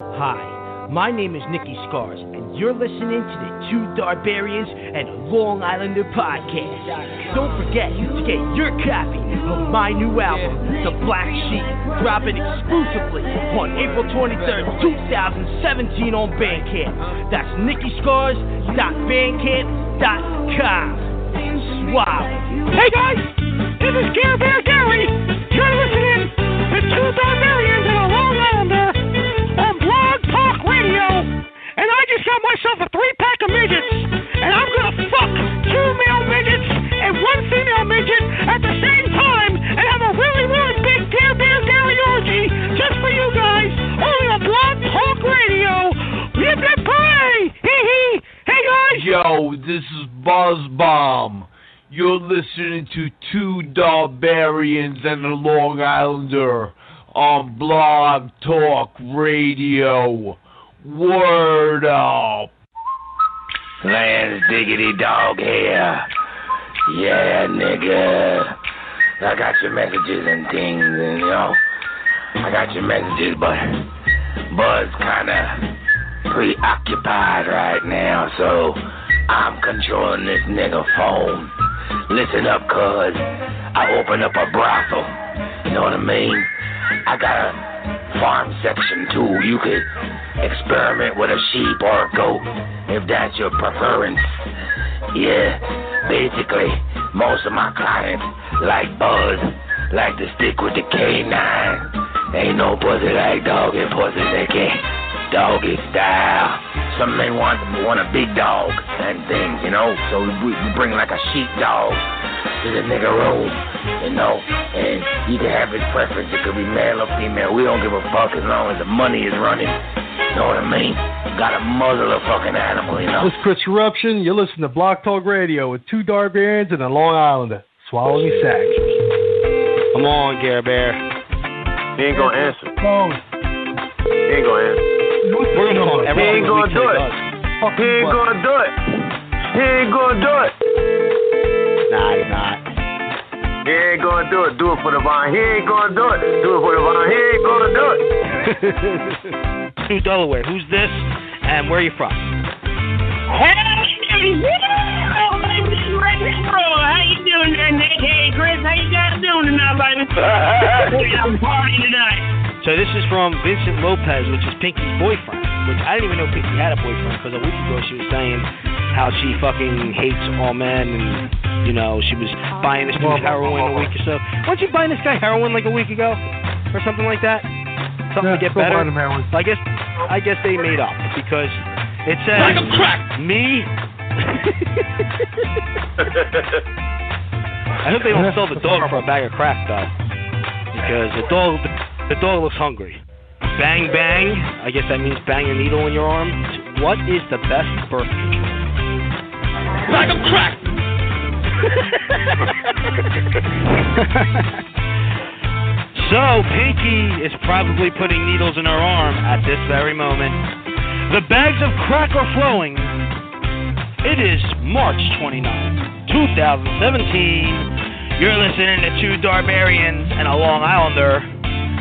Hi, my name is Nicky Scars, and you're listening to the Two Darbarians and a Long Islander podcast. Don't forget to get your copy of my new album, The Black Sheep, dropping exclusively on April 23rd, 2017 on Bandcamp. That's nickyscars.bandcamp.com. Swab. Hey guys, this is Gare Bear Gary. You're listening to Two Darbarians and a Long Islander on Blog Talk Radio, and I just got myself a 3-pack of midgets, and I'm gonna fuck 2 male midgets and 1 female midget at the same time, and have a really, really big Gare Bear Gary orgy just for you guys, only on Blog Talk Radio. Yip yip hooray! Hee hee! Hey guys! Yo, this is Buzz Bomb. You're listening to Two Darbarians and a Long Islander on Blog Talk Radio. Word up. Lance Diggity Dog here. Yeah, nigga. I got your messages and things, and I got your messages, but Buzz kinda preoccupied right now, so I'm controlling this nigga phone. Listen up, cuz I open up a brothel. You know what I mean? I got a farm section too. You could experiment with a sheep or a goat if that's your preference. Yeah, basically, most of my clients like Buzz like to stick with the K9. Ain't no pussy like doggy pussy, they can't. Doggy style. Some men want a big dog and things, so we bring like a sheep dog to the nigga room, and you can have his preference. It could be male or female. We don't give a fuck as long as the money is running. You know what I mean? Gotta muzzle a fucking animal, This is Chris Corruption. You're listening to Block Talk Radio with Two Darbarians and a Long Islander. Swallow me sack. Come on, Gare Bear. He ain't gonna answer. Oh. He ain't gonna answer. We're gonna call He ain't gonna do it. He ain't gonna do it. He ain't gonna do it. Nah, he's not. He ain't gonna do it. Do it for the vine. He ain't gonna do it. Do it for the vine. He ain't gonna do it. To Delaware. Who's this? And where are you from? Hey, Redneck Roy, how you doing there, Nick? Hey, Chris, how you guys doing tonight, baby? I'm partying tonight. So this is from Vincent Lopez, which is Pinky's boyfriend, which I didn't even know Pinky had a boyfriend, because a week ago she was saying how she fucking hates all men, and, she was buying this dude heroin a week or so. Weren't you buying this guy heroin like a week ago? Or something like that? Something to get better? I guess they made up, because it says, like a crack. Me? I hope they don't sell the dog for a bag of crack, though, because the dog looks hungry. Bang, bang. I guess that means bang a needle in your arm. What is the best birth control? Bag of crack! So, Pinky is probably putting needles in her arm at this very moment. The bags of crack are flowing. It is March 29, 2017. You're listening to Two Darbarians and a Long Islander.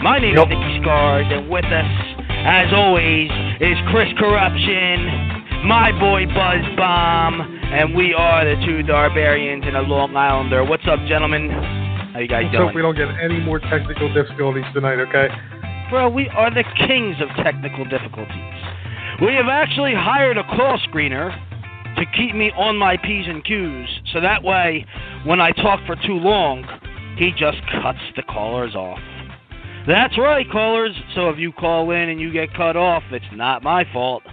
My name is Nicky Scars, and with us, as always, is Chris Corruption, my boy Buzz Bomb, and we are the Two Darbarians and a Long Islander. What's up, gentlemen? How you guys doing? Hope we don't get any more technical difficulties tonight, okay? Bro, we are the kings of technical difficulties. We have actually hired a call screener to keep me on my P's and Q's, so that way, when I talk for too long, he just cuts the callers off. That's right, callers. So if you call in and you get cut off, it's not my fault.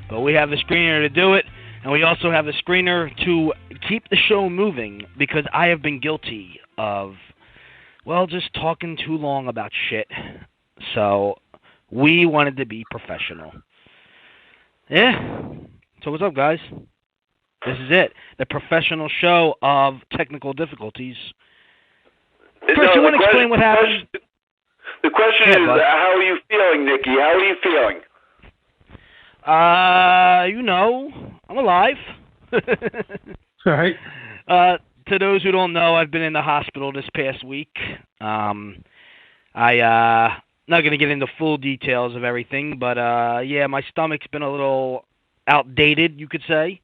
But we have the screener to do it, and we also have the screener to keep the show moving, because I have been guilty of, just talking too long about shit. So we wanted to be professional. Yeah. So what's up, guys? This is it. The professional show of technical difficulties. Chris, you want to explain what happened? The question is, how are you feeling, Nicky? How are you feeling? I'm alive. All right. To those who don't know, I've been in the hospital this past week. I not going to get into full details of everything, but yeah, my stomach's been a little outdated, you could say.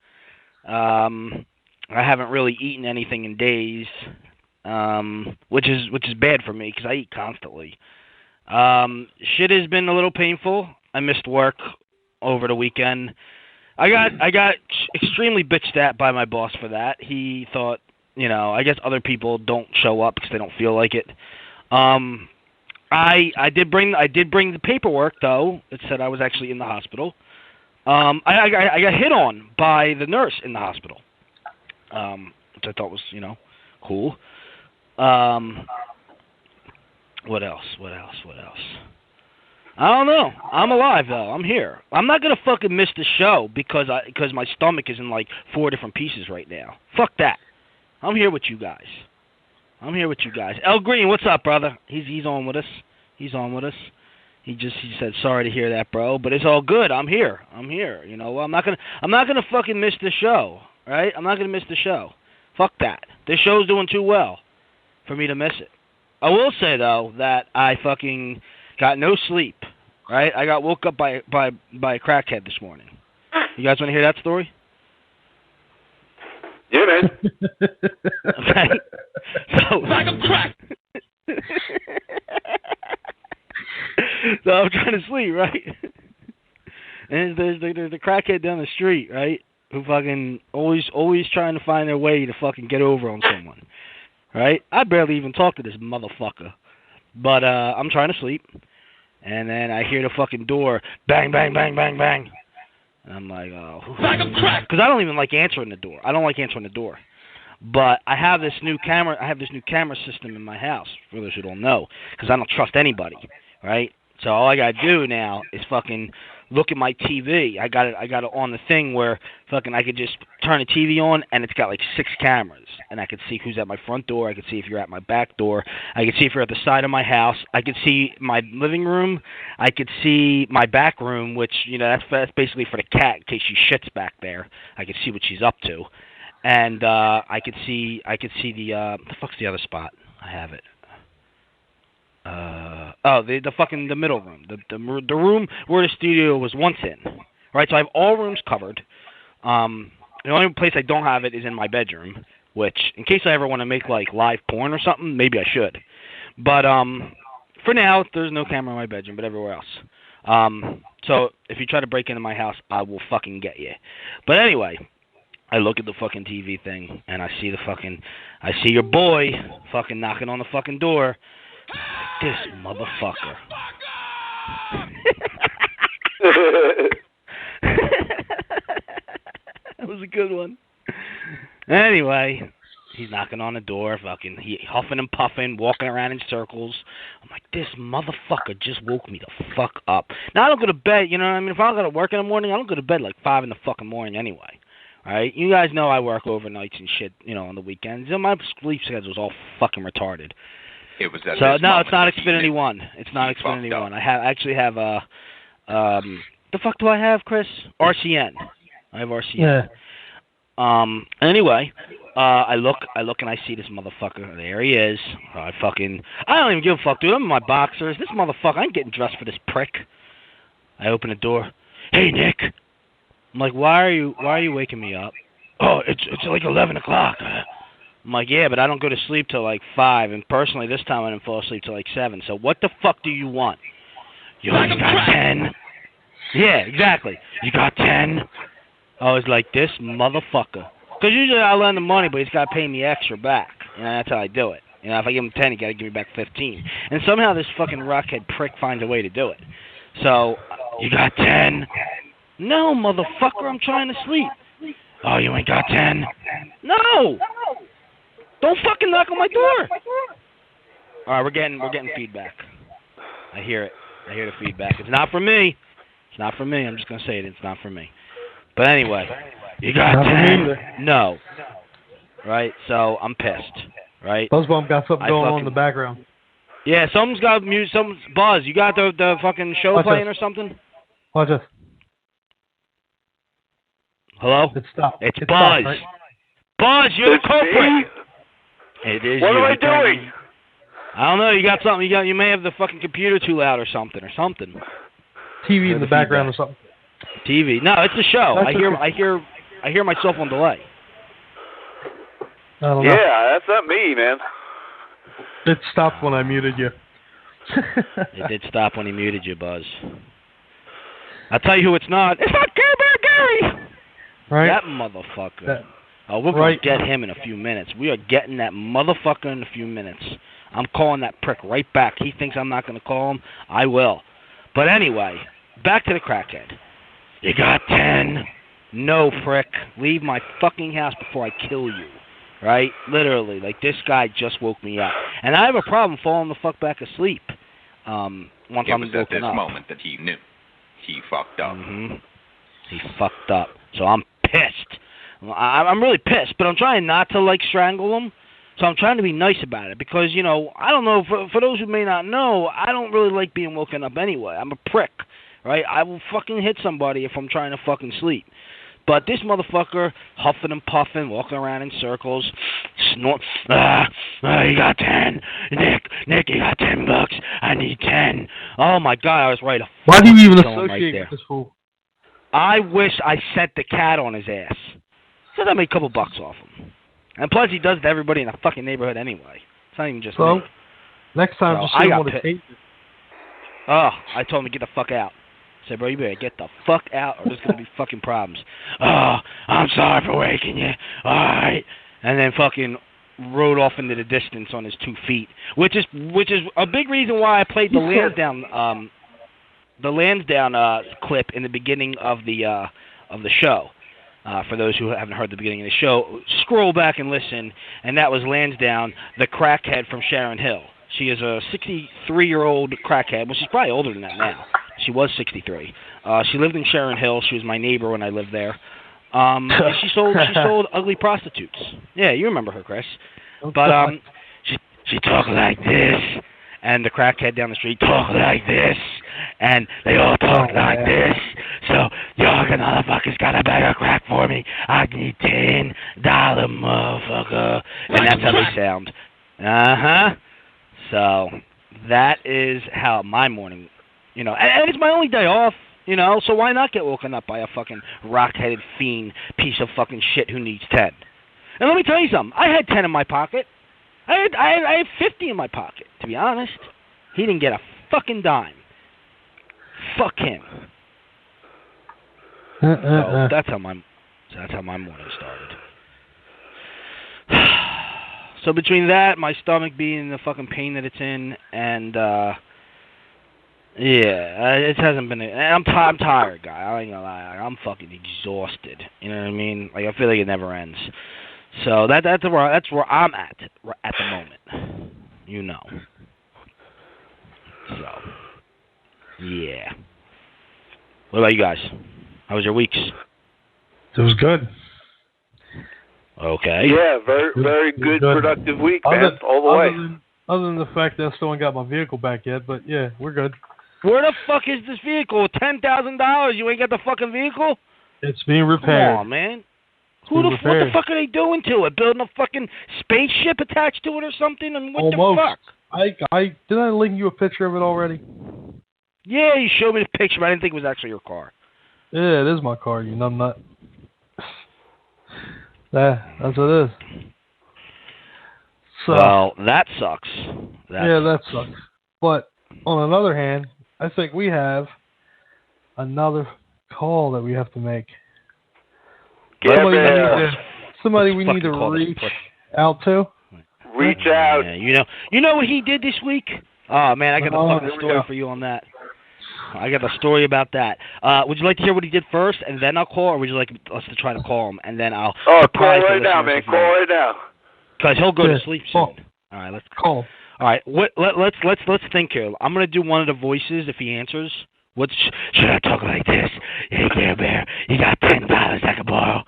I haven't really eaten anything in days, which is bad for me because I eat constantly. Shit has been a little painful. I missed work over the weekend. I got extremely bitched at by my boss for that. He thought, I guess other people don't show up because they don't feel like it. I did bring the paperwork though. It said I was actually in the hospital. I got hit on by the nurse in the hospital, which I thought was cool. What else? I don't know. I'm alive though. I'm here. I'm not gonna fucking miss the show because my stomach is in like 4 different pieces right now. Fuck that. I'm here with you guys. El Green, what's up, brother? He's on with us. He said sorry to hear that, bro, but it's all good. I'm here. I'm not gonna fucking miss the show, right? I'm not gonna miss the show. Fuck that. This show's doing too well for me to miss it. I will say though that I fucking got no sleep, right? I got woke up by a crackhead this morning. You guys want to hear that story? Yeah, man. Okay. So, like I'm cracked. So I'm trying to sleep, right? And there's the crackhead down the street, right? Who fucking always trying to find their way to fucking get over on someone, right? I barely even talk to this motherfucker. But I'm trying to sleep, and then I hear the fucking door, bang, bang, bang, bang, bang. And I'm like, oh. Because I don't even like answering the door. I don't like answering the door. But I have this new camera system in my house, for those who don't know, because I don't trust anybody, right? So all I got to do now is fucking look at my TV. I got it on the thing where fucking I could just turn the TV on and it's got like 6 cameras, and I could see who's at my front door. I could see if you're at my back door. I could see if you're at the side of my house. I could see my living room. I could see my back room, which that's basically for the cat in case she shits back there. I could see what she's up to, and I could see the fuck's the other spot? I have it. The middle room, the room where the studio was once in, right? So I have all rooms covered. The only place I don't have it is in my bedroom, which, in case I ever want to make like live porn or something, maybe I should. But for now, there's no camera in my bedroom, but everywhere else. So if you try to break into my house, I will fucking get you. But anyway, I look at the fucking TV thing, and I see your boy fucking knocking on the fucking door. This motherfucker. That was a good one. Anyway, he's knocking on the door, he huffing and puffing, walking around in circles. I'm like, this motherfucker just woke me the fuck up. Now I don't go to bed, you know what I mean? If I don't go to work in the morning, I don't go to bed like 5 in the fucking morning anyway. Right? You guys know I work overnights and shit, on the weekends. My sleep schedule's all fucking retarded. It was at so no, it's not Xfinity One. It's not Xfinity One. I actually have the fuck do I have, Chris? RCN. I have RCN. Yeah. Anyway, I look and I see this motherfucker. There he is. I don't even give a fuck, dude. I'm in my boxers. This motherfucker. I ain't getting dressed for this prick. I open the door. Hey, Nick. I'm like, why are you waking me up? Oh, it's like 11 o'clock. I'm like, yeah, but I don't go to sleep till like 5, and personally this time I didn't fall asleep till like 7, so what the fuck do you want? You got 10? Yeah, exactly. You got 10? I was like, this motherfucker. Because usually I lend him money, but he's got to pay me extra back. That's how I do it. If I give him 10, he got to give me back 15. And somehow this fucking rockhead prick finds a way to do it. So, you got 10? No, motherfucker, I'm trying to sleep. Oh, you ain't got 10? No! Don't fucking knock on my door! Alright, we're getting feedback. I hear it. I hear the feedback. It's not for me. It's not for me. I'm just going to say it. It's not for me. But anyway, you got 10? No. Right? So, I'm pissed. Right? Buzzbomb got something going on in the background. Yeah, someone's got music. Someone's Buzz. You got the fucking show Watch playing this. or something? Watch this. Hello? It stopped. It's It Buzz. stopped, right? Buzz, you're the It's culprit. me? It is What you. am I doing? I don't know. You got something. You may have the fucking computer too loud or something. TV in the background or something. TV. No, it's the show. I hear myself on delay. I don't know. Yeah, that's not me, man. It stopped when I muted you. It did stop when he muted you, Buzz. I'll tell you who it's not. It's not Gare Bear Gary! Right? That motherfucker. We're going to get him in a few minutes. We are getting that motherfucker in a few minutes. I'm calling that prick right back. He thinks I'm not going to call him. I will. But anyway, back to the crackhead. You got 10? No, prick. Leave my fucking house before I kill you. Right? Literally. Like, this guy just woke me up. And I have a problem falling the fuck back asleep. Once it I'm was woken at this up. moment that he knew. He fucked up. Mm-hmm. He fucked up. So I'm pissed. I'm really pissed, but I'm trying not to, like, strangle him. So I'm trying to be nice about it because, you know, I don't know, for those who may not know, I don't really like being woken up anyway. I'm a prick, right? I will fucking hit somebody if I'm trying to fucking sleep. But this motherfucker, huffing and puffing, walking around in circles, snort. You got 10. Nick, you got $10. I need 10. Oh, my God, I was right. Why do you even associate with this fool? I wish I set the cat on his ass. Because I made a couple bucks off him. And plus, he does it to everybody in the fucking neighborhood anyway. It's not even just me. Next time, just shoot him on his face. Oh, I told him to get the fuck out. I said, bro, you better get the fuck out or there's going to be fucking problems. Oh, I'm sorry for waking you. All right. And then fucking rode off into the distance on his 2 feet, which is a big reason why I played the Lansdowne clip in the beginning of the show. For those who haven't heard the beginning of the show, scroll back and listen, and that was Lansdowne, the crackhead from Sharon Hill. She is a 63-year-old crackhead. Well, she's probably older than that now. She was 63. She lived in Sharon Hill. She was my neighbor when I lived there. And she sold ugly prostitutes. Yeah, you remember her, Chris. But she talked like this, and the crackhead down the street talked like this, and they all talk like this. So, y'all motherfuckers got a bag of crack for me. I need $10, motherfucker. And that's how they sound. Uh-huh. So, that is how my morning, you know, and it's my only day off, you know, so why not get woken up by a fucking rock-headed fiend piece of fucking shit who needs 10? And let me tell you something. I had 10 in my pocket. I had 50 in my pocket, to be honest. He didn't get a fucking dime. Fuck him. So that's how my morning started. So between that, my stomach being the fucking pain that it's in, and it hasn't been. I'm tired, guy. I ain't gonna lie. I'm fucking exhausted. You know what I mean? Like I feel like it never ends. So that's where I'm at the moment. You know. So yeah. What about you guys? How was your weeks? It was good. Okay. Yeah, very good, productive week, man, all the way. Other than the fact that I still ain't got my vehicle back yet, but yeah, we're good. Where the fuck is this vehicle? $10,000. You ain't got the fucking vehicle? It's being repaired. Come on, man. What the fuck are they doing to it? Building a fucking spaceship attached to it or something? I mean, what Almost. the fuck? Did I link you a picture of it already? Yeah, you showed me the picture, but I didn't think it was actually your car. Yeah, it is my car, you numbnut. That's what it is. So, well, that sucks. That sucks. But on another hand, I think we have another call that we have to make. Somebody we need to reach out to. Reach out. Yeah, you know what he did this week? Oh man, I got a fucking story for you on that. I got a story about that. Would you like to hear what he did first, and then I'll call, or would you like us to try to call him, and then I'll... Oh, call right now, man. Call right now. Because he'll go to sleep soon. All right, let's call. All right, let's think here. I'm gonna do one of the voices if he answers. Should I talk like this? Hey, Gare Bear, you got $10 I can borrow?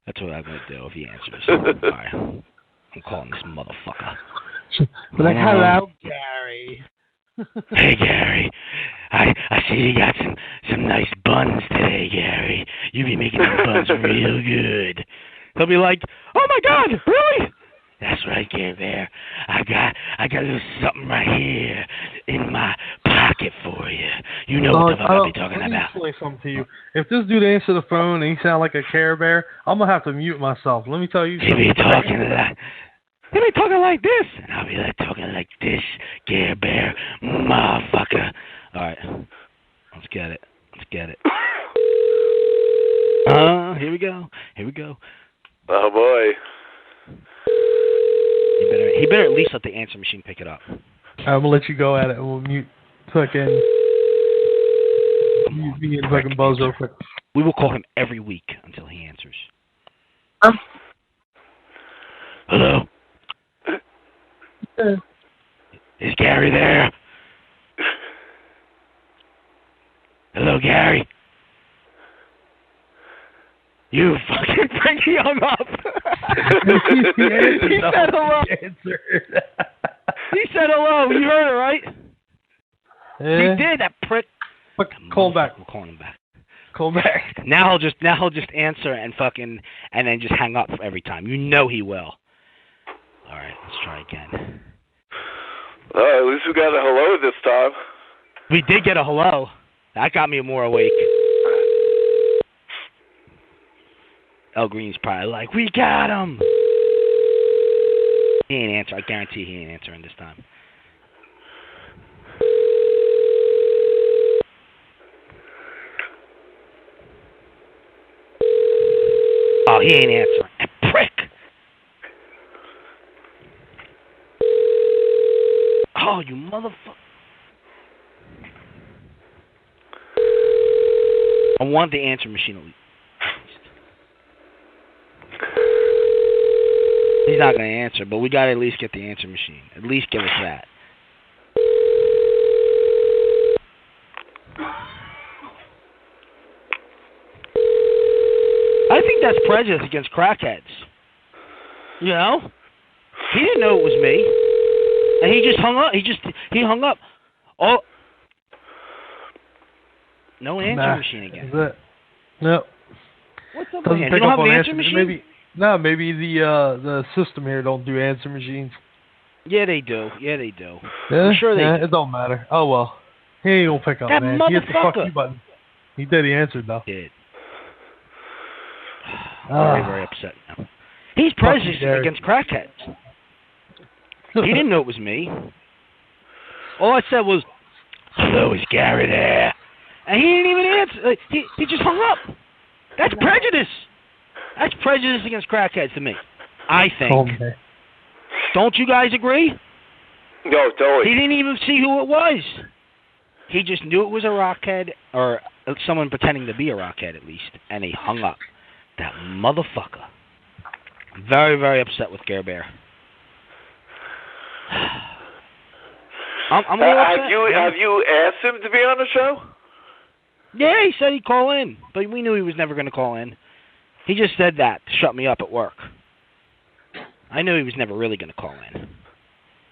That's what I'm gonna do if he answers. All right, I'm calling this motherfucker. Like, hello, Gary. Hey, Gary. I see you got some nice buns today, Gary. You be making them buns real good. He'll be like, oh, my God, really? That's right, Gare Bear. I got a little something right here in my pocket for you. You know what the fuck I'll be talking about. Let me explain something to you. If this dude answer the phone and he sound like a Care Bear, I'm gonna have to mute myself. Let me tell you something. He be talking like this, and I'll be talking like this, Gare Bear, motherfucker. All right, let's get it. Here we go. Oh boy. He better at least let the answer machine pick it up. I'm gonna let you go at it. We'll mute fucking me and fucking Buzz real quick. We will call him every week until he answers. Hello. Is Gary there? Hello, Gary. You fucking prick, he hung up. He said hello. He said hello. You heard it, right? Yeah. He did, that prick. Call him back. We're calling him back. Call back. Now he'll just answer and then just hang up every time. You know he will. All right, let's try again. At least we got a hello this time. We did get a hello. That got me more awake. El Green's probably like, we got him. He ain't answer. I guarantee he ain't answering this time. Oh, he ain't answering. That prick. Oh, you motherfucker. I want the answer machine at least. He's not going to answer, but we got to at least get the answer machine. At least give us that. I think that's prejudice against crackheads. You know? He didn't know it was me. And he just hung up. He hung up. Oh. No answer machine again. Is it? No. What's up, man? You don't have an answer machine? Maybe the system here don't do answer machines. Yeah, they do. Yeah? I'm sure they do. It don't matter. Oh, well. He ain't gonna pick up, that man. He hit the fuck you button. He did. He answered, though. He did. Very upset now. He's prejudiced against crackheads. He didn't know it was me. All I said was, hello, is Gary there? And he didn't even answer. He just hung up. That's prejudice. That's prejudice against crackheads to me, I think. Okay. Don't you guys agree? No, totally. He didn't even see who it was. He just knew it was a rockhead, or someone pretending to be a rockhead at least, and he hung up. That motherfucker. I'm very, very upset with Gare Bear. I'm a little upset. Have you asked him to be on the show? Yeah, he said he'd call in, but we knew he was never going to call in. He just said that to shut me up at work. I knew he was never really going to call in.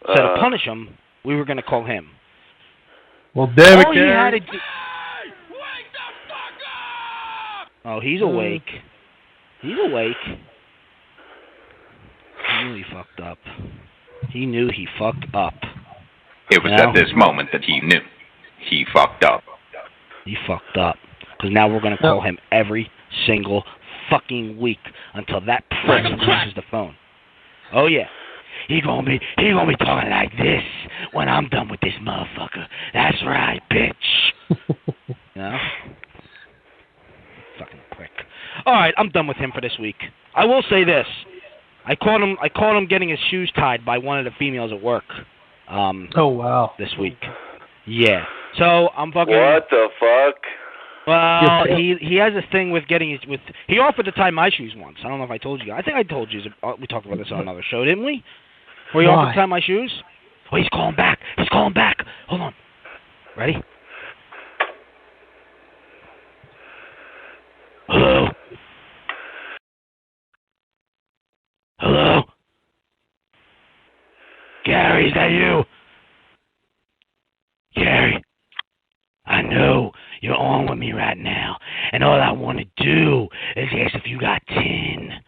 So to punish him, we were going to call him. Well, damn it, Gary. Gary. He had to do... Wake the fuck up! Oh, he's awake. He's awake. He knew he fucked up. He knew he fucked up. It was at this moment that he knew he fucked up. He fucked up. Because now we're going to call him every single fucking week until that prick loses the phone. Oh, yeah. He gonna be talking like this when I'm done with this motherfucker. That's right, bitch. You know? Fucking prick. All right, I'm done with him for this week. I will say this: I caught him getting his shoes tied by one of the females at work. Oh wow! This week. Yeah. So I'm fucking. What the fuck? Well, he has a thing with getting his he offered to tie my shoes once. I don't know if I told you. I think I told you. We talked about this on another show, didn't we? Where he offered to tie my shoes. Oh, he's calling back. He's calling back. Hold on. Ready? Hello. Hello. Gary, is that you? Gary. I know you're on with me right now, and all I want to do is ask if you got $10.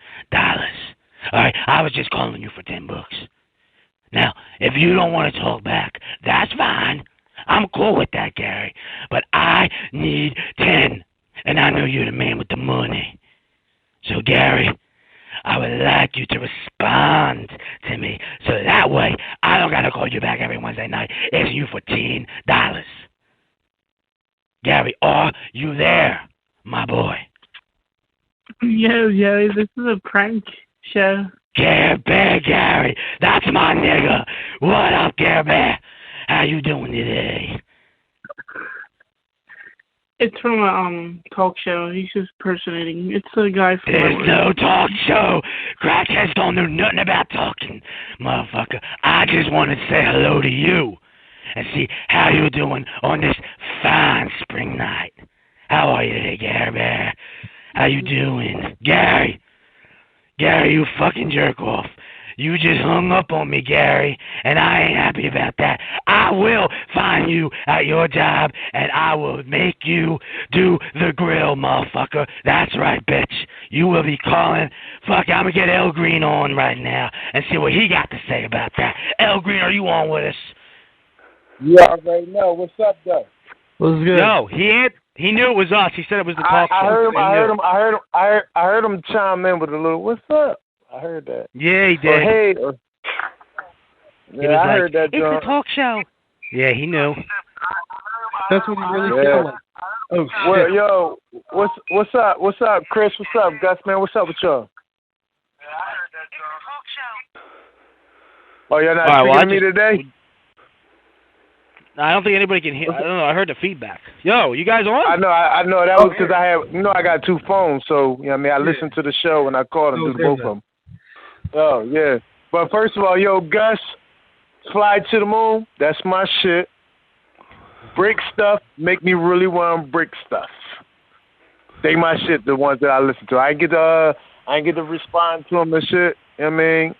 All right, I was just calling you for $10. Now, if you don't want to talk back, that's fine. I'm cool with that, Gary. But I need 10, and I know you're the man with the money. So, Gary, I would like you to respond to me, so that way I don't gotta call you back every Wednesday night asking you for $10. Gary, are you there, my boy? Yo, Joey, this is a prank show. Gare Bear Gary, that's my nigga. What up, Gare Bear? How you doing today? It's from a talk show. He's just impersonating. It's a guy from. There's no talk show. Crackheads don't know nothing about talking, motherfucker. I just want to say hello to you and see how you're doing on this fine spring night. How are you today, Gare Bear? How you doing? Gary, you fucking jerk off. You just hung up on me, Gary, and I ain't happy about that. I will find you at your job, and I will make you do the grill, motherfucker. That's right, bitch. You will be calling. Fuck, I'm going to get El Green on right now and see what he got to say about that. El Green, are you on with us? Yeah, right now. What's up, though? What's good? No, he knew it was us. He said it was the talk show. I heard him chime in with a little, what's up? I heard that. Yeah, he did. I heard that, John. It's a talk show. Yeah, he knew. That's what he really felt like. Oh, shit. Well, yo, what's up? What's up, Chris? What's up, Gus, man? What's up with y'all? Yeah, I heard that, John. Oh, you're not speaking to me today? I don't think anybody can hear. I don't know. I heard the feedback. Yo, you guys on? I know. That was because I got two phones, so you know what I mean. I listened to the show and I called them, both of them. Oh yeah. But first of all, yo, Gus, Fly to the Moon. That's my shit. Brick stuff make me really want to brick stuff. They my shit. The ones that I listen to. I ain't get to respond to them and shit. You know what I mean?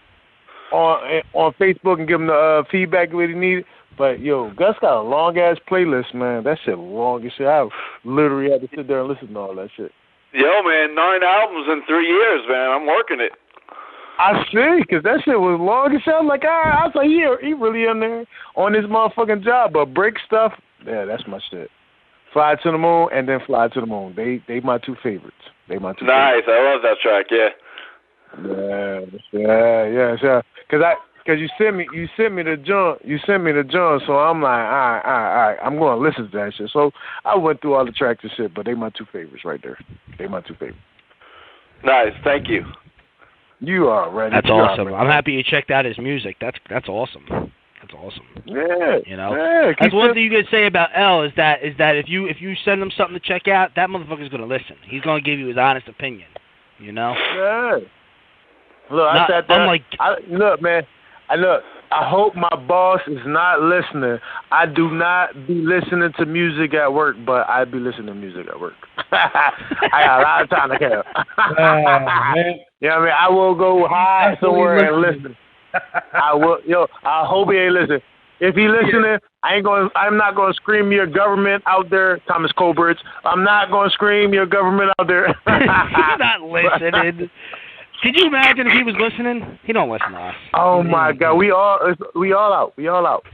On Facebook and give them the feedback that he needed. But, yo, Gus got a long-ass playlist, man. That shit long as shit. I literally had to sit there and listen to all that shit. Yo, man, 9 albums in 3 years, man. I'm working it. I see, because that shit was long as shit. I was like, all right. I was like, he really in there on his motherfucking job. But break stuff, yeah, that's my shit. Fly to the Moon and then Fly to the Moon. They my two favorites. Nice. I love that track, yeah. Yeah. Because you sent me the joint, so I'm like, all right, I'm going to listen to that shit. So I went through all the tracks and shit, but they my two favorites right there. They my two favorites. Nice, thank you. You are ready. That's awesome. I'm happy you checked out his music. That's awesome. That's awesome. Yeah. You know, that's one thing you could say about L is that if you send him something to check out, that motherfucker's gonna listen. He's gonna give you his honest opinion. You know. Yeah. Look, I sat there. Look, man. I hope my boss is not listening. I do not be listening to music at work, but I be listening to music at work. I got a lot of time to care. Man. You know what I mean? I will go hide somewhere and listen. I will. Yo, I hope he ain't listening. If he listening, I'm not gonna scream your government out there, Thomas Colbridge. I'm not gonna scream your government out there. He's not listening. Could you imagine if he was listening? He don't listen to us. Oh my God, we all out.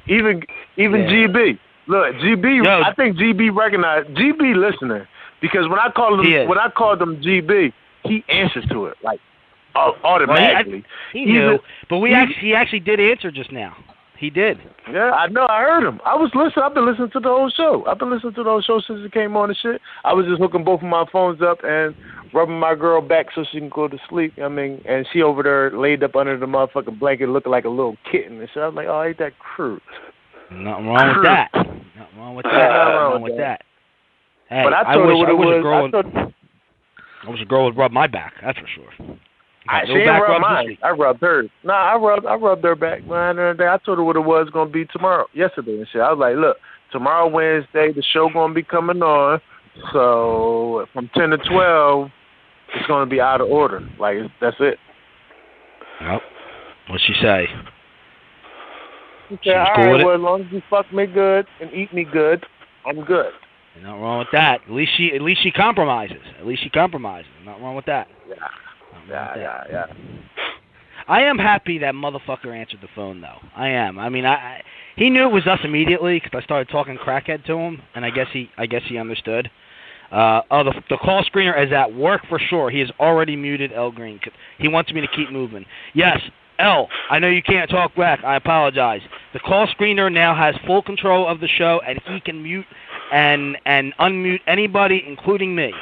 Even GB. Look, GB. Yo, I think GB recognized GB listening because when I called him GB, he answers to it like automatically. He knew, but he actually did answer just now. He did. Yeah, I know. I heard him. I was listening. I've been listening to the whole show. I've been listening to the whole show since it came on and shit. I was just hooking both of my phones up and rubbing my girl back so she can go to sleep. I mean, and she over there laid up under the motherfucking blanket looking like a little kitten and shit. I was like, oh, ain't that crude? Nothing wrong with that. Nothing wrong with that. Nothing wrong with that. Hey, but I told her what it was. I wish a girl would rub my back. That's for sure. She ain't rubbed mine. I rubbed hers. Nah, I rubbed her back. Man, I told her what it was going to be yesterday and shit. I was like, look, tomorrow Wednesday, the show going to be coming on. So from 10 to 12, it's going to be out of order. Like, that's it. Yep. What'd she say? She said, all right, well, as long as you fuck me good and eat me good, I'm good. Ain't nothing wrong with that. At least she compromises. Not wrong with that. Yeah. I am happy that motherfucker answered the phone, though. I am. I mean, he knew it was us immediately because I started talking crackhead to him, and I guess he understood. The call screener is at work for sure. He has already muted L Green. He wants me to keep moving. Yes, L, I know you can't talk back. I apologize. The call screener now has full control of the show, and he can mute and unmute anybody, including me.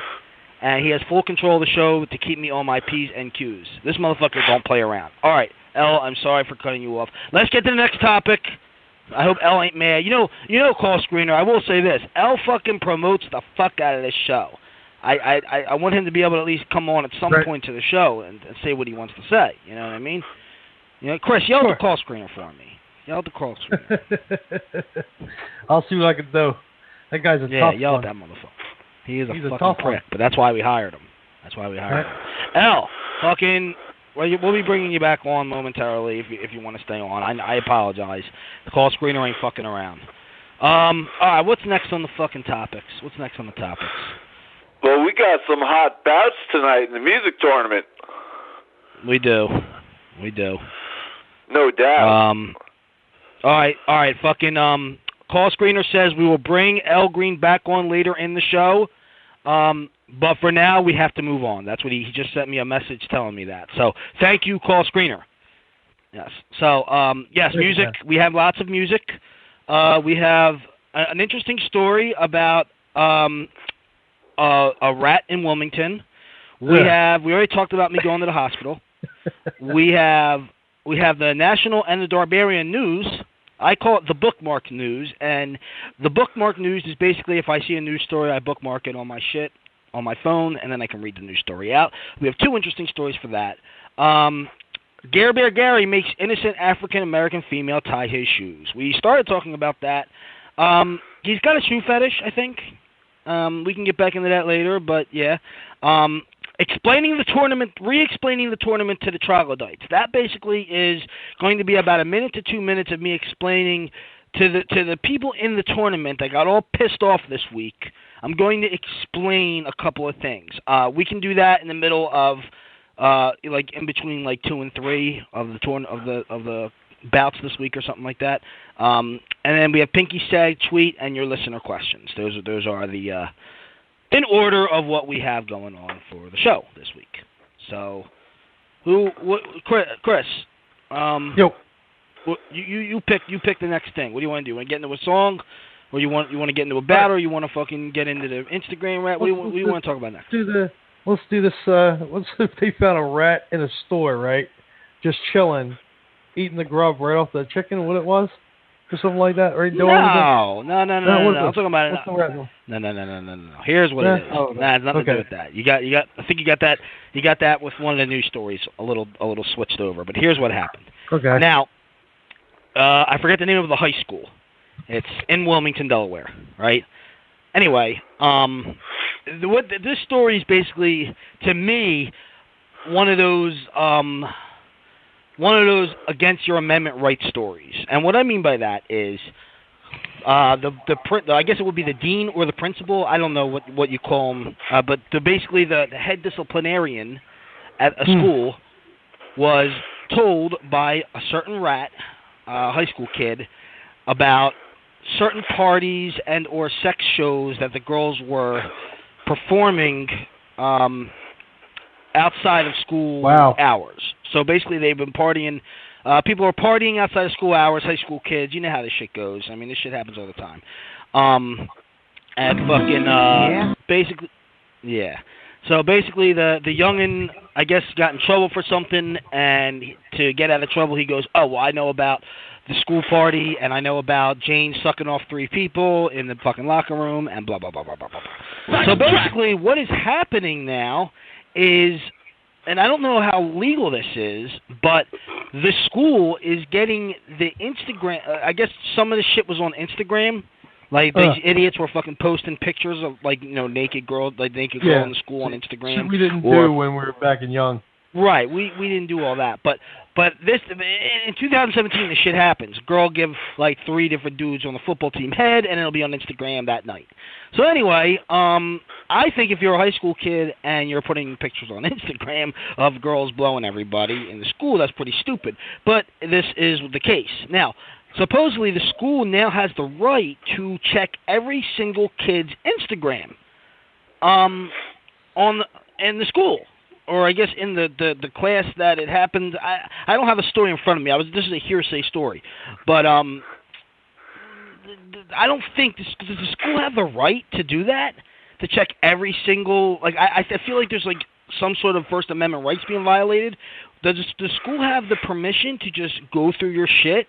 And he has full control of the show to keep me on my P's and Q's. This motherfucker don't play around. All right, L, I'm sorry for cutting you off. Let's get to the next topic. I hope L ain't mad. You know, call screener, I will say this. L fucking promotes the fuck out of this show. I want him to be able to at least come on at some point to the show and say what he wants to say. You know what I mean? You know, Chris, yell at the call screener for me. Yell at the call screener. I'll see what I can do. That guy's a tough one. Yeah, yell at that motherfucker. He's a fucking prick, but that's why we hired him. L, fucking, we'll be bringing you back on momentarily if you want to stay on. I apologize. The call screener ain't fucking around. All right, what's next on the fucking topics? Well, we got some hot bouts tonight in the music tournament. We do. No doubt. All right, fucking, call screener says we will bring L Green back on later in the show. But for now, we have to move on. That's what he just sent me a message telling me that. So, thank you, call screener. Yes. So, yes, music. We have lots of music. We have an interesting story about a rat in Wilmington. We already talked about me going to the hospital. We have the National and the Darbarian news. I call it the Bookmarked news, and the Bookmarked news is basically if I see a news story, I bookmark it on my shit, on my phone, and then I can read the news story out. We have two interesting stories for that. Gare Bear Gary makes innocent African-American female tie his shoes. We started talking about that. He's got a shoe fetish, I think. We can get back into that later, but yeah. Re-explaining the tournament to the troglodytes. That basically is going to be about 1 minute to 2 minutes of me explaining to the people in the tournament that got all pissed off this week. I'm going to explain a couple of things. We can do that in the middle of, like in between like 2 and 3 of the bouts this week or something like that. And then we have Pinky Sag tweet and your listener questions. Those are the in order of what we have going on for the show this week. So, Chris? Yo. You pick the next thing. What do you want to do? Want to get into a song, or you want to get into a battle, or you want to fucking get into the Instagram rap? What do you want to talk about next? Let's do this. Let's see if they found a rat in a store, right? Just chilling, eating the grub right off the chicken. What it was, or something like that, right? No. I'm talking about it. No. Here's what it is. Oh, no. It's nothing to do with that. You got. I think you got that. You got that with one of the news stories, a little switched over. But here's what happened. Okay. Now, I forget the name of the high school. It's in Wilmington, Delaware, right? Anyway, this story is basically, to me, one of those against your amendment rights stories. And what I mean by that is I guess it would be the dean or the principal. I don't know what you call them, but basically the head disciplinarian at a school was told by a certain rat, high school kid, about certain parties and or sex shows that the girls were performing outside of school hours. So basically they've been partying. People are partying outside of school hours, high school kids. You know how this shit goes. I mean, this shit happens all the time. And fucking, basically, yeah. So basically the youngin', I guess, got in trouble for something, and to get out of trouble, he goes, oh, well, I know about the school party, and I know about Jane sucking off 3 people in the fucking locker room, and blah, blah, blah, blah, blah, blah. So basically what is happening now is, and I don't know how legal this is, but the school is getting the Instagram, I guess some of the shit was on Instagram. Like, these idiots were fucking posting pictures of, like, naked girl in the school on Instagram. Shit we didn't do when we were back and young. Right, we didn't do all that, but this in 2017 this shit happens. Girl give like 3 different dudes on the football team head, and it'll be on Instagram that night. So anyway, I think if you're a high school kid and you're putting pictures on Instagram of girls blowing everybody in the school, that's pretty stupid. But this is the case now. Supposedly, the school now has the right to check every single kid's Instagram, in the school. Or I guess in the class that it happened. I don't have a story in front of me. This is a hearsay story, but I don't think does the school have the right to do that, to check every single I feel like there's like some sort of First Amendment rights being violated. Does the school have the permission to just go through your shit,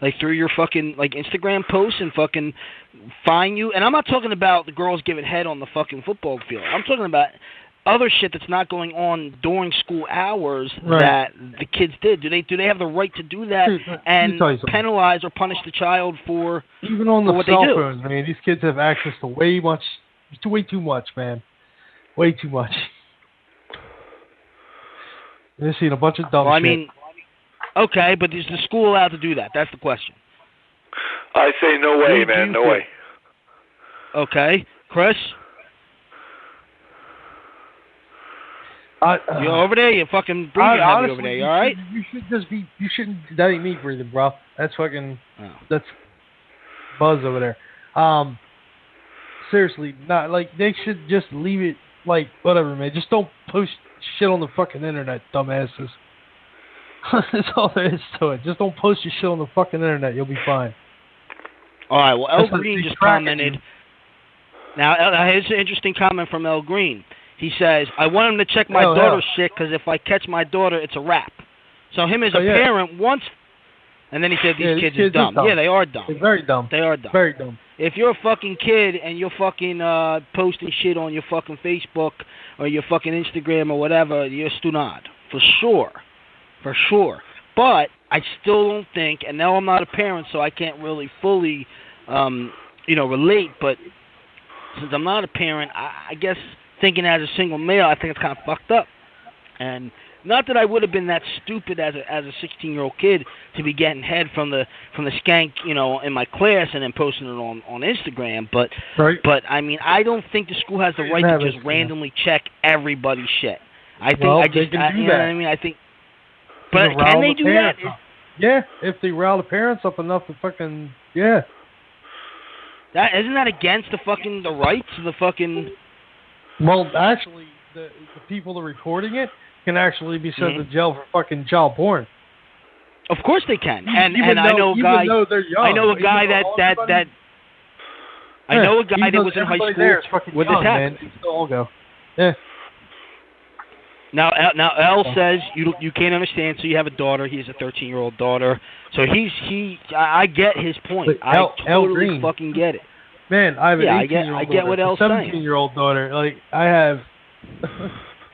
like through your fucking like Instagram posts and fucking fine you? And I'm not talking about the girls giving head on the fucking football field. I'm talking about other shit that's not going on during school hours that the kids did. Do they have the right to do that and penalize or punish the child for even on the what cell they do? phones? I mean, these kids have access to way too much, man. Way too much. They're seeing a bunch of dumb shit. I mean, okay, but is the school allowed to do that? That's the question. I say no way, man. No way. Okay, Chris. You're over there. You fucking breathing heavy over there. You all right? You shouldn't. That ain't me breathing, bro. That's fucking. Oh. That's Buzz over there. Seriously, not like they should just leave it like whatever, man. Just don't post shit on the fucking internet, dumbasses. That's all there is to it. Just don't post your shit on the fucking internet. You'll be fine. All right. Well, El Green just commented. Now, here's an interesting comment from El Green. He says, I want him to check my daughter's shit because if I catch my daughter, it's a wrap. So him as a parent wants... And then he said these kids are dumb. Yeah, they are dumb. They're very dumb. They are dumb. Very dumb. If you're a fucking kid and you're fucking posting shit on your fucking Facebook or your fucking Instagram or whatever, you're stunad. For sure. For sure. But I still don't think, and now I'm not a parent, so I can't really fully, relate, but since I'm not a parent, I guess... Thinking as a single male, I think it's kind of fucked up. And not that I would have been that stupid as a 16-year-old kid to be getting head from the skank, in my class and then posting it on Instagram. But I mean, I don't think the school has the right to just randomly check everybody's shit. I think they can do that. You know what I mean? I think. But can they do that? Yeah, if they rile the parents up enough to fucking isn't that against the rights of the fucking. Well, actually, the people that are reporting it can actually be sent to jail for fucking child porn. Of course they can, I know a guy. I know a guy that was in high school with this happened. They still all go. Yeah. Now El says you can't understand. So you have a daughter. He has a 13-year-old daughter. So I get his point. I totally fucking get it. Man, I have an 18-year-old I get what El's saying. 17-year-old daughter. Like, I have...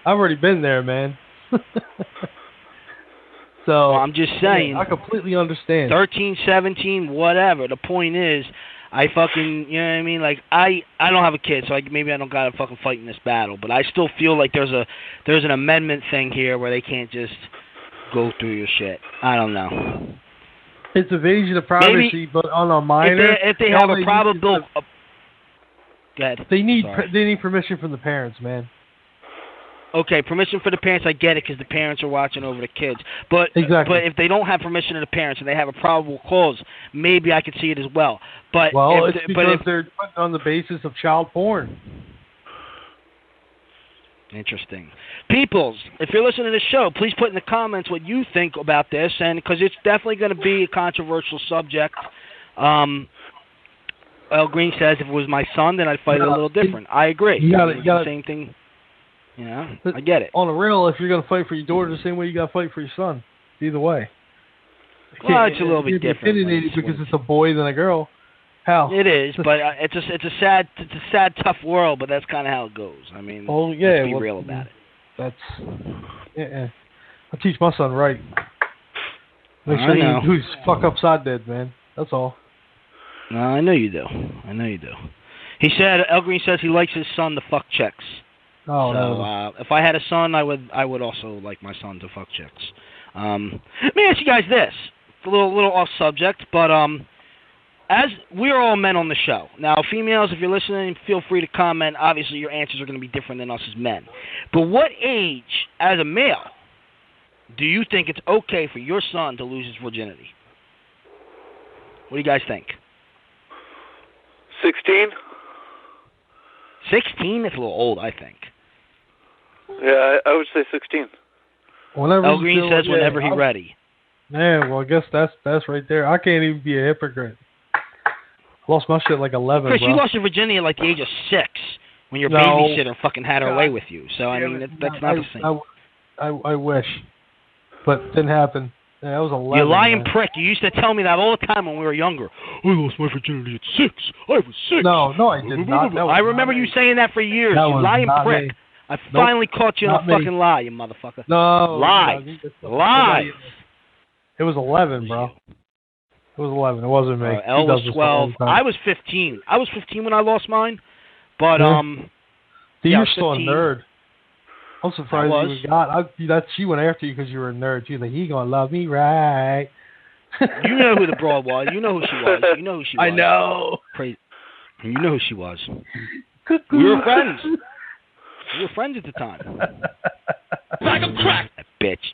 I've already been there, man. So... Well, I'm just saying... I completely understand. 13, 17, whatever. The point is, I fucking... You know what I mean? Like, I don't have a kid, so maybe I don't gotta fucking fight in this battle. But I still feel like there's an amendment thing here where they can't just go through your shit. I don't know. It's invasion of privacy, but on a minor. If they have a probable, go ahead. They need permission from the parents, man. Okay, permission for the parents, I get it, because the parents are watching over the kids. But if they don't have permission of the parents and they have a probable cause, maybe I could see it as well. But it's because they're put on the basis of child porn. Interesting. Peoples, if you're listening to the show, please put in the comments what you think about this, and because it's definitely going to be a controversial subject. El Green says if it was my son, then I'd fight it a little different. I agree. You got the same thing. I get it. On the real, if you're going to fight for your daughter the same way you got to fight for your son, either way. Well, it's a little bit different. Because it's a boy than a girl. How? It is, but it's a sad, tough world. But that's kind of how it goes. I mean, let's be real about it. That's I teach my son right. Make sure you do fuck upside dead, man. That's all. No, I know you do. He said El Green says he likes his son to fuck chicks. Oh, so if I had a son, I would also like my son to fuck chicks. Let me ask you guys this. It's a little off subject, but as we're all men on the show. Now, females, if you're listening, feel free to comment. Obviously, your answers are going to be different than us as men. But what age, as a male, do you think it's okay for your son to lose his virginity? What do you guys think? 16. 16? That's a little old, I think. Yeah, I would say 16. Whenever El Green says whenever he's ready. Yeah, well, I guess that's right there. I can't even be a hypocrite. Lost my shit at like 11, Chris, bro. you lost your virginity at like the age of 6 when your babysitter fucking had her way with you. So, I mean, that's not the same. I wish. But it didn't happen. Yeah, I was 11. You lying prick. You used to tell me that all the time when we were younger. I lost my virginity at 6. I was 6. No, I did not. I remember you saying that for years. You lying prick. Me. I finally caught you in a fucking lie, you motherfucker. No. Lies. Lies. It was 11, bro. It was 11. It wasn't me. L was 12. I was 15. I was 15 when I lost mine. But, you're still a nerd. I'm surprised I you got. She went after you because you were a nerd. She was like, he gonna love me, right? You know who the broad was. You know who she was. You know who she was. I know. Crazy. You know who she was. We were friends. We were friends at the time. Like a crack. That bitch.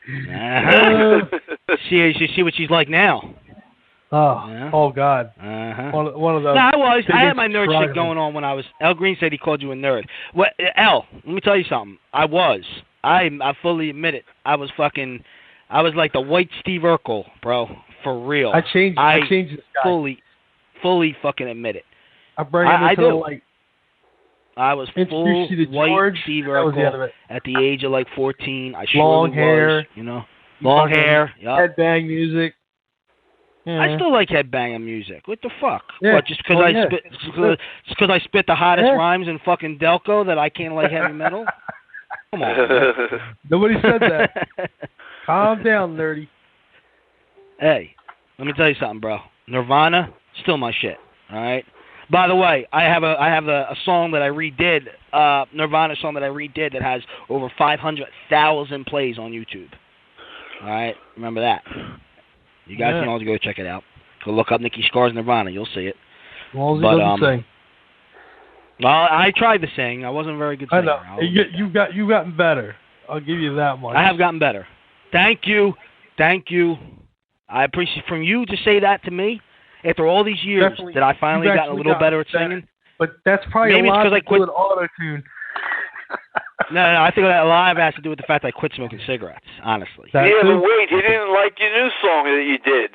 See what she's like now. Oh God. One of those. No, I had my nerd shit going on when I was. El Green said he called you a nerd. What? El, let me tell you something. I fully admit it. I was like the white Steve Urkel, bro. For real. I changed this guy. Fully fucking admit it. I bring him into the light. I was full white Steve Urkel at the age of like 14. I long hair, was, long hair. Yep. Headbang music. Yeah. I still like headbanging music. What the fuck? Yeah. What, just because I spit the hottest rhymes in fucking Delco that I can't like heavy metal? Come on. Man. Nobody said that. Calm down, nerdy. Hey, let me tell you something, bro. Nirvana, still my shit. All right. By the way, I have a song that I redid, Nirvana song that I redid that has over 500,000 plays on YouTube. All right, remember that. You guys can always go check it out. Go look up Nicky Scar's Nirvana. You'll see it. Well, he doesn't sing. Well, I tried to sing. I wasn't a very good singer. I know. You've gotten better. I'll give you that much. I have gotten better. Thank you. I appreciate from you to say that to me. After all these years, that I finally got a little better at singing. But that's probably maybe a lot because I quit with auto-tune. No, I think that a lot of it has to do with the fact that I quit smoking cigarettes, honestly. But wait, he didn't like your new song that you did.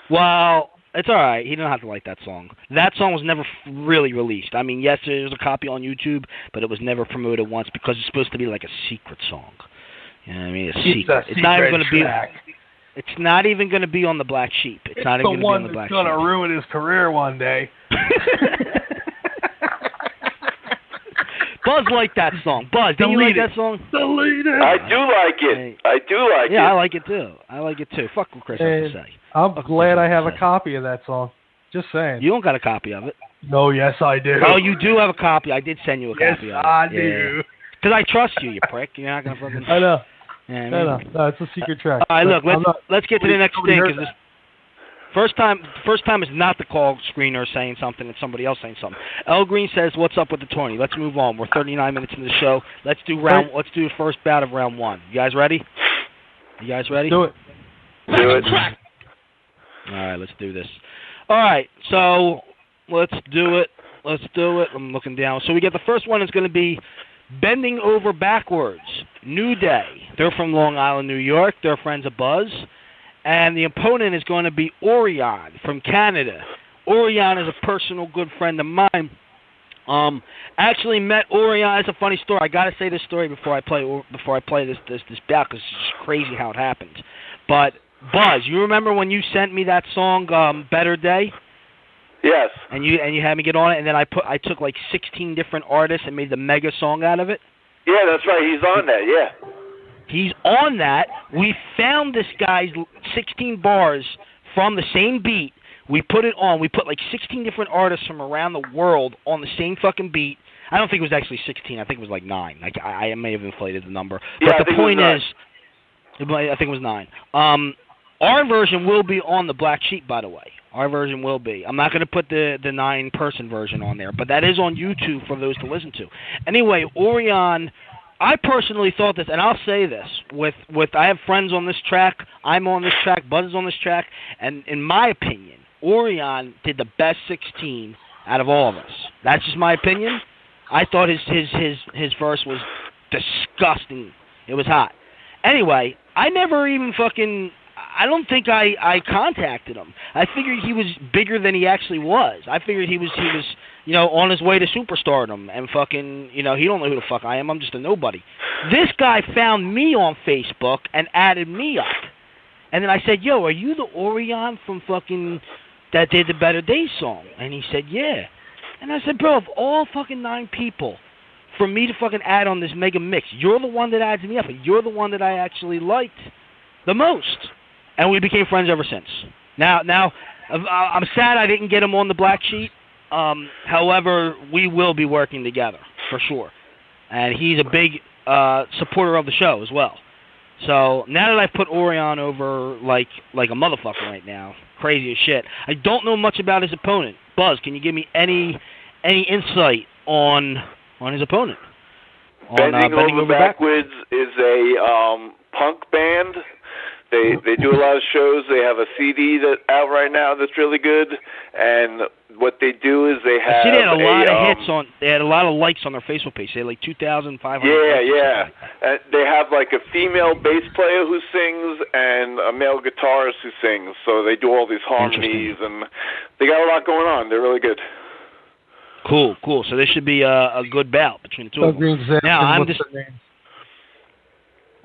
Well, it's all right. He didn't have to like that song. That song was never really released. I mean, yes, there was a copy on YouTube, but it was never promoted once because it's supposed to be like a secret song. You know what I mean? A secret. It's not even going to be. It's not even going to be on the Black Sheep. It's not even going to be on the Black Sheep. It's going to ruin his career one day. Buzz liked that song. Buzz, do you like that song? Delete it. I do like it. I do like it. Yeah, I like it too. Fuck what Chris has to say. I'm glad I have a copy of that song. Just saying. You don't got a copy of it. No, yes, I do. Oh, you do have a copy. I did send you a copy of it. Yes, I do. Because I trust you, you prick. You're not going to fucking... I know. Yeah, No, it's a secret track. All right, look, let's get to the next thing. Because first time is not the call screener saying something and somebody else saying something. El Green says, "What's up with the tourney?" Let's move on. We're 39 minutes into the show. Let's do the first bout of round one. You guys ready? Do it. Do it. All right, let's do this. All right, so let's do it. I'm looking down. So we get the first one is going to be Bending Over Backwards, New Day. They're from Long Island, New York. They're friends of Buzz. And the opponent is going to be Orion from Canada. Orion is a personal good friend of mine. Actually met Orion. It's a funny story. I got to say this story before I play this bout because it's just crazy how it happened. But Buzz, you remember when you sent me that song, Better Day? Yes. And you had me get on it, and then I took like 16 different artists and made the mega song out of it. Yeah, that's right. He's on that. Yeah. He's on that. We found this guy's 16 bars from the same beat. We put it on. We put like 16 different artists from around the world on the same fucking beat. I don't think it was actually 16. I think it was like 9. Like I may have inflated the number. Yeah, But the point is, I think it was 9. Our version will be on the Black Sheep, by the way. Our version will be. I'm not going to put the 9-person version on there, but that is on YouTube for those to listen to. Anyway, Orion, I personally thought this, and I'll say this, with I have friends on this track, I'm on this track, Buzz is on this track, and in my opinion, Orion did the best 16 out of all of us. That's just my opinion. I thought his verse was disgusting. It was hot. Anyway, I never even I don't think I contacted him. I figured he was bigger than he actually was. I figured he was on his way to superstardom and he don't know who the fuck I am. I'm just a nobody. This guy found me on Facebook and added me up. And then I said, yo, are you the Orion from that did the Better Days song? And he said, yeah. And I said, bro, of all 9 people, for me to add on this mega mix, you're the one that adds me up, and you're the one that I actually liked the most. And we became friends ever since. Now, I'm sad I didn't get him on the Black Sheet. However, we will be working together, for sure. And he's a big supporter of the show as well. So now that I've put Orion over like a motherfucker right now, crazy as shit, I don't know much about his opponent. Buzz, can you give me any insight on his opponent? Bending Over Backwards is a punk band. They do a lot of shows. They have a CD that's out right now that's really good. And what they do is they have they had a lot of hits on. They had a lot of likes on their Facebook page. They had like 2,500. Yeah. And they have like a female bass player who sings and a male guitarist who sings. So they do all these harmonies and they got a lot going on. They're really good. Cool. So this should be a good bout between the two of them. Now I'm just.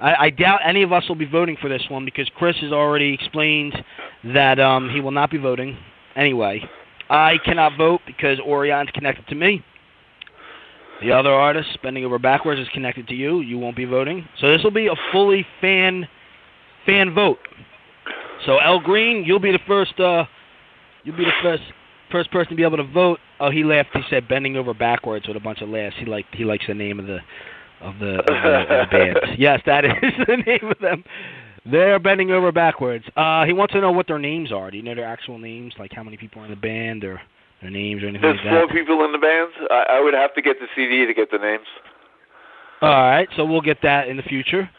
I doubt any of us will be voting for this one because Chris has already explained that he will not be voting. Anyway, I cannot vote because Orion's connected to me. The other artist, Bending Over Backwards, is connected to you. You won't be voting. So this will be a fully fan vote. So El Green, you'll be the first person to be able to vote. Oh, he laughed. He said Bending Over Backwards with a bunch of laughs. He likes the name of the band. Yes, that is the name of them. They're Bending Over Backwards. He wants to know what their names are. Do you know their actual names, like how many people are in the band or their names or anything like that? There's 4 people in the band. I would have to get the CD to get the names. All right, so we'll get that in the future.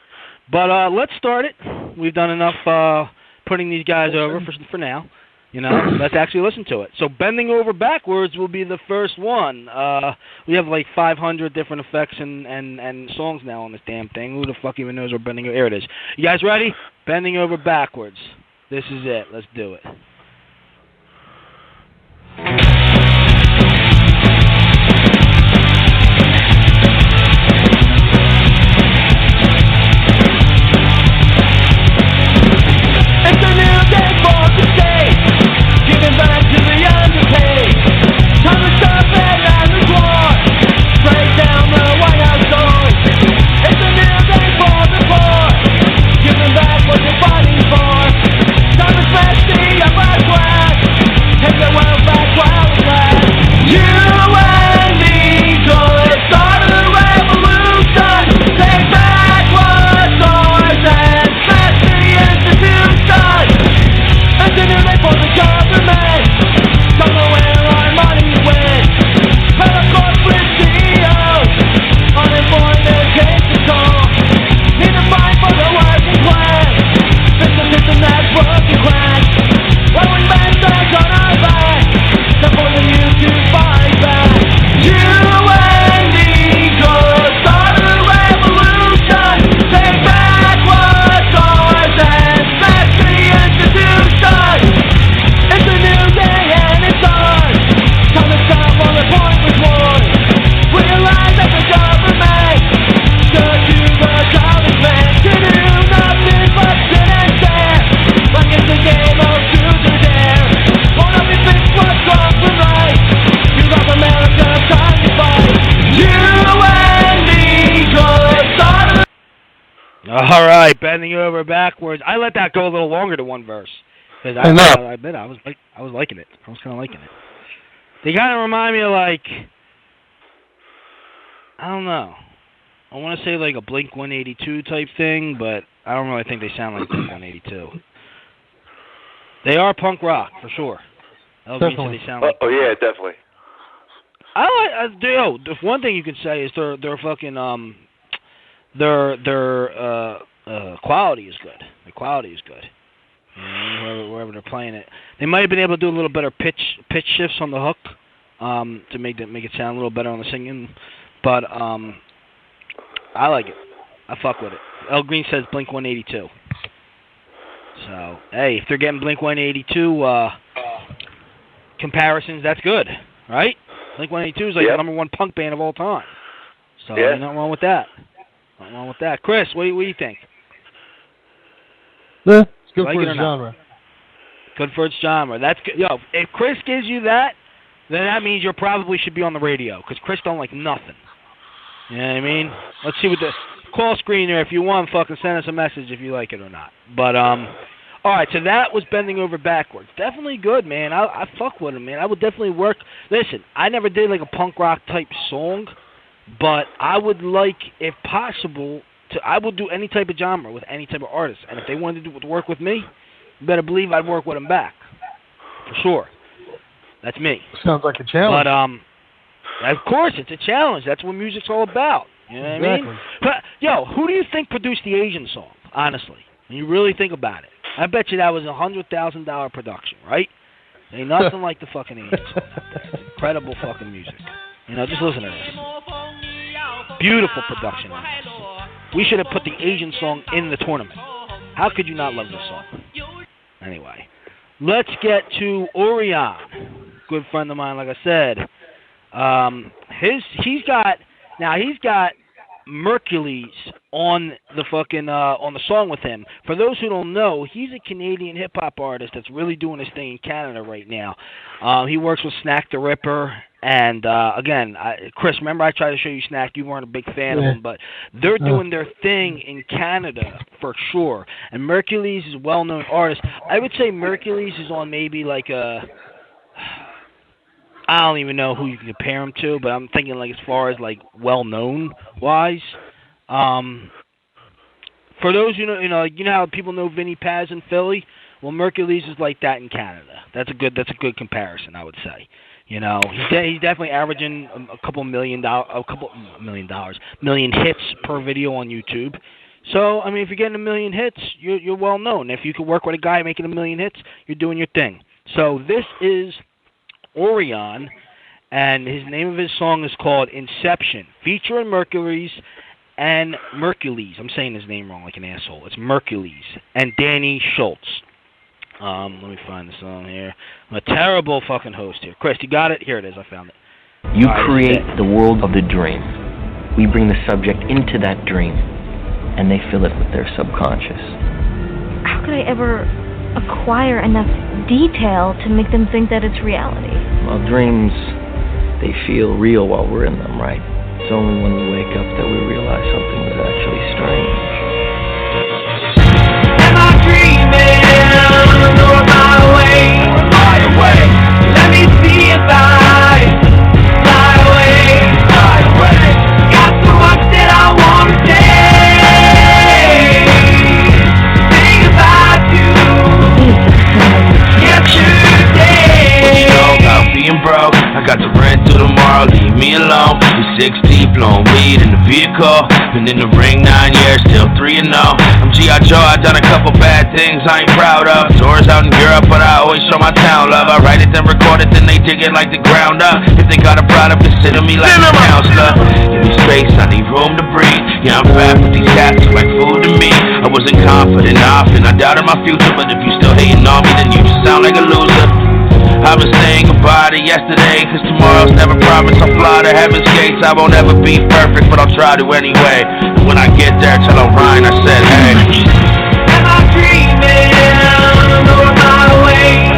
But let's start it. We've done enough putting these guys over for now. Let's actually listen to it. So Bending Over Backwards will be the first one. We have like 500 different effects and songs now on this damn thing. Who the fuck even knows where Bending Over... Here it is. You guys ready? Bending Over Backwards. This is it. Let's do it. It's a new day for the state. Giving back to the underpaid. Time to stop it and the war. Break down the White House doors. It's a new day for the poor. Giving back what they're fighting for. Time to smash the upper class. Take the world back while it lasts. You and me could start a revolution. Take back what's ours and smash the institution. It's a new day for the government. Don't know where our money went. But of corporate CEOs, unemployment takes its toll. Need to fight for the working class. Fix the system that's broken crash. Rolling back back on our back. Time for the youth to fight back. You and me could start a revolution. Take back what's ours and smash the institution. It's a new day and it's on. Time to stop all the pointless wars. Realize that the government stood to the college man to do nothing but sit and stare. Like it's a game of truth or dare. Won't help me fix what's wrong for right. You love America, time to fight. You and me could start. All right, Bending Over Backwards. I let that go a little longer than one verse. Because I admit I was liking it. I was kind of liking it. They kind of remind me of like I don't know. I want to say like a Blink-182 type thing, but I don't really think they sound like Blink-182. They are punk rock for sure. Definitely. They sound like yeah, definitely. The one thing you can say is their fucking their quality is good. The quality is good. Wherever they're playing it, they might have been able to do a little better pitch shifts on the hook to make it sound a little better on the singing. But I like it. I fuck with it. El Green says Blink-182. So hey, if they're getting Blink-182 comparisons, that's good, right? Blink-182 is like the number one punk band of all time. So nothing wrong with that. Nothing wrong with that. Chris, what do you think? Yeah, it's good for its genre. Good for its genre. That's good. Yo, if Chris gives you that, then that means you probably should be on the radio, because Chris don't like nothing. You know what I mean? Let's see what the call screener, if you want, fucking send us a message if you like it or not. But all right, so that was Bending Over Backwards. Definitely good, man. I fuck with him, man. I would definitely work. Listen, I never did like a punk rock type song, but I would like, if possible, I would do any type of genre with any type of artist. And if they wanted to work with me, you better believe I'd work with them back. For sure. That's me. Sounds like a challenge. But, of course, it's a challenge. That's what music's all about. You know what I mean? But, yo, who do you think produced the Asian song, honestly? When you really think about it. I bet you that was a $100,000 production, right? Ain't nothing like the fucking Asian song. It's incredible fucking music. You know, just listen to this. Beautiful production. We should have put the Asian song in the tournament. How could you not love this song? Anyway, let's get to Orion. Good friend of mine, like I said. He's got Mercules on the fucking on the song with him. For those who don't know, he's a Canadian hip hop artist that's really doing his thing in Canada right now. He works with Snack the Ripper, and again, Chris, remember I tried to show you Snack. You weren't a big fan of him, but they're doing their thing in Canada for sure. And Mercules is a well-known artist. I would say Mercules is on maybe like a, I don't even know who you can compare him to, but I'm thinking like as far as like well-known wise. For those you know how people know Vinnie Paz in Philly. Well, Mercules is like that in Canada. That's a good comparison, I would say. You know, he's definitely averaging million hits per video on YouTube. So I mean, if you're getting 1 million hits, you're well known. If you can work with a guy making 1 million hits, you're doing your thing. So this is Orion, and his name of his song is called Inception, featuring Mercules. I'm saying his name wrong like an asshole. It's Mercules and Danny Schultz. Let me find the song here. I'm a terrible fucking host here. Chris, you got it? Here it is. I found it. You create the world of the dream. We bring the subject into that dream, and they fill it with their subconscious. How could I ever acquire enough detail to make them think that it's reality? Well, dreams, they feel real while we're in them, right? It's only when we wake up that we realize something is actually strange. Am I dreaming? Or my way? Let me see if I fly away. Got so much that I want to say. Think about you yesterday. What you know about being broke? I got the rent due tomorrow, leave me alone. You're 6 deep, blowing weed in the vehicle. Been in the ring 9 years, still 3-0. I'm G.I. Joe, I done a couple bad things I ain't proud of. Tours out in Europe, but I always show my town love. I write it, then record it, then they dig it like the ground up. If they got a product, consider me like a counselor. Give me space, I need room to breathe. Yeah, I'm fat, but these cats are like food to me. I wasn't confident often, I doubted my future. But if you still hating on me, then you just sound like a loser. I was saying goodbye to yesterday, cause tomorrow's never promised. I'll fly to heaven's gates. I won't ever be perfect, but I'll try to anyway. And when I get there, tell Orion I said, hey. Am I dreaming? Or am I awake?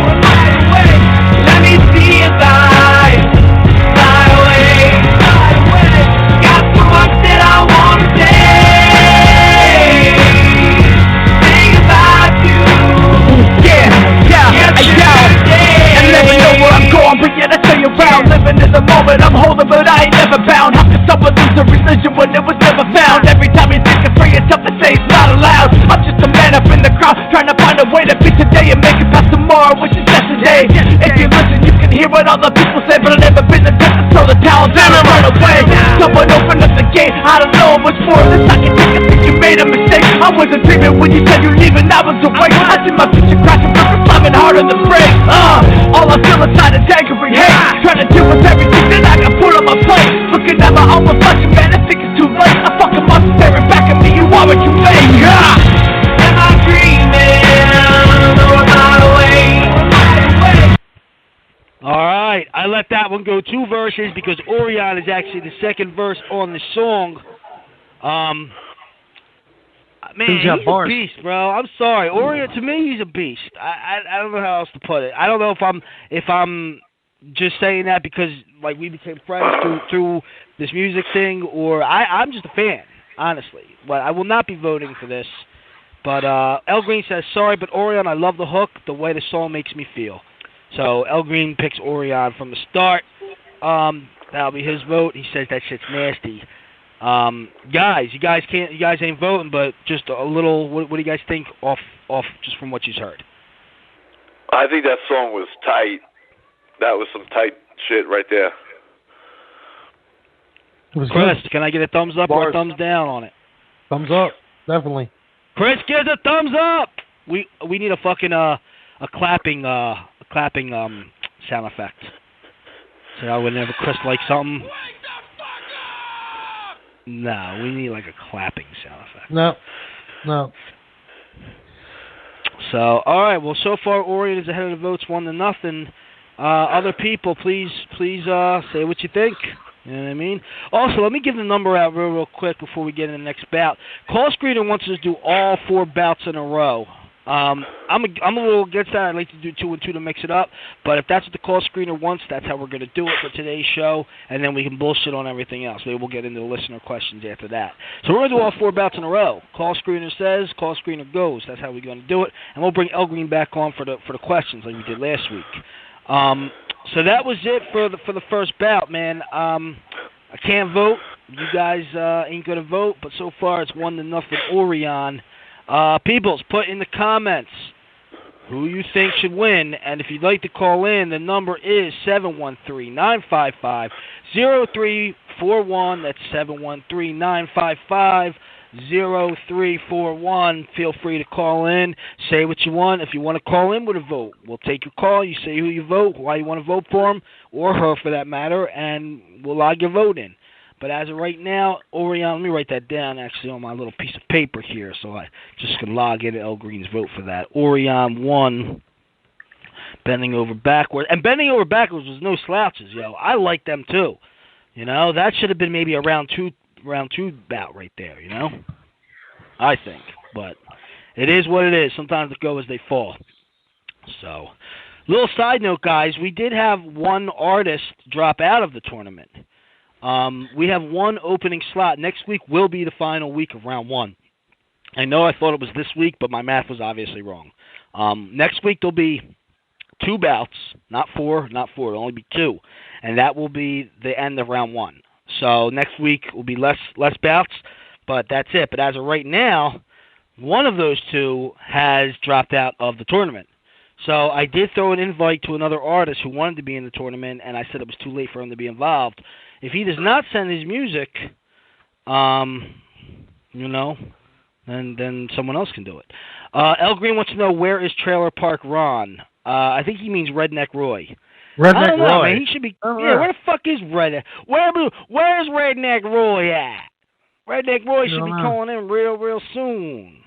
Let me see if I fly away. Got so much that I want to say. Think about you. And never know where I'm going, but yet I stay around. Living in the moment, I'm holding, but I ain't never bound. How can someone lose a I don't know much more of this I can take. I think you made a mistake. I wasn't dreaming when you said you're leaving, I was awake. I see my future crashing, but I'm slamming harder than brakes. All I feel inside is anger and hate, trying to deal with everything that I got put on my plate. Looking at my own reflection, man, I think it's too late. I fucking monster staring back at me, you are what you make. Am I dreaming, or am I awake? Alright, I let that one go 2 verses because Orion is actually the second verse on the song. Man, he's a beast, bro. I'm sorry. Orion, to me, he's a beast. I don't know how else to put it. I don't know if I'm just saying that because like we became friends through this music thing, or I'm just a fan, honestly. But I will not be voting for this. But El Green says, sorry, but Orion, I love the hook, the way the song makes me feel. So El Green picks Orion from the start. That'll be his vote. He says that shit's nasty. Guys, you guys ain't voting, but just a little. What do you guys think off just from what you've heard? I think that song was tight. That was some tight shit right there. Chris, can I get a thumbs up or a thumbs down on it? Thumbs up, definitely. Chris gives a thumbs up. We need a fucking a clapping sound effect. So whenever Chris likes something. No, we need like a clapping sound effect. No. So, all right. Well, so far Orion is ahead of the votes, 1-0. Other people, please say what you think. You know what I mean? Also, let me give the number out real quick before we get in the next bout. Call Screener wants us to do all 4 bouts in a row. I'm a little against that. I'd like to do 2 and 2 to mix it up. But if that's what the call screener wants, that's how we're going to do it for today's show. And then we can bullshit on everything else. Maybe we'll get into the listener questions after that. So we're going to do all 4 bouts in a row. Call screener says, call screener goes. That's how we're going to do it. And we'll bring El Green back on for the questions like we did last week. So that was it for the first bout, man. I can't vote. You guys ain't going to vote. But so far it's 1-0 Orion. Peoples, put in the comments who you think should win, and if you'd like to call in, the number is 713-955-0341. That's 713-955-0341. Feel free to call in. Say what you want. If you want to call in with a vote, we'll take your call. You say who you vote, why you want to vote for him, or her for that matter, and we'll log your vote in. But as of right now, Orion, let me write that down actually on my little piece of paper here so I just can log in El Green's vote for that. Orion won Bending Over Backwards. And Bending Over Backwards was no slouches, yo. I like them too. You know, that should have been maybe a round two bout right there, you know? I think. But it is what it is. Sometimes they go as they fall. So, little side note, guys. We did have one artist drop out of the tournament. We have one opening slot. Next week will be the final week of round 1. I know I thought it was this week, but my math was obviously wrong. Next week there'll be 2 bouts, not 4. It'll only be 2, and that will be the end of round 1. So next week will be less bouts, but that's it. But as of right now, one of those 2 has dropped out of the tournament. So I did throw an invite to another artist who wanted to be in the tournament, and I said it was too late for him to be involved. If he does not send his music, you know, then someone else can do it. El Green wants to know, where is Trailer Park Ron? I think he means Redneck Roy. Redneck Roy. Man. He should be. Where the fuck is Redneck? Where's Redneck Roy at? Redneck Roy should be calling in real soon.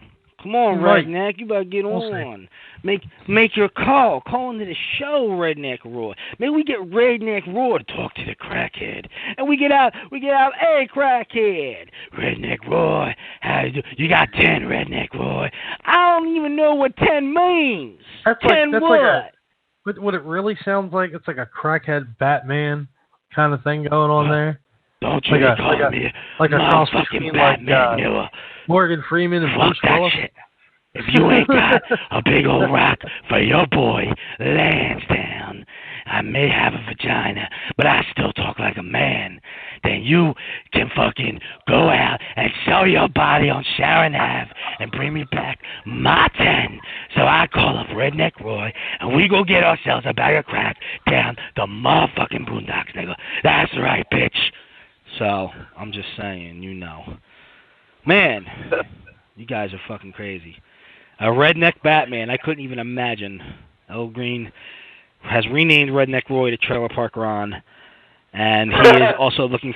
Come on, Redneck, you better get on. Make your call. Call into the show, Redneck Roy. Maybe we get Redneck Roy to talk to the crackhead. And we get out, hey, crackhead. Redneck Roy, how you do? You got 10, Redneck Roy. I don't even know what 10 means. That's 10 like, what? But what it really sounds like, it's like a crackhead Batman kind of thing going on there. Don't you call me like a cross between Batman, like Morgan Freeman and Bruce Willis. Shit. If you ain't got a big old rock for your boy Lansdowne, I may have a vagina, but I still talk like a man, then you can fucking go out and sell your body on Sharon Ave and bring me back my 10. So I call up Redneck Roy, and we go get ourselves a bag of crack down the motherfucking boondocks, nigga. That's right, bitch. So, I'm just saying, you know. Man, you guys are fucking crazy. A Redneck Batman, I couldn't even imagine. El Green has renamed Redneck Roy to Trailer Park Ron, and he is also looking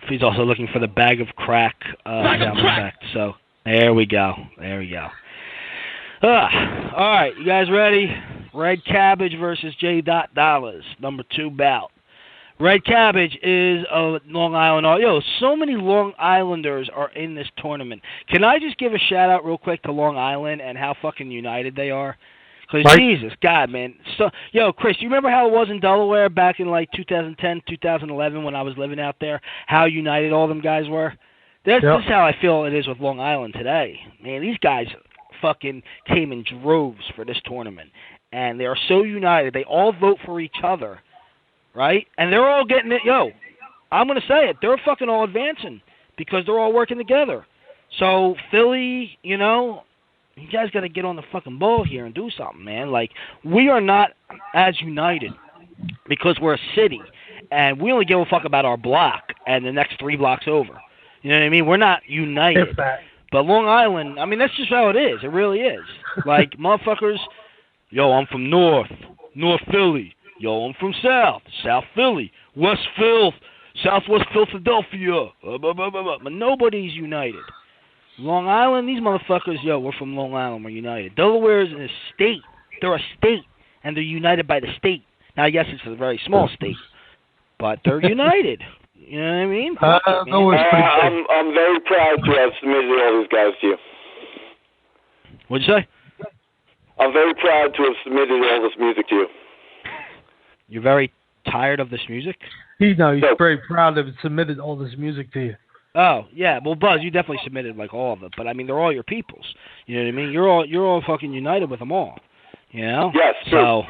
for the bag of crack sound effect. So, there we go. All right, you guys ready? Red Cabbage versus J. Dollars, number 2 bout. Red Cabbage is a Long Island. Yo, so many Long Islanders are in this tournament. Can I just give a shout out real quick to Long Island and how fucking united they are? Because Jesus, God, man. So, yo, Chris, you remember how it was in Delaware back in like 2010, 2011 when I was living out there? How united all them guys were? This is how I feel it is with Long Island today. Man, these guys fucking came in droves for this tournament. And they are so united. They all vote for each other. Right? And they're all getting it. Yo, I'm going to say it. They're fucking all advancing because they're all working together. So, Philly, you know, you guys got to get on the fucking ball here and do something, man. Like, we are not as united because we're a city. And we only give a fuck about our block and the next 3 blocks over. You know what I mean? We're not united. But Long Island, I mean, that's just how it is. It really is. Like, motherfuckers, yo, I'm from North Philly. Yo, I'm from South Philly, West Phil, Southwest Philadelphia. But nobody's united. Long Island, these motherfuckers, yo, we're from Long Island, we're united. Delaware is a state. They're a state, and they're united by the state. Now, I guess it's a very small state, but they're united. You know what I mean? I'm very proud to have submitted all these guys to you. What'd you say? I'm very proud to have submitted all this music to you. You're very tired of this music? He's very proud to have submitted all this music to you. Oh, yeah. Well, Buzz, you definitely submitted like all of it, but I mean, they're all your peoples. You know what I mean? You're all fucking united with them all. You know? Yes, true. So,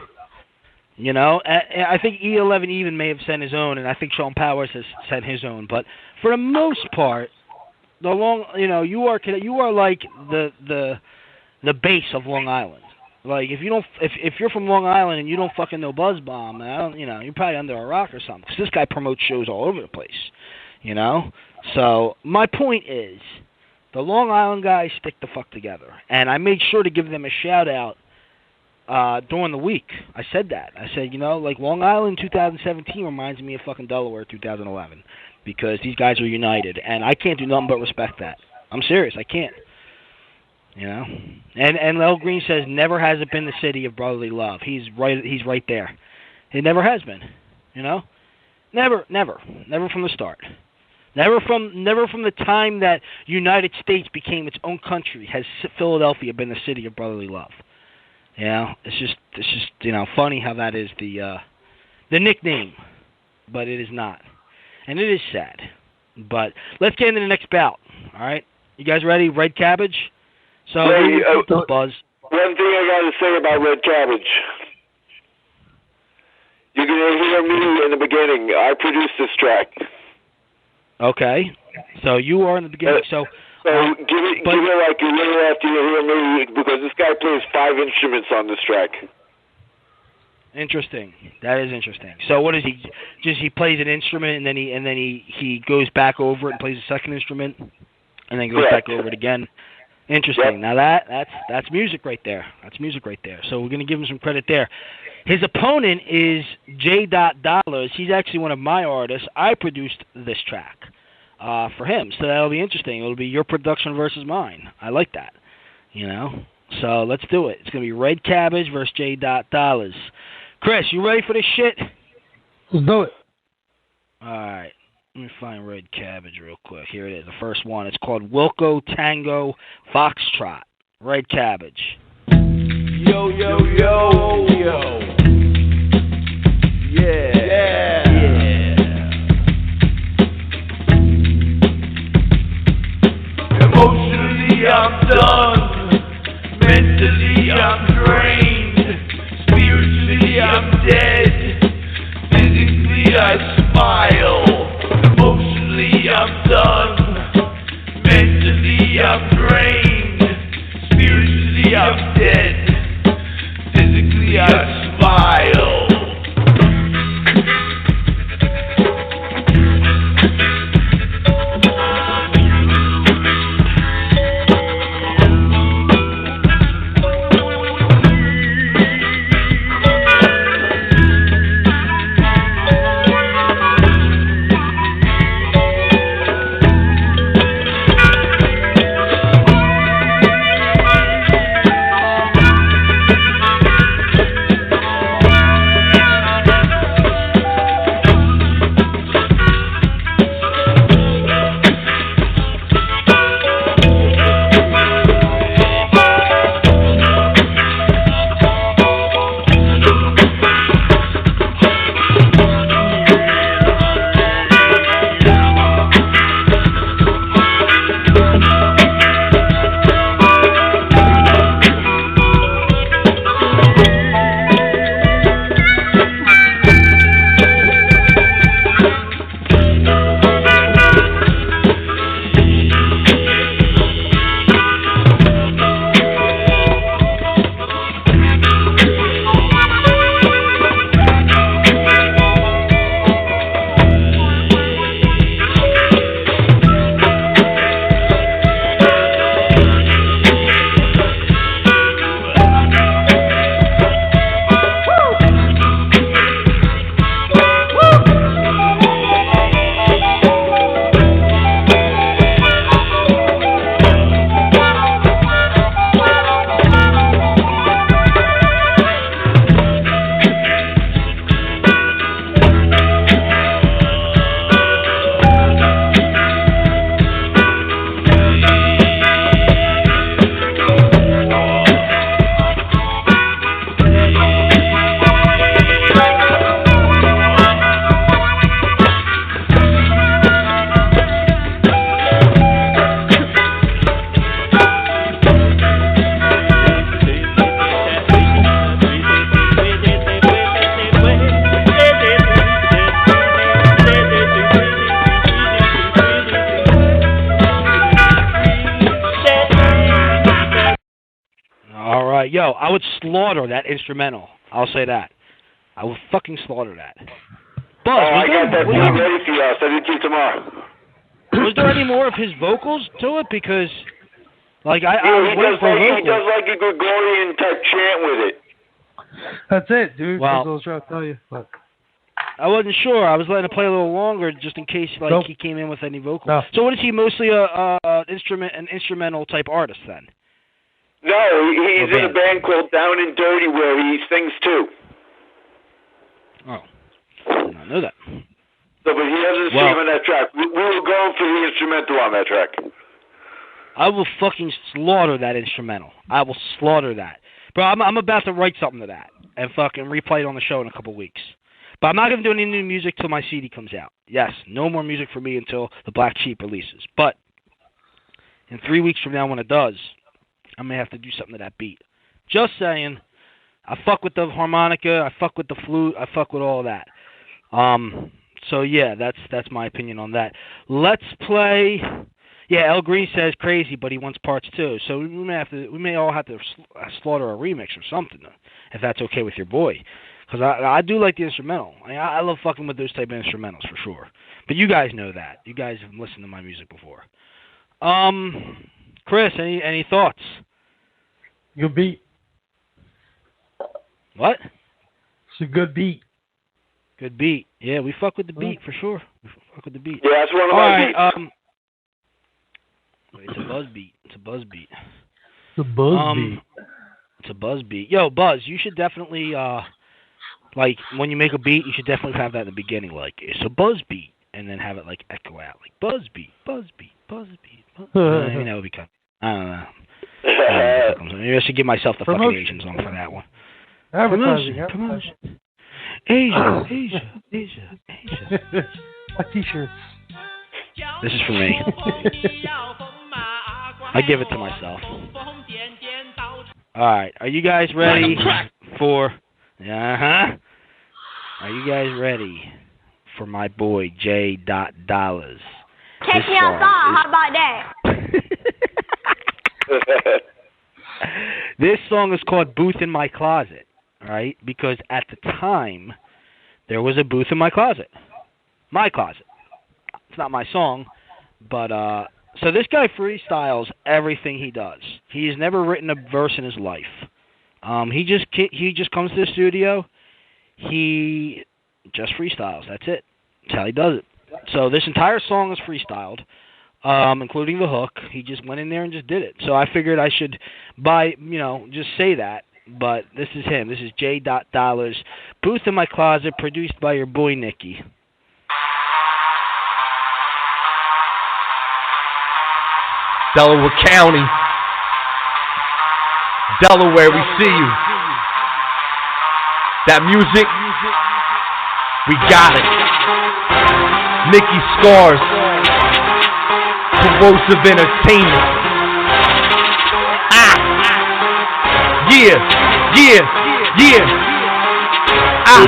you know, I think E11 even may have sent his own, and I think Sean Powers has sent his own. But for the most part, you are like the base of Long Island. Like, if you're from Long Island and you don't fucking know Buzz Bomb, you're probably under a rock or something. Because this guy promotes shows all over the place, you know. So my point is, the Long Island guys stick the fuck together, and I made sure to give them a shout out during the week. I said that. I said, you know, like Long Island 2017 reminds me of fucking Delaware 2011 because these guys are united, and I can't do nothing but respect that. I'm serious. I can't. You know, and El Green says never has it been the city of brotherly love. He's right there. It never has been. You know, never from the start. Never from the time that United States became its own country has Philadelphia been the city of brotherly love. You know, it's just you know funny how that is the nickname, but it is not, and it is sad. But let's get into the next bout. All right, you guys ready? Red Cabbage. So, Buzz. One thing I got to say about Red Cabbage. You're going to hear me in the beginning. I produced this track. Okay. So, you are in the beginning. Give it like a little after you hear me, because this guy plays 5 instruments on this track. Interesting. That is interesting. So, what is he? Just he plays an instrument, and then he goes back over it and plays a second instrument, and then goes back over it again. Interesting. Yep. Now that's music right there. That's music right there. So we're going to give him some credit there. His opponent is J. Dollars. He's actually one of my artists. I produced this track for him. So that'll be interesting. It'll be your production versus mine. I like that. You know? So let's do it. It's going to be Red Cabbage versus J. Dollars. Chris, you ready for this shit? Let's do it. All right. Let me find Red Cabbage real quick. Here it is, the first one. It's called Wilco Tango Foxtrot. Red Cabbage. Yo, yo, yo, yo. Yeah. Yeah. Emotionally, I'm done. Mentally, I'm drained. Spiritually, I'm dead. Physically, I smile. Emotionally, I'm done. Mentally, I'm drained. Spiritually, I'm dead. Physically, I smile. right, yo, I would slaughter that instrumental. I'll say that. I would fucking slaughter that. Buzz, I got that beat ready for you. I'll send it to you tomorrow. Was there any more of his vocals to it? Because, like, I he does like a Gregorian type chant with it. That's it, dude. Well, that's what I was trying to tell you. But I wasn't sure. I was letting it play a little longer just in case, like, nope. he came in with any vocals. No. So what is he, mostly an instrumental type artist then? No, he's in a band called Down and Dirty where he sings too. Oh, I did not know that. So, but he doesn't sing on that track. We were going for the instrumental on that track. I will fucking slaughter that instrumental. I will slaughter that. Bro, I'm about to write something to that and fucking replay it on the show in a couple weeks. But I'm not going to do any new music till my CD comes out. Yes, no more music for me until the Black Sheep releases. But in 3 weeks from now when it does, I may have to do something to that beat. Just saying. I fuck with the harmonica. I fuck with the flute. I fuck with all that. So yeah, that's my opinion on that. Let's play. Yeah, El Green says crazy, but he wants parts too. So we may all have to slaughter a remix or something, if that's okay with your boy. Because I do like the instrumental. I love fucking with those type of instrumentals for sure. But you guys know that. You guys have listened to my music before. Chris, any thoughts? Good beat. What? It's a good beat. Good beat. Yeah, we fuck with the beat for sure. We fuck with the beat. Yeah, that's one of my beats. It's a buzz beat. It's a buzz beat. It's a buzz beat. It's a buzz beat. Yo, Buzz, you should definitely like when you make a beat, you should definitely have that in the beginning, like it's a buzz beat, and then have it like echo out, like buzz beat, buzz beat, buzz beat. Maybe that would be kind. I don't know. Maybe I should give myself the fucking Asian song for that one. Advertising. Asia. My T-shirts. This is for me. I give it to myself. All right, are you guys ready for? Are you guys ready for my boy J. Dollars? Take me outside. How about that? This song is called "Booth in My Closet." All right, because at the time there was a booth in my closet. My closet. It's not my song, but so this guy freestyles everything he does. He's never written a verse in his life. He just comes to the studio. He just freestyles. That's it. That's how he does it. So this entire song is freestyled, including the hook. He just went in there and just did it. So I figured I should just say that. But this is him. This is J. Dollars. Booth in My Closet, produced by your boy Nicky. Delaware County, Delaware, we see you. That music, we got it. Nicky Scars, Corrosive Entertainment. Yeah. There's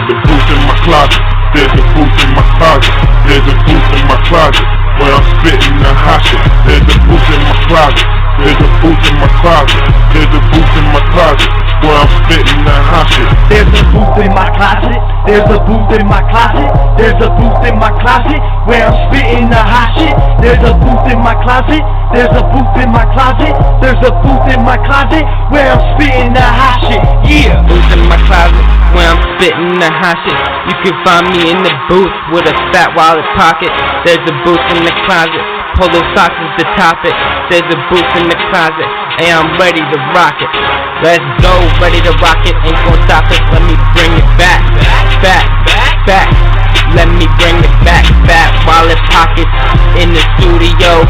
a booth in my closet. There's a booth in my closet. There's a booth in my closet where I'm spitting the hot shit. There's a booth in my closet. There's a booth in my closet. There's a booth in my closet where I'm spitting the hot shit. There's a booth in my closet. There's a booth in my closet. There's a booth in my closet where I'm spitting the hot shit. There's a booth in my closet. There's a booth in my closet. There's a booth in my closet where I'm spitting the hot shit. Yeah. Booth in my closet where I'm spitting the hot shit. You can find me in the booth with a fat wallet pocket. There's a booth in the closet. Polo socks is the topic. There's a booth in the closet. Hey, I'm ready to rock it. Let's go, ready to rock it. Ain't gon' stop it. Let me bring it back. Back. Let me bring it back. Fat wallet pockets in the studio.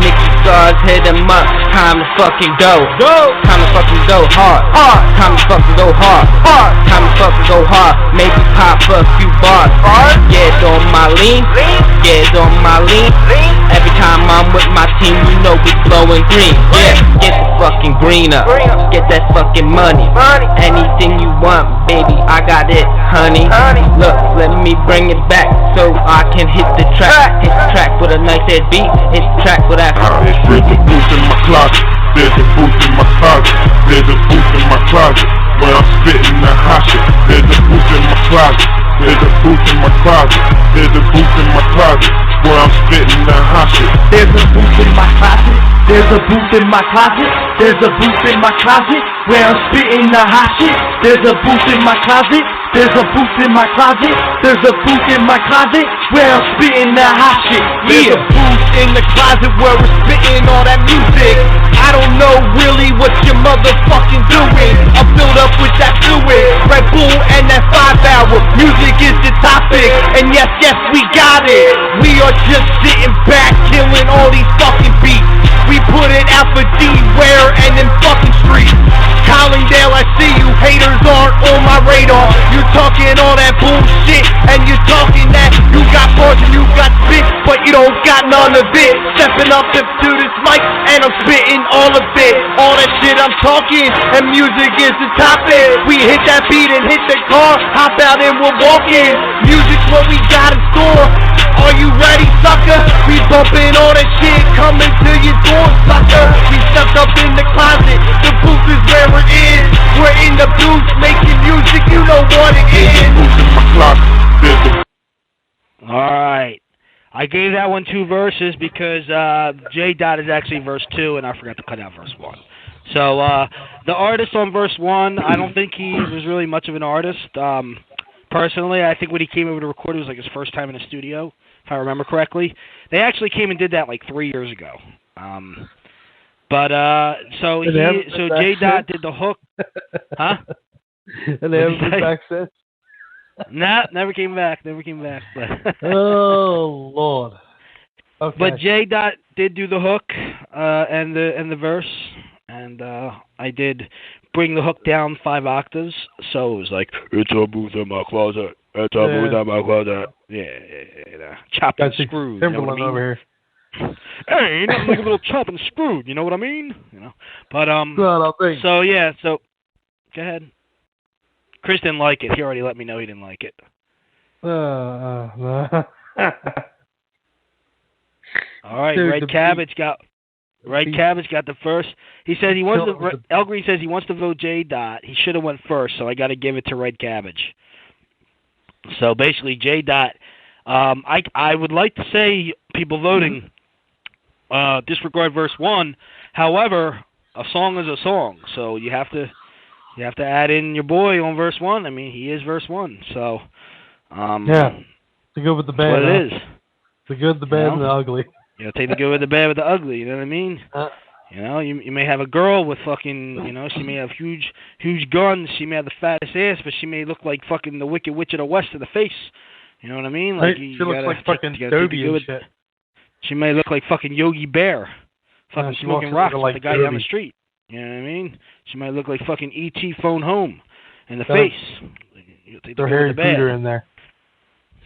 Nicky Scars, hit him up. Time to fucking go. Time to fucking go hard. Time to fucking go hard. Time to fucking go hard. Maybe pop a few bars. Get on my lean. Get on my lean. Every time I'm with my team, you know we blowing green. Yeah, get the fucking green up. Get that fucking money. Anything you want, baby, I got it, honey. Look, let me bring it back so I can hit the track. Hit the track with a nice head beat. Hit the track with that. There's a booth in my closet. There's a booth in my closet. There's a booth in my closet where I'm spitting the hot shit. There's a booth in my closet. There's a booth in my closet. There's a booth in my closet where I'm spitting the hot shit. There's a booth in my closet. There's a booth in my closet. There's a booth in my closet where I'm spitting the hot shit. There's a booth in my closet. There's a booth in my closet. There's a booth in my closet where I'm spitting the hot shit. There's a booth in the closet where we're spitting all that music. I don't know really what you're motherfucking doing. I'm filled up with that fluid, Red Bull and that 5-hour. Music is the topic, and yes, we got it. We are just sitting back, killing all these fucking beats. We put it out for D-Ware and them fucking streets. Collingdale, I see you, haters aren't on my radar. You talking all that bullshit, and you talking that you got bars and you got spit, but you don't got none of it. Stepping up to this mic, and I'm spitting all of it. All that shit I'm talking, and music is the topic. We hit that beat and hit the car, hop out and we're walking. Music's what we got in store. Are you ready, sucker? We bumping all that shit, coming to your door, sucker. We stepped up in the closet, the booth is where it is. We're in the booth, making music, you know what it is. Alright. I gave that one 2 verses because J. Dot is actually verse 2, and I forgot to cut out verse 1. So, the artist on verse 1, I don't think he was really much of an artist. Personally, I think when he came over to record, it was like his first time in the studio, if I remember correctly. They actually came and did that like 3 years ago. So J. Dot did the hook. Huh? And they haven't been back since? Nah, never came back. But oh, Lord. Okay. But J. Dot did do the hook and the verse, and I did bring the hook down 5 octaves, so it was like, it's a booth in my closet. It's a booth in my closet. Yeah. Chopped and screwed. You know what I mean? Over here. Hey, ain't nothing like a little chop and screwed. You know what I mean? You know. But So go ahead. Chris didn't like it. He already let me know he didn't like it. All right, Red Cabbage got the first. He said he wants to. El Green says he wants to vote J. Dot. He should have went first, so I got to give it to Red Cabbage. So basically, J. Dot. I would like to say people voting disregard verse 1. However, a song is a song, so you have to add in your boy on verse 1. I mean, he is verse 1, so the good with the bad. What it is. The good, the bad, and the ugly. You know, take the good with the bad with the ugly. You know what I mean? You know, you may have a girl with fucking, you know, she may have huge guns. She may have the fattest ass, but she may look like fucking the Wicked Witch of the West of the face. You know what I mean? Like she looks like fucking Dobie and shit. She may look like fucking Yogi Bear, fucking smoking rocks with the guy down the street. You know what I mean? She might look like fucking E.T. phone home in the face. They're Harry Potter in there.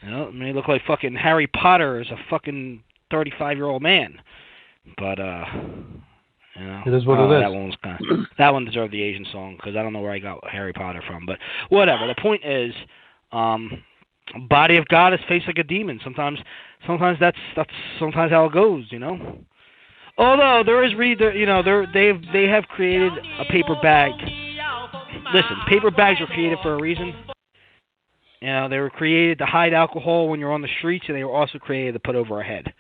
You know, it may look like fucking Harry Potter as a fucking 35-year-old man. But, you know. It is what it is. That one deserved the Asian song because I don't know where I got Harry Potter from. But whatever. The point is, body of goddess, face like a demon. Sometimes that's sometimes how it goes, you know. Although there is they have created a paper bag. Listen, paper bags were created for a reason. You know, they were created to hide alcohol when you're on the streets, and they were also created to put over a head.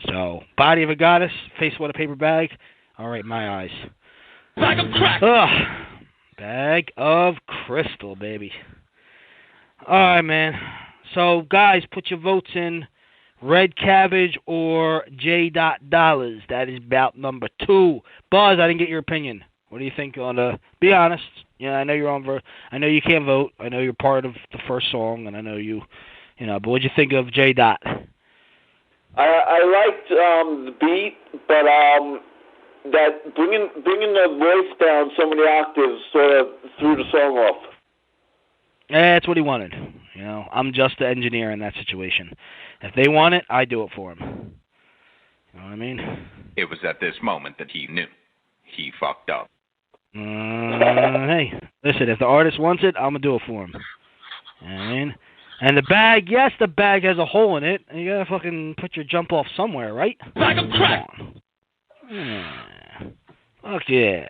So, body of a goddess, face what a paper bag. All right, my eyes. Bag of crack. Bag of crystal, baby. All right, man. So, guys, put your votes in. Red Cabbage or J. Dollars. That is bout number 2. Buzz, I didn't get your opinion. What do you think on be honest. Yeah, I know you're on I know you can't vote. I know you're part of the first song, and I know you know, but what'd you think of J. Dot? I liked the beat, but that bringing the voice down so many octaves sort of threw the song off. That's what he wanted. You know, I'm just the engineer in that situation. If they want it, I do it for them. You know what I mean? It was at this moment that he knew. He fucked up. Hey, listen, if the artist wants it, I'm going to do it for him. You know what I mean? And the bag, yes, the bag has a hole in it. You got to fucking put your jump off somewhere, right? Bag of crack! Yeah. Fuck yeah.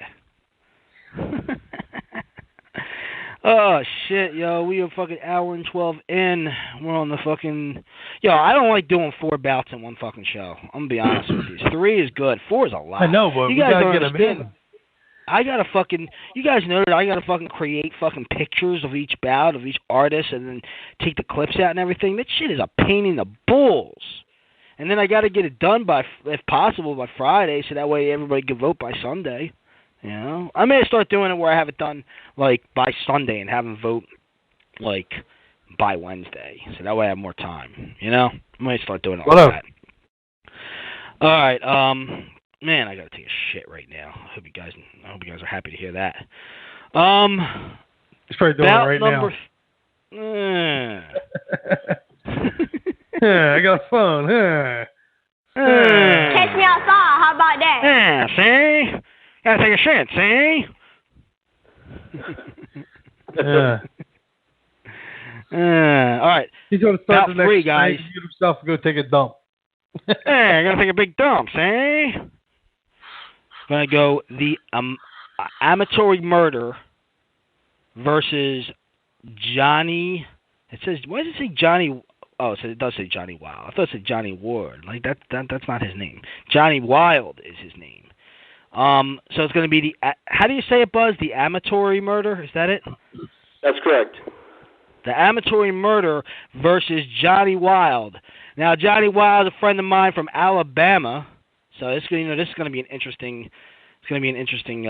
Oh shit, yo, we are fucking hour and 12 in. We're on the fucking. Yo, I don't like doing 4 bouts in one fucking show. I'm gonna be honest with you. 3 is good. 4 is a lot. I know, but you we guys gotta don't get them understand. in. I gotta fucking. You guys know that I gotta fucking create fucking pictures of each bout of each artist and then take the clips out and everything. That shit is a pain in the balls. And then I gotta get it done by, if possible, by Friday, so that way everybody can vote by Sunday. You know, I may start doing it where I have it done like by Sunday and have them vote like by Wednesday, so that way I have more time. You know, I may start doing it like that. All right, man, I gotta take a shit right now. I hope you guys are happy to hear that. He's probably doing it right now. Yeah, I got a phone. Catch me outside. How about that? Yeah, see? Gotta take a shit, see? All right. He's going to start the next 3, guys. Get himself and go take a dump. Hey, I gotta take a big dump, see? Gonna go the amatory murder versus Johnny. It says, why does it say Johnny? Oh, so it does say Johnny Wild. I thought it said Johnny Ward. Like that's not his name. Johnny Wild is his name. So it's going to be the, how do you say it, Buzz? The amatory murder? Is that it? That's correct. The amatory murder versus Johnny Wild. Now, Johnny Wild is a friend of mine from Alabama, so this is going to be an interesting. It's going to be an interesting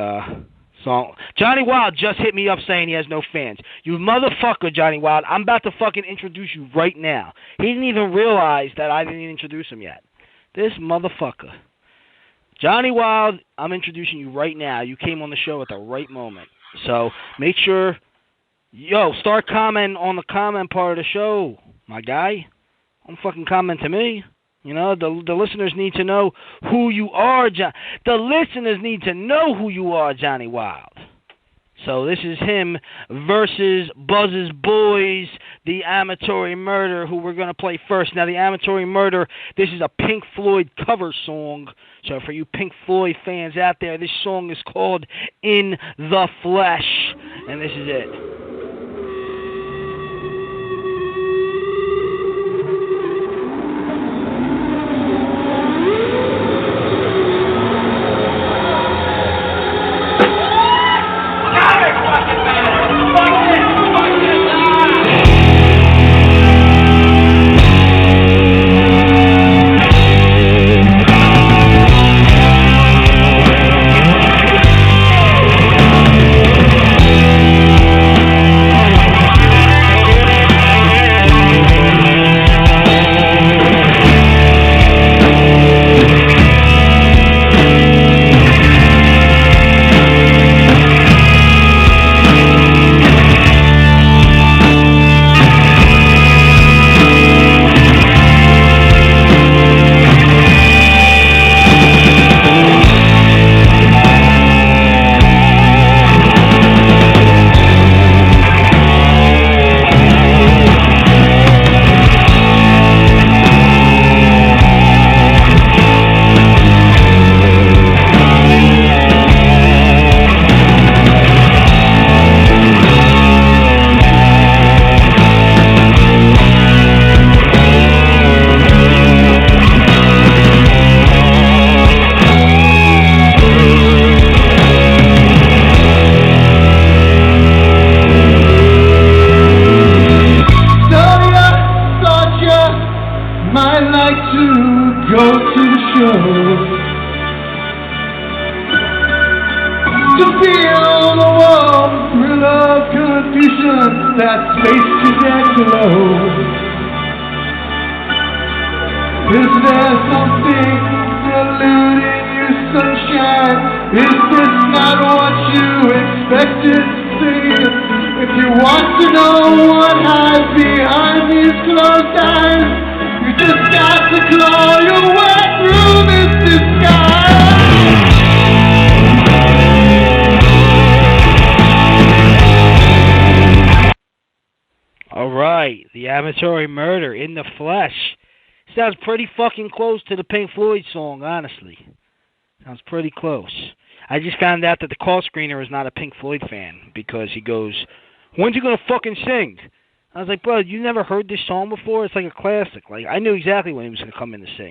song. Johnny Wild just hit me up saying he has no fans. You motherfucker, Johnny Wild! I'm about to fucking introduce you right now. He didn't even realize that I didn't introduce him yet. This motherfucker. Johnny Wild, I'm introducing you right now. You came on the show at the right moment. So make sure, start commenting on the comment part of the show, my guy. Don't fucking comment to me. You know, the listeners need to know who you are, The listeners need to know who you are, Johnny Wild. So this is him versus Buzz's Boys, the Amatory Murder, who we're going to play first. Now, the Amatory Murder, this is a Pink Floyd cover song. So for you Pink Floyd fans out there, this song is called In the Flesh. And this is it. Amatory Murder, In the Flesh. Sounds pretty fucking close to the Pink Floyd song, honestly. Sounds pretty close. I just found out that the call screener is not a Pink Floyd fan because he goes, when's he gonna fucking sing? I was like, bro, you never heard this song before? It's like a classic. Like, I knew exactly when he was gonna come in to sing.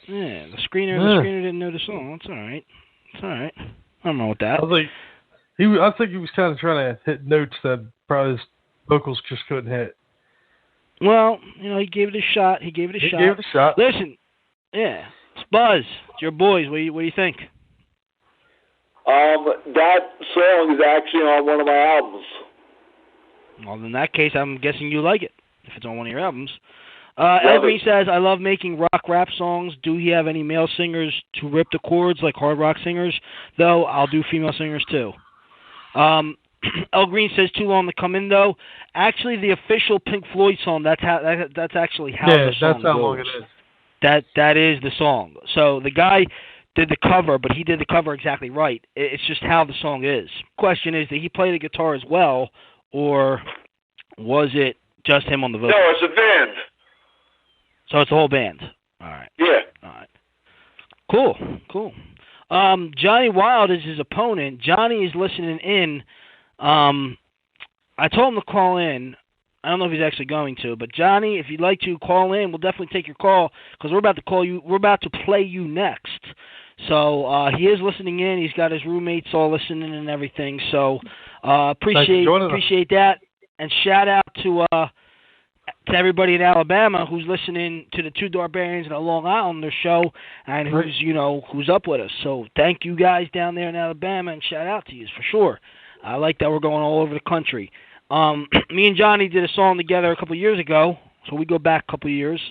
Yeah, the screener didn't know the song. It's all right. It's all right. I don't know what that. I think he was kind of trying to hit notes that probably his vocals just couldn't hit. Well, he gave it a shot. He gave it a shot. Listen, yeah, it's Buzz. It's your boys. What do you think? That song is actually on one of my albums. Well, in that case, I'm guessing you like it, if it's on one of your albums. El Green says, I love making rock rap songs. Do he have any male singers to rip the chords like hard rock singers? Though, I'll do female singers too. El Green says, too long to come in, though. Actually, the official Pink Floyd song, that's actually how the song that's how goes. long it is. That is the song. So the guy did the cover, but he did the cover exactly right. It's just how the song is. Question is, did he play the guitar as well, or was it just him on the vocals? No, it's a band. So it's a whole band. All right. Yeah. All right. Cool. Johnny Wild is his opponent. Johnny is listening in. I told him to call in. I don't know if he's actually going to, but Johnny, if you'd like to call in, we'll definitely take your call because we're about to call you. We're about to play you next. So he is listening in. He's got his roommates all listening and everything. So appreciate that, and shout out to everybody in Alabama who's listening to the Two Darbarians and a Long Islander show, and who's up with us. So thank you guys down there in Alabama, and shout out to you for sure. I like that we're going all over the country. Me and Johnny did a song together a couple of years ago, so we go back a couple of years.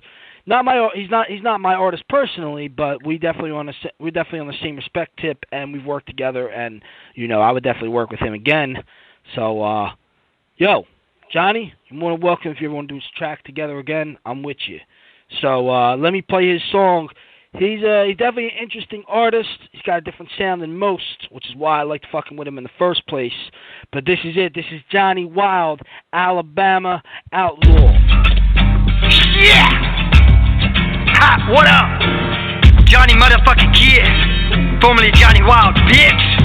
He's not my artist personally, but we're definitely on the same respect tip, and we've worked together, and I would definitely work with him again. So, Johnny, you're more than welcome if you ever want to do this track together again. I'm with you. So let me play his song. He's definitely an interesting artist. He's got a different sound than most, which is why I liked fucking with him in the first place. But this is it. This is Johnny Wild, Alabama Outlaw. Yeah! Ha! What up? Johnny motherfucking Kid. Formerly Johnny Wild, bitch.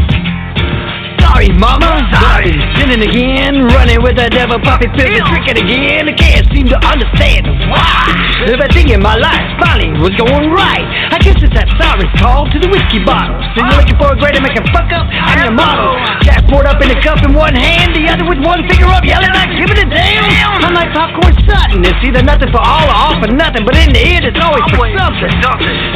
Sorry, mama, sorry. Sinning again, running with the devil, puppy pills, tricking again. I can't seem to understand why. Everything in my life finally was going right. I guess it's that sorry call to the whiskey bottle. So you're looking for a great to make a fuck up? I'm your model. Jack poured up in a cup in one hand, the other with one finger up, yelling like give it a damn. I'm like popcorn Sutton. It's either nothing for all or all for nothing, but in the end it's always for something.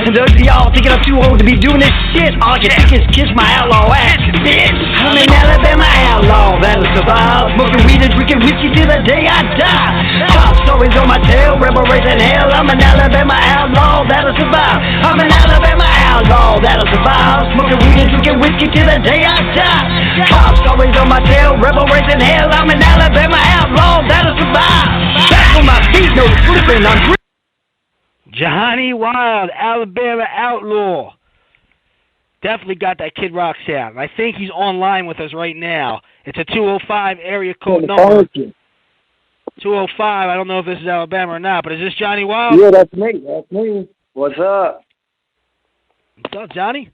And those of y'all thinking I'm too old to be doing this shit, all you think is kiss my outlaw ass, bitch. I'm an Alabama outlaw that'll survive, smoking weed and drinking whiskey till the day I die. Top stories on my tail, rebel raising hell. I'm an Alabama outlaw that'll survive. I'm an Alabama outlaw that'll survive, smoking weed and drinking whiskey till the day I die. Top stories on my tail, rebel raising hell. I'm an Alabama outlaw that'll survive. Back on my feet, no slipping. I'm Johnny Wild, Alabama outlaw. Definitely got that Kid Rock sound. I think he's online with us right now. It's a 205 area code number. 205. I don't know if this is Alabama or not, but is this Johnny Wild? Yeah, that's me. What's up? What's up, Johnny?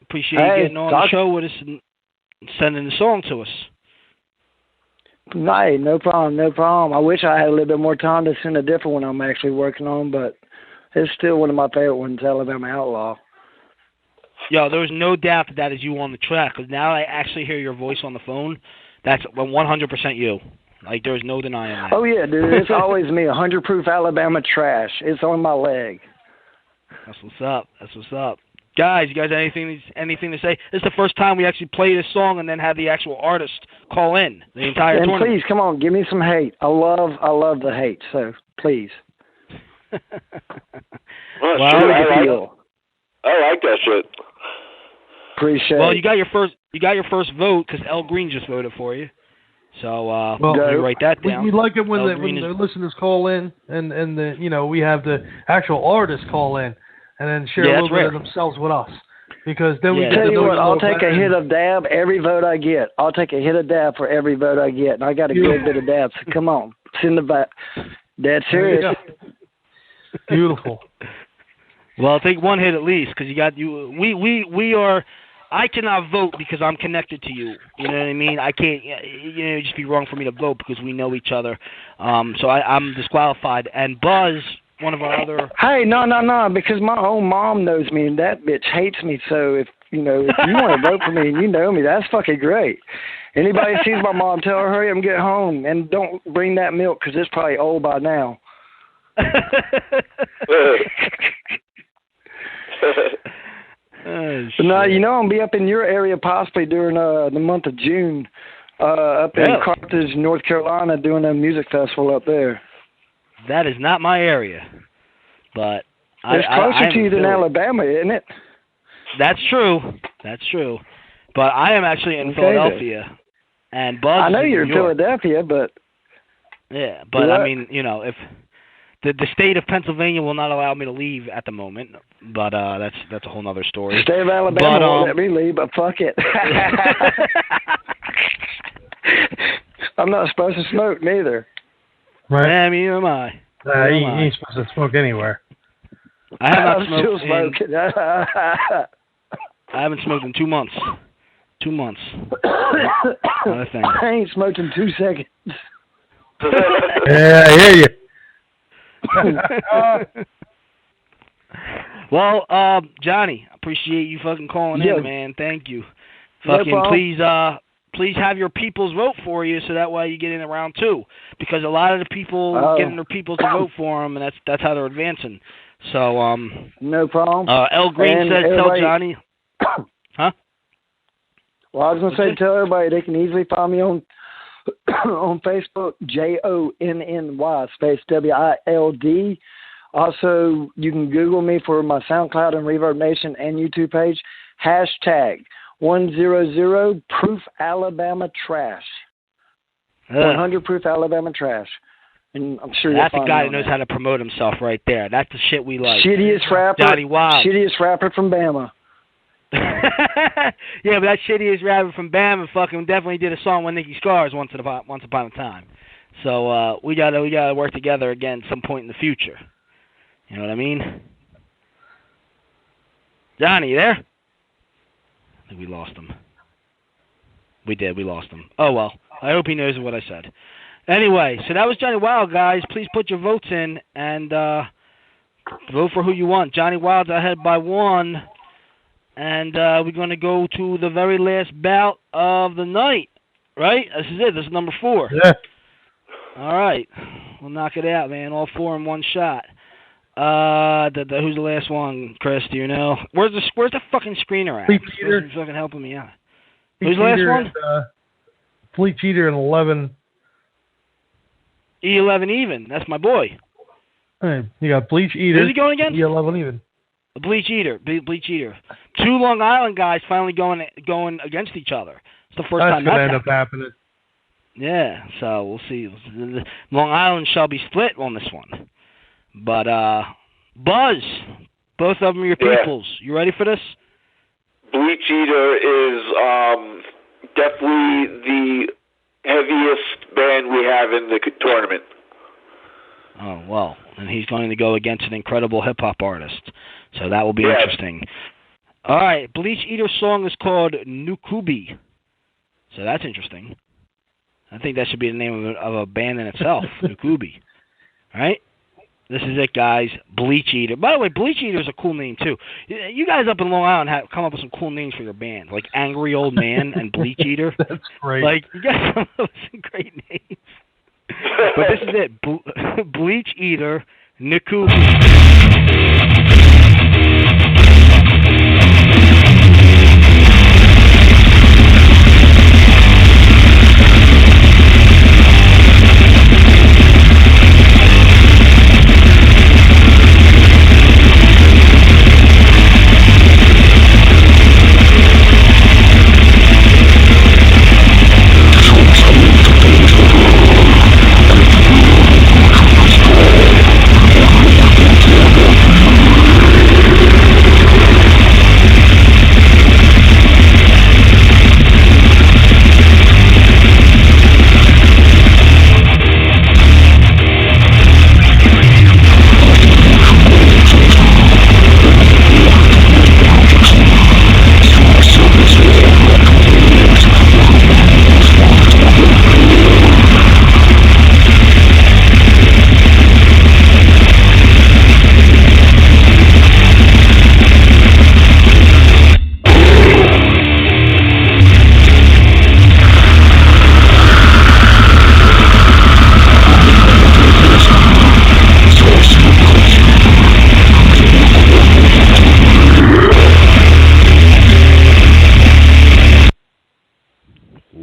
Appreciate you getting on the show with us and sending the song to us. No problem. I wish I had a little bit more time to send a different one I'm actually working on, but it's still one of my favorite ones, Alabama Outlaw. Yo, there's no doubt that is you on the track, because now I actually hear your voice on the phone. That's 100% you. Like, there's no denying that. Oh, yeah, dude. It's always me, 100 proof Alabama trash. It's on my leg. That's what's up. Guys, you guys have anything to say? This is the first time we actually play this song and then have the actual artist call in the entire tournament. And please, come on, give me some hate. I love the hate, so please. Well, I like that shit. Appreciate it. Well, you got your first vote because El Green just voted for you. So let me write that down. We like it when the listeners call in and we have the actual artists call in and then share a little bit of themselves with us. Because then we tell you what, I'll take a hit of dab every vote I get. I'll take a hit of dab for every vote I get, and I got a good bit of dab. So come on, send the back. Dead serious. Beautiful. Well, I'll take one hit at least because we are I cannot vote because I'm connected to you. You know what I mean? I can't. It'd just be wrong for me to vote because we know each other. So I'm disqualified. And Buzz, one of our other. Hey, no, because my own mom knows me, and that bitch hates me. So if you want to vote for me and you know me, that's fucking great. Anybody sees my mom, tell her hurry up and get home, and don't bring that milk because it's probably old by now. Oh, but no, I'm gonna be up in your area possibly during the month of June, up in Carthage, North Carolina, doing a music festival up there. That is not my area, but it's closer to you than Alabama, isn't it? That's true. But I am actually in Philadelphia, and Buzz. I know is you're in New York. Philadelphia, but yeah, but I mean, if the state of Pennsylvania will not allow me to leave at the moment, but that's a whole other story. The state of Alabama won't let me leave, but fuck it. I'm not supposed to smoke neither. Right. Yeah, neither am I. You ain't supposed to smoke anywher. I have not I'm smoked. still smoking. I haven't smoked in 2 months. 2 months. Another thing. I ain't smoked in 2 seconds. Yeah, I hear you. Well, Johnny, appreciate you fucking calling in, man. Thank you. Fucking please have your peoples vote for you, so that way you get in round 2. Because a lot of the people getting their peoples to vote for them, and that's how they're advancing. So no problem. El Green says tell Johnny. Huh? Well, I was gonna say tell everybody they can easily find me on Facebook, JONNY space WILD. Also, you can Google me for my SoundCloud and Reverb Nation and YouTube page. # 100 Proof Alabama Trash. 100 Proof Alabama Trash. And I'm sure that's the guy that knows how to promote himself right there. That's the shit we like. Shittiest rapper. Johnny Wild. Shittiest rapper from Bama. Yeah, but that shittiest rapper from Bama fucking definitely did a song with Nicky Scars once upon a time. So we gotta work together again some point in the future. You know what I mean? Johnny, you there? I think we lost him. We did. We lost him. Oh well. I hope he knows what I said. Anyway, so that was Johnny Wild, guys. Please put your votes in and vote for who you want. Johnny Wild's ahead by 1. And we're going to go to the very last bout of the night, right? This is it. This is number 4. Yeah. All right. We'll knock it out, man. All 4 in one shot. Who's the last one, Chris? Do you know? Where's the fucking screener at? Fleet Cheater. He's fucking helping me out. Who's the last one? Fleet Cheater and 11. E11 even. That's my boy. Hey, you got Bleach Eater. Who's he going against? E11 even. Bleach Eater. 2 Long Island guys finally going against each other. It's the first time that's gonna end up happening. Yeah, so we'll see. Long Island shall be split on this one. But Buzz, both of them are your peoples. You ready for this? Bleach Eater is definitely the heaviest band we have in the tournament. Oh, well, and he's going to go against an incredible hip-hop artist. So that will be interesting. All right, Bleach Eater's song is called Nukubi. So that's interesting. I think that should be the name of a band in itself, Nukubi. All right? This is it, guys. Bleach Eater. By the way, Bleach Eater is a cool name, too. You guys up in Long Island have come up with some cool names for your band, like Angry Old Man and Bleach Eater. That's great. Like, you guys come up with some great names. But this is it. Bleach Eater, Nukubi.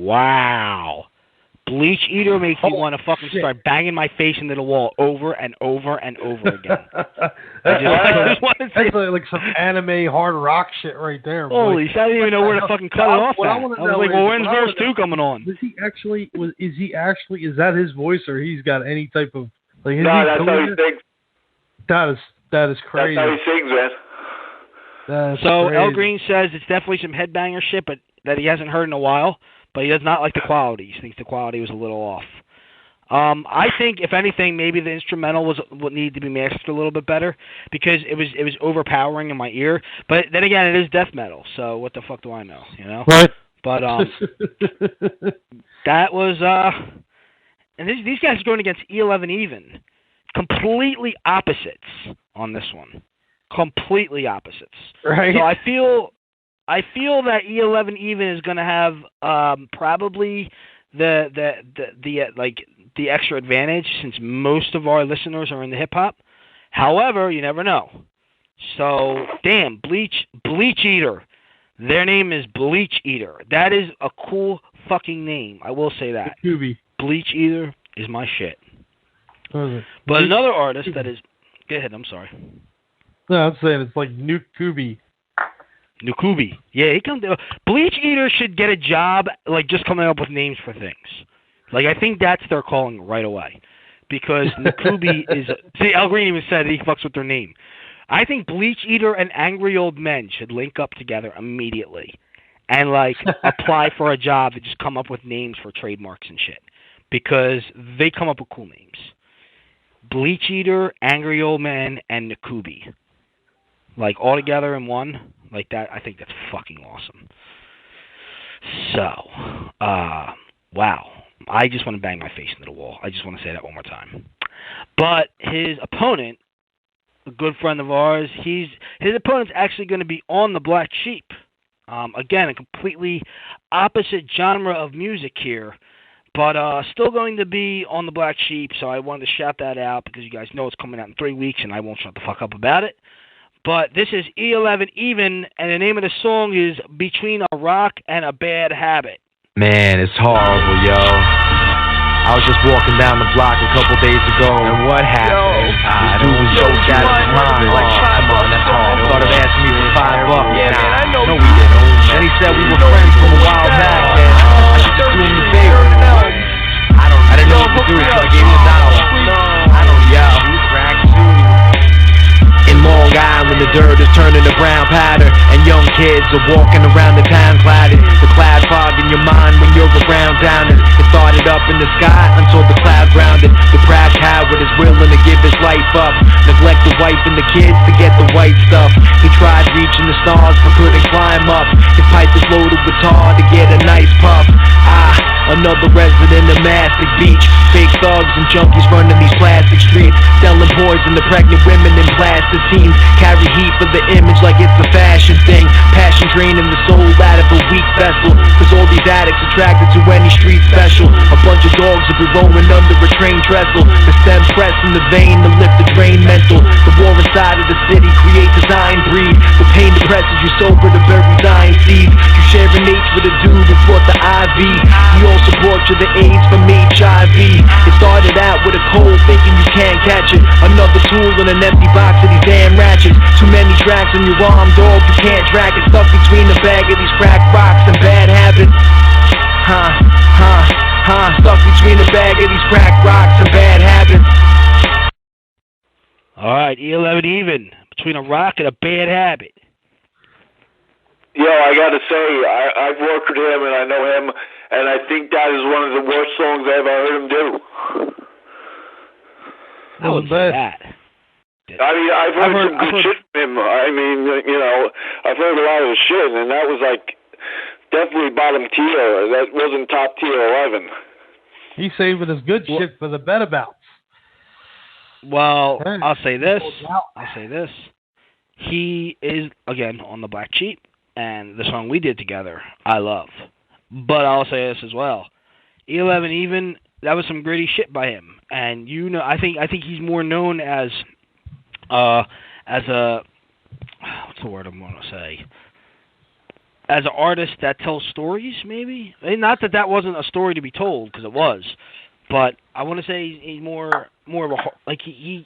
Wow. Bleach Eater makes me want to fucking start banging my face into the wall over and over and over again. I just want to say, that's like some anime hard rock shit right there. Holy shit, I didn't even know where to fucking cut it off at. I was like, well, when's verse 2 coming on? Is that his voice, or he's got any type of... Like, no, that's how he sings. That is crazy. That's how he sings, man. So crazy. El Green says it's definitely some headbanger shit, but that he hasn't heard in a while. But he does not like the quality. He thinks the quality was a little off. I think, if anything, maybe the instrumental would need to be mastered a little bit better because it was overpowering in my ear. But then again, it is death metal, so what the fuck do I know? You know. Right. But that was and these guys are going against E11 Even, completely opposites on this one. Completely opposites. Right. So I feel that E11 Even is going to have probably the extra advantage since most of our listeners are in the hip hop. However, you never know. So, damn, Bleach Eater. Their name is Bleach Eater. That is a cool fucking name. I will say that. Bleach Eater is my shit. But another artist that is... Go ahead, I'm sorry. No, I'm saying it's like Nukubi. Yeah, he comes. Bleach Eater should get a job like just coming up with names for things. Like I think that's their calling right away, because Nukubi is. See, El Green even said he fucks with their name. I think Bleach Eater and Angry Old Men should link up together immediately, and like apply for a job to just come up with names for trademarks and shit, because they come up with cool names. Bleach Eater, Angry Old Men, and Nukubi. Like, all together in one, like that, I think that's fucking awesome. So, wow. I just want to bang my face into the wall. I just want to say that one more time. But his opponent, a good friend of ours, his opponent's actually going to be on the Black Sheep. Again, a completely opposite genre of music here, but still going to be on the Black Sheep, so I wanted to shout that out because you guys know it's coming out in 3 weeks, and I won't shut the fuck up about it. But this is E11 Even, and the name of the song is Between a Rock and a Bad Habit. Man, it's horrible, yo. I was just walking down the block a couple days ago, and what happened? This dude was so out of his mind. Come on, that's horrible. Started asking me for $5. Yeah, man, I know. No, we didn't. Then he said we were friends from a while back, and I should just do him a favor. I didn't know what to do, so I gave him $1. I don't yell. You crack too. In Long Island, the dirt is turning to brown powder, and young kids are walking around the town clouded. The cloud fog in your mind when you're around down it. It started up in the sky until the cloud grounded. The proud coward is willing to give his life up, neglect the wife and the kids to get the white stuff. He tried reaching the stars but couldn't climb up. His pipe is loaded with tar to get a nice puff. Another resident of Mastic Beach. Fake thugs and junkies running these plastic streets, selling poison to pregnant women in plastic teens. Carry heat for the image like it's a fashion thing. Passion draining the soul out of a weak vessel, cause all these addicts attracted to any street special. A bunch of dogs will be rolling under a train trestle. The stem pressing the vein to lift the drain mental. The war inside of the city creates a dying breed. The pain depresses you sober to bury dying seeds. You share an H with a dude who brought the IV. He also brought you the AIDS from HIV. It started out with a cold thinking you can't catch it. Another tool in an empty box of these damn ratchets. Too many tracks on your arm, dog, you can't track it. Stuck between the bag of these crack rocks and bad habits. Stuck between the bag of these crack rocks and bad habits. Alright, E11 Even, Between a Rock and a Bad Habit. Yo, I gotta say, I've worked with him and I know him, and I think that is one of the worst songs I ever heard him do. I wouldn't say that. I mean, I've heard some good shit from him. I mean, you know, I've heard a lot of his shit, and that was like definitely bottom tier. That wasn't top tier 11. He's saving his good shit for the better bouts. Well, I'll say this. He is, again, on the Black Sheep, and the song we did together, I love. But I'll say this as well. E11 Even, that was some gritty shit by him. And, you know, I think he's more known as a, what's the word I'm going to say? as an artist that tells stories, maybe. Not that that wasn't a story to be told, because it was. But I want to say he's more of a like he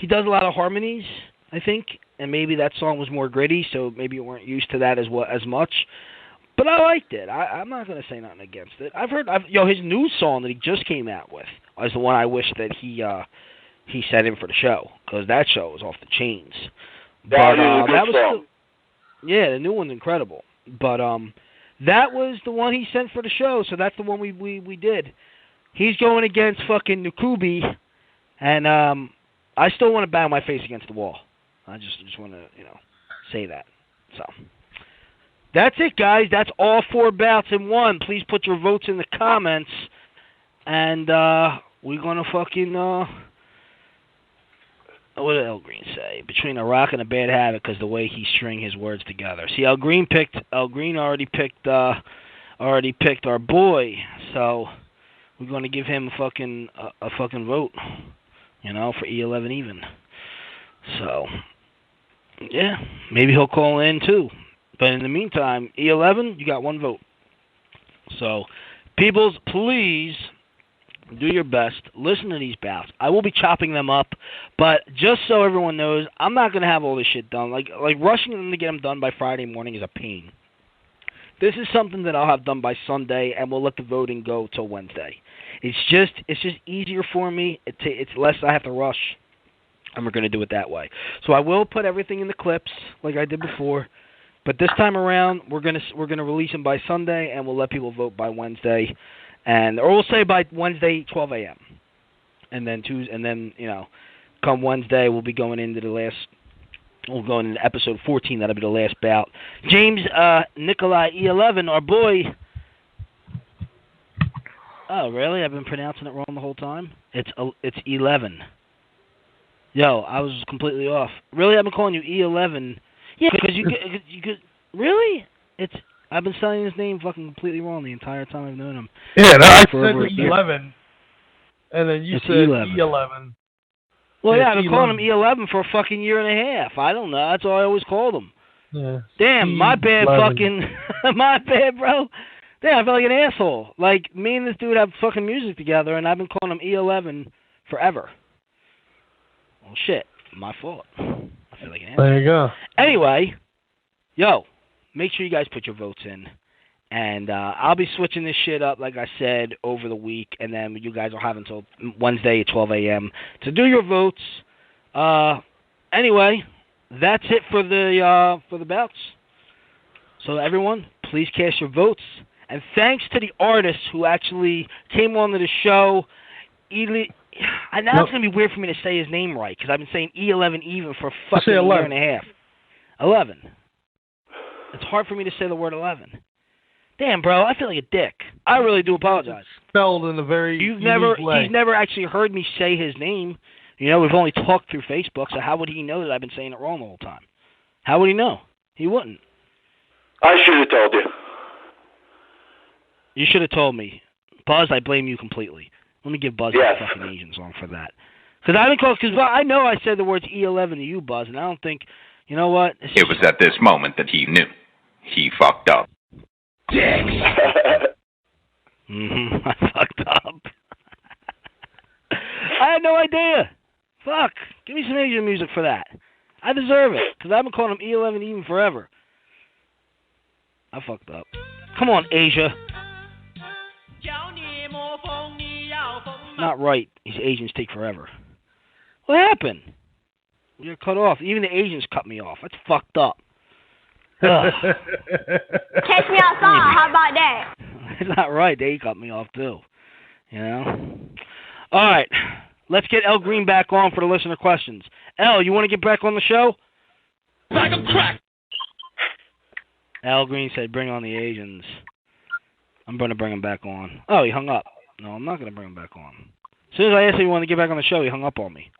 does a lot of harmonies, I think, and maybe that song was more gritty, so maybe you weren't used to that as much. But I liked it. I'm not gonna say nothing against it. His new song that he just came out with is the one I wish that he sent in for the show, because that show was off the chains. But that was still, yeah, the new one's incredible. But that was the one he sent for the show, so that's the one we did. He's going against fucking Nukubi, and I still want to bang my face against the wall. I just want to, say that. So that's it, guys. That's all 4 bouts in one. Please put your votes in the comments, and we're gonna fucking what did El Green say? Between a rock and a bad habit, because the way he string his words together. See, El Green already picked our boy, so we're gonna give him a fucking vote, for E11 even. So yeah, maybe he'll call in too. But in the meantime, E11, you got 1 vote. So, peoples, please do your best. Listen to these bouts. I will be chopping them up, but just so everyone knows, I'm not going to have all this shit done. Like rushing them to get them done by Friday morning is a pain. This is something that I'll have done by Sunday, and we'll let the voting go till Wednesday. It's just easier for me. It's less I have to rush, and we're going to do it that way. So I will put everything in the clips like I did before. But this time around, we're gonna release them by Sunday, and we'll let people vote by Wednesday, or we'll say by Wednesday 12 a.m. And then come Wednesday, we'll be going into we'll go into episode 14. That'll be the last bout. James Nikolai E11, our boy. Oh, really? I've been pronouncing it wrong the whole time. It's 11. Yo, I was completely off. Really, I've been calling you E11. Yeah, because you could really? I've been saying his name fucking completely wrong the entire time I've known him. Yeah, no, I said E11, and then you said E11. Well, yeah, I've been calling him E11 for a fucking year and a half. I don't know. That's all I always called him. Yeah. Damn, my bad, my bad, bro. Damn, I feel like an asshole. Like, me and this dude have fucking music together, and I've been calling him E11 forever. Well, shit, my fault. I feel like an asshole. There you go. Anyway, make sure you guys put your votes in. And I'll be switching this shit up, like I said, over the week. And then you guys will have until Wednesday at 12 a.m. to do your votes. Anyway, that's it for the bouts. So everyone, please cast your votes. And thanks to the artists who actually came on to the show. And now it's going to be weird for me to say his name right, because I've been saying E11 even for fucking a year and a half. 11. It's hard for me to say the word 11. Damn, bro, I feel like a dick. I really do apologize. Spelled in a very unique way. He's never actually heard me say his name. We've only talked through Facebook, so how would he know that I've been saying it wrong the whole time? How would he know? He wouldn't. I should have told you. You should have told me. Buzz, I blame you completely. Let me give Buzz a fucking Asian song for that. Because I know I said the words E11 to you, Buzz, and I don't think, you know what? It was at this moment that he knew. He fucked up. Dicks! I fucked up. I had no idea. Fuck. Give me some Asian music for that. I deserve it, because I've been calling him E11 even forever. I fucked up. Come on, Asia. Not right. These Asians take forever. What happened? You're cut off. Even the Asians cut me off. That's fucked up. Catch me outside. How about that? It's not right. They cut me off too. All right. Let's get El Green back on for the listener questions. El, you want to get back on the show? Back of crack. El Green said, "Bring on the Asians." I'm going to bring him back on. Oh, he hung up. No, I'm not going to bring him back on. As soon as I asked him if he wanted to get back on the show, he hung up on me.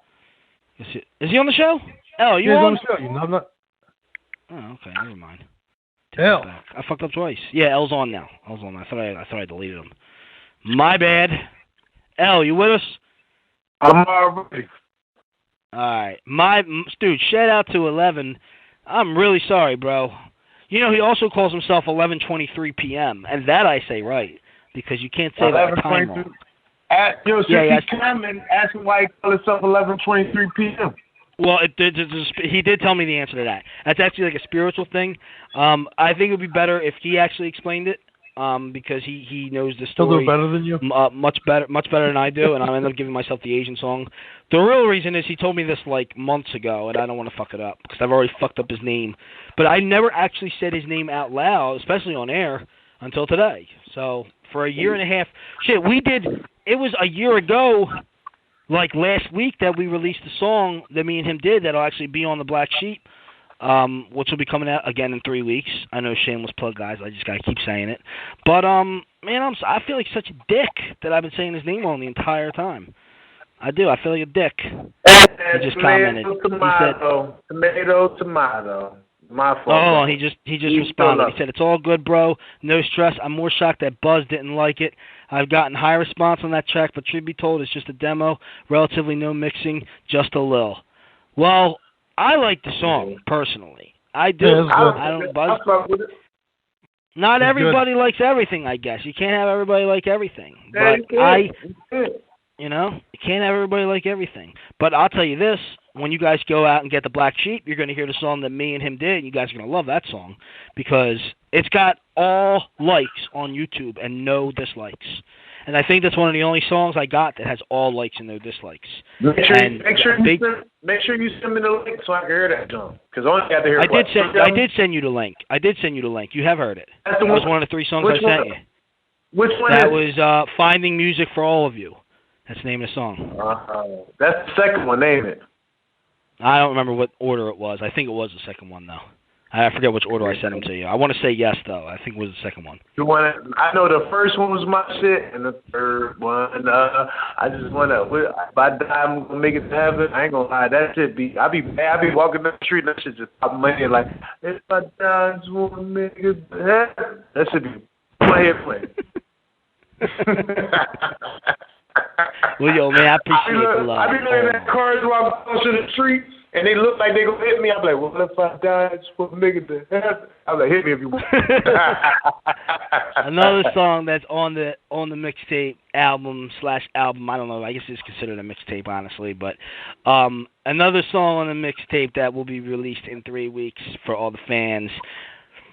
Is he on the show? El, you on? He's on the show. I'm not. Oh, okay. Never mind. El. I fucked up twice. Yeah, El's on now. I thought I deleted him. My bad. El, you with us? I'm already. All right. Dude, shout out to 11. I'm really sorry, bro. You know, he also calls himself 11:23 p.m. and that I say right because you can't say that time wrong. Ask him why he calls himself 11:23 p.m. Well, he did tell me the answer to that. That's actually like a spiritual thing. I think it would be better if he actually explained it. Because he knows the story. He'll do better than you. Much better than I do, and I end up giving myself the Asian song. The real reason is he told me this like months ago, and I don't want to fuck it up because I've already fucked up his name. But I never actually said his name out loud, especially on air, until today. So for a year and a half, we did. It was a year ago, like last week, that we released the song that me and him did. That'll actually be on the Black Sheep. Which will be coming out again in 3 weeks. I know shameless plug, guys. I just gotta keep saying it. But man, I feel like such a dick that I've been saying his name wrong the entire time. I do. I feel like a dick. He just commented. He said, "Tomato." My fault. Oh, he just responded. He said, "It's all good, bro. No stress. I'm more shocked that Buzz didn't like it. I've gotten high response on that track, but truth be told, it's just a demo. Relatively no mixing, just a lil." Well, I like the song personally. I do. Yeah, I don't buzz. Not everybody likes everything, I guess. You can't have everybody like everything. But you can't have everybody like everything. But I'll tell you this: when you guys go out and get the Black Sheep, you're going to hear the song that me and him did. You guys are going to love that song because it's got all likes on YouTube and no dislikes. And I think that's one of the only songs I got that has all likes and no dislikes. Make sure you send me the link so I can hear that, John. Because I only got to hear. I did send you the link. You have heard it. That was one of the 3 songs I sent you. Which one? That was "Finding Music for All of You." That's the name of the song. That's the second one. Name it. I don't remember what order it was. I think it was the second one though. I forget which order I sent them to you. I want to say yes, though. I think it was the second one. I know the first one was my shit, and the third one, I just want to. If I die, I'm gonna make it to heaven. I ain't gonna lie, that shit I be walking down the street, and that shit just pop my head like, if I die, I just want to make it to heaven. That should be my head playing. Well, yo, man, I appreciate the love. I be looking at cars while I'm close to the street. And they look like they gonna hit me. I'm like, well, if I die, I just want to make it to heaven. I'm like, hit me if you want. Another song that's on the mixtape album. I don't know. I guess it's considered a mixtape, honestly. But another song on the mixtape that will be released in 3 weeks for all the fans.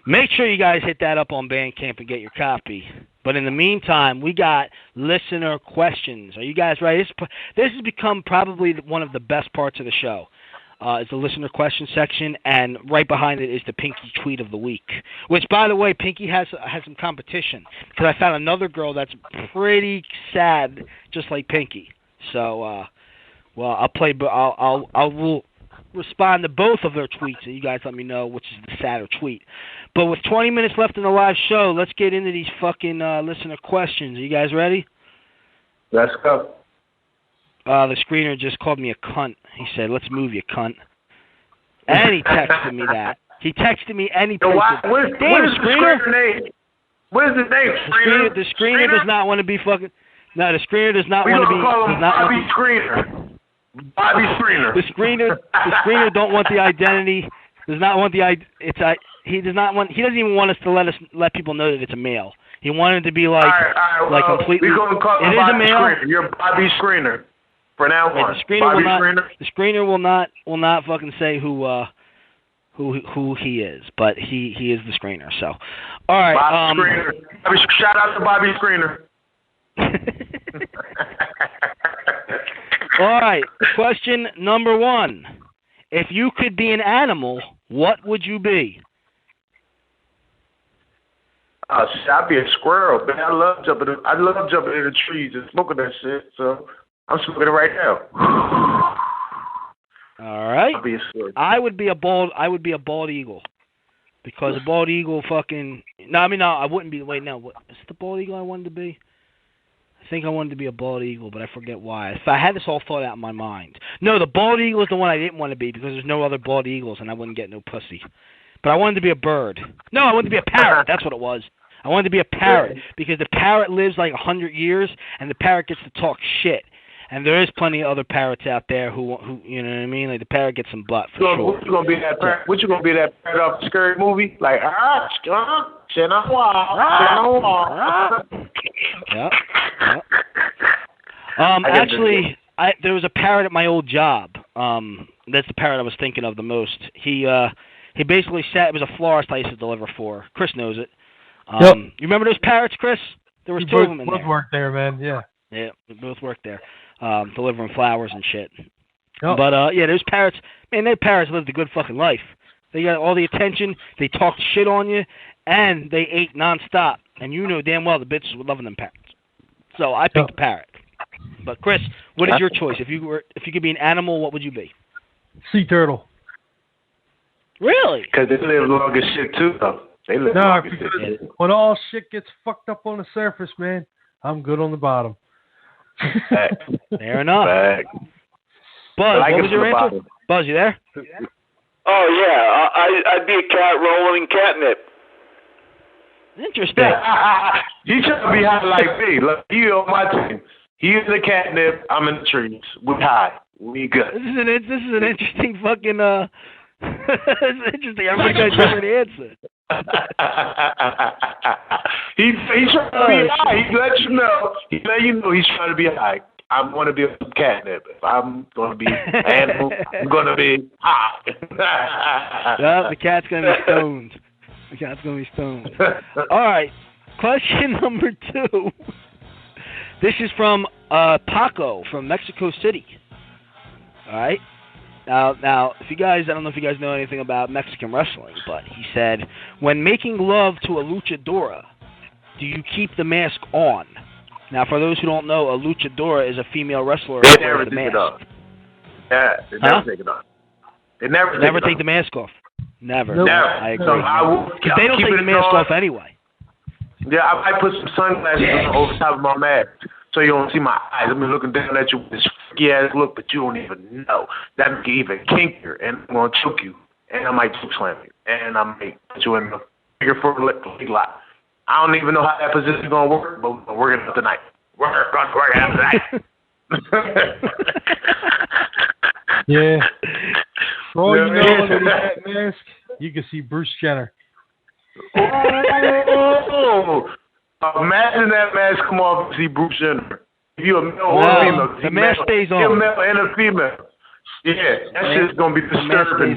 Make sure you guys hit that up on Bandcamp and get your copy. But in the meantime, we got listener questions. Are you guys ready? This has become probably one of the best parts of the show. Is the listener question section, and right behind it is the Pinky tweet of the week. Which, by the way, Pinky has some competition because I found another girl that's pretty sad, just like Pinky. So, I will respond to both of their tweets, and you guys let me know which is the sadder tweet. But with 20 minutes left in the live show, let's get into these fucking listener questions. Are you guys ready? Let's go. The screener just called me a cunt. He said, "Let's move, you cunt." And he texted me that. He texted me and he posted. What is the screener name? What is his name? Screener? The screener does not want to be fucking. No, the screener does not want to be. We gonna call him Bobby Screener. Bobby Screener. The screener don't want the identity. Does not want the. He does not want. He doesn't even want us to let people know that it's a male. He wanted it to be like completely. We're gonna call him Bobby Screener. You're Bobby Screener. For now on, the screener will not fucking say who he is, but he is the screener. So, all right. Bobby Screener. Shout out to Bobby Screener. All right. Question number 1: if you could be an animal, what would you be? I'd be a squirrel, man. I love jumping in the trees and smoking that shit. So. I'm smoking it right now. All right. I'll be a sword. I would be a bald eagle, because a bald eagle fucking. No, I wouldn't be. Wait, no. What is the bald eagle I wanted to be? I think I wanted to be a bald eagle, but I forget why. If I had this all thought out in my mind. No, the bald eagle is the one I didn't want to be because there's no other bald eagles and I wouldn't get no pussy. But I wanted to be a bird. No, I wanted to be a parrot. That's what it was. I wanted to be a parrot because the parrot lives like 100 years and the parrot gets to talk shit. And there is plenty of other parrots out there who you know what I mean? Like the parrot gets some butt for sure. What you gonna be that parrot? What you gonna be that parrot off the scary movie? Like Actually, there was a parrot at my old job. That's the parrot I was thinking of the most. He basically said it was a florist I used to deliver for. Chris knows it. You remember those parrots, Chris? There was two of them in there. Both worked there, man. Yeah. Yeah, we both worked there, delivering flowers and shit. Yep. But yeah, those parrots, man, their parrots lived a good fucking life. They got all the attention. They talked shit on you, and they ate nonstop. And you know damn well the bitches were loving them parrots. So I picked the parrot. But Chris, what is your choice? If you could be an animal, what would you be? Sea turtle. Really? Because they live long as shit too, though. They live long as shit. When all shit gets fucked up on the surface, man, I'm good on the bottom. Fair enough. Buzz, what was your answer? Buzz, you there? Oh yeah, I'd be a cat rolling in catnip. Interesting. You trying to be high like me? Look, you on my team. He's in the catnip. I'm in the trees. We high. We good. This is an interesting fucking. It's interesting. Everybody got a different answer. He's trying to be high. He let you know. He's trying to be high. I'm going to be a catnip. If I'm going to be an animal, I'm going to be high. Well, the cat's going to be stoned. The cat's going to be stoned. All right. Question number 2. This is from Paco from Mexico City. All right. Now, if you guys, I don't know if you guys know anything about Mexican wrestling, but he said, when making love to a luchadora, do you keep the mask on? Now, for those who don't know, a luchadora is a female wrestler who wears the mask. Yeah, they never take it off. They never take the mask off. Never. Nope. Never. I agree. So they don't take the mask off anyway. Yeah, I might put some sunglasses over top of my mask so you don't see my eyes. I'm looking down at you with this freaky ass look, but you don't even know. That make you even kinkier, and I'm gonna choke you, and I might choke slam you, and I might put you in the figure 4 leg lock. I don't even know how that position is gonna work, but we're gonna work it out tonight. We're gonna work it out tonight. Yeah. For all you know, under that mask, you can see Bruce Jenner. Oh, imagine that mask come off and see Bruce Jenner. If you're a male or a female, the mask stays on. You're a male and a female. Yeah, that shit's gonna be disturbing.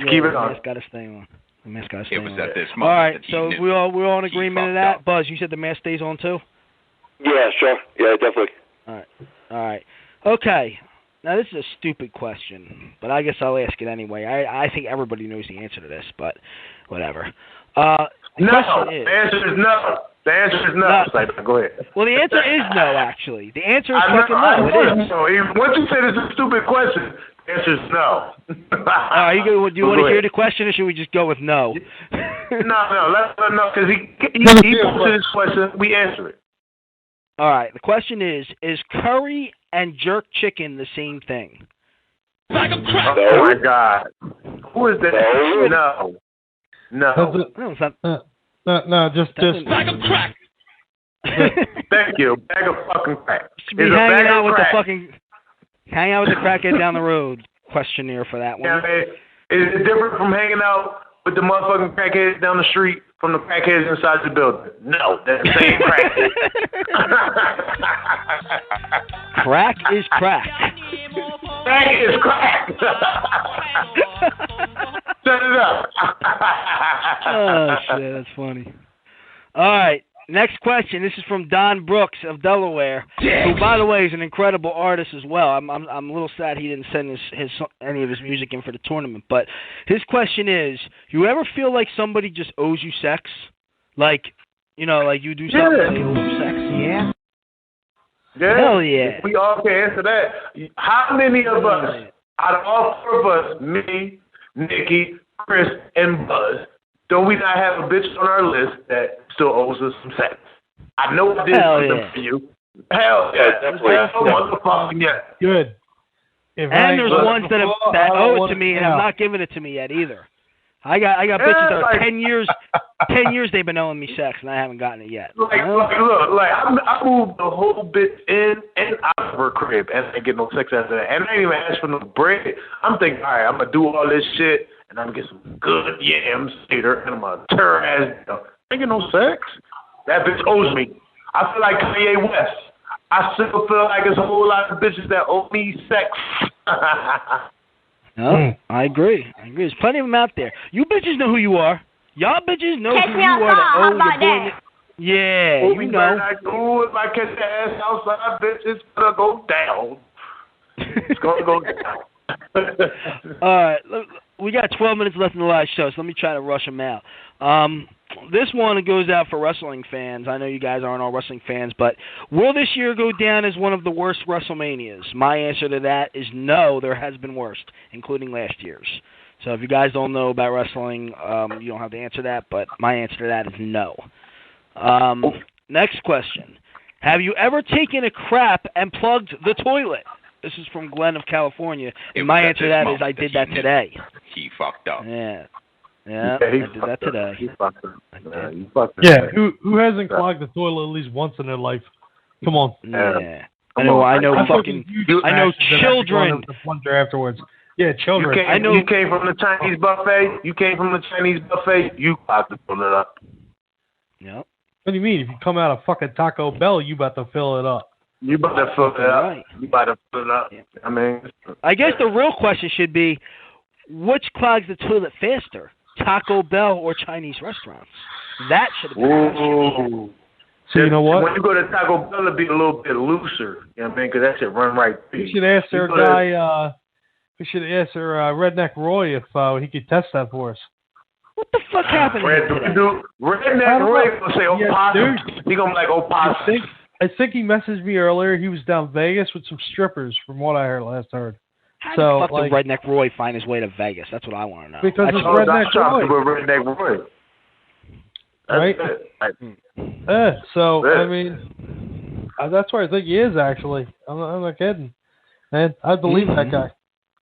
Keep it on. The mask gotta stay on. The mask gotta stay on. It was at this moment. All right, so we're all in agreement of that. Buzz, you said the mask stays on too? Yeah, sure. Yeah, definitely. All right. Okay. Now, this is a stupid question, but I guess I'll ask it anyway. I think everybody knows the answer to this, but whatever. No. The answer is no. The answer is no. Go ahead. Well, the answer is no, actually. The answer is fucking no. It is. Once you said it's a stupid question, the answer is no. Do you want to hear the question, or should we just go with no? No. Let's know, because he posted this question. We answer it. All right. The question is curry and jerk chicken the same thing? Oh, my God. Who is that? No. No, just. Bag of crack. Thank you. Bag of fucking crack. Hanging out with the crackhead down the road. Questionnaire for that one. Yeah, man. Is it different from hanging out with the motherfucking crackheads down the street from the crackheads inside the building? No, they're the same crackhead. Crack is crack. Crack is crack. Set it up. Oh, shit, that's funny. All right, next question. This is from Don Brooks of Delaware, who, by the way, is an incredible artist as well. I'm a little sad he didn't send any of his music in for the tournament. But his question is, you ever feel like somebody just owes you sex? Like, you know, like you do something and they owe you sex? Yeah. Yeah. Hell yeah. We all can answer that. How many of us, out of all 4 of us, me, Nicky, Chris, and Buzz, don't we not have a bitch on our list that still owes us some sex? I know I did something for you. Hell yeah. Motherfucking yeah. Good. And there's ones that owe it to me and have not given it to me yet either. I got bitches that are 10 years. 10 years they've been owing me sex, and I haven't gotten it yet. Look, I moved the whole bitch in and out of her crib, and I didn't get no sex after that. And I didn't even ask for no bread. I'm thinking, all right, I'm gonna do all this shit, and I'm gonna get some good yams later, and I'm gonna tear her ass down. I ain't get no sex. That bitch owes me. I feel like Kanye West. I still feel like there's a whole lot of bitches that owe me sex. No, I agree. There's plenty of them out there. You bitches know who you are. Y'all bitches know who you are. How about that? Yeah, you know. If I catch the ass outside, bitch, it's gonna go down. It's gonna go down. All right, we got 12 minutes left in the live show, so let me try to rush them out. This one goes out for wrestling fans. I know you guys aren't all wrestling fans, but will this year go down as one of the worst WrestleManias? My answer to that is no, there has been worse, including last year's. So if you guys don't know about wrestling, you don't have to answer that, but my answer to that is no. Next question. Have you ever taken a crap and plugged the toilet? This is from Glenn of California. And my answer to that is I did that today. He fucked up. Yeah, I did that today. He fucked up. Yeah, who hasn't clogged the toilet at least once in their life? Come on. Yeah. I know children. The plunger afterwards. Yeah, children. You came from the Chinese buffet. You clogged the toilet up. Yep. What do you mean? If you come out of fucking Taco Bell, you about to fill it up. You about to fill it up. Right. You about to fill it up. Yeah. I mean, I guess the real question should be, which clogs the toilet faster, Taco Bell or Chinese restaurants? That should have been the question. So you know what? When you go to Taco Bell, it'll be a little bit looser. You know what I mean? Because that shit run right through. We should ask their guy. We should ask their Redneck Roy if he could test that for us. What the fuck happened? Redneck Roy gonna say opossum. He gonna be like opossum. I think he messaged me earlier. He was down Vegas with some strippers, from what I last heard. How the fuck did Redneck Roy find his way to Vegas? That's what I want to know. Because it's Redneck Roy. Redneck Roy. Right? I mean, that's where I think he is, actually. I'm not kidding. Man, I believe that guy.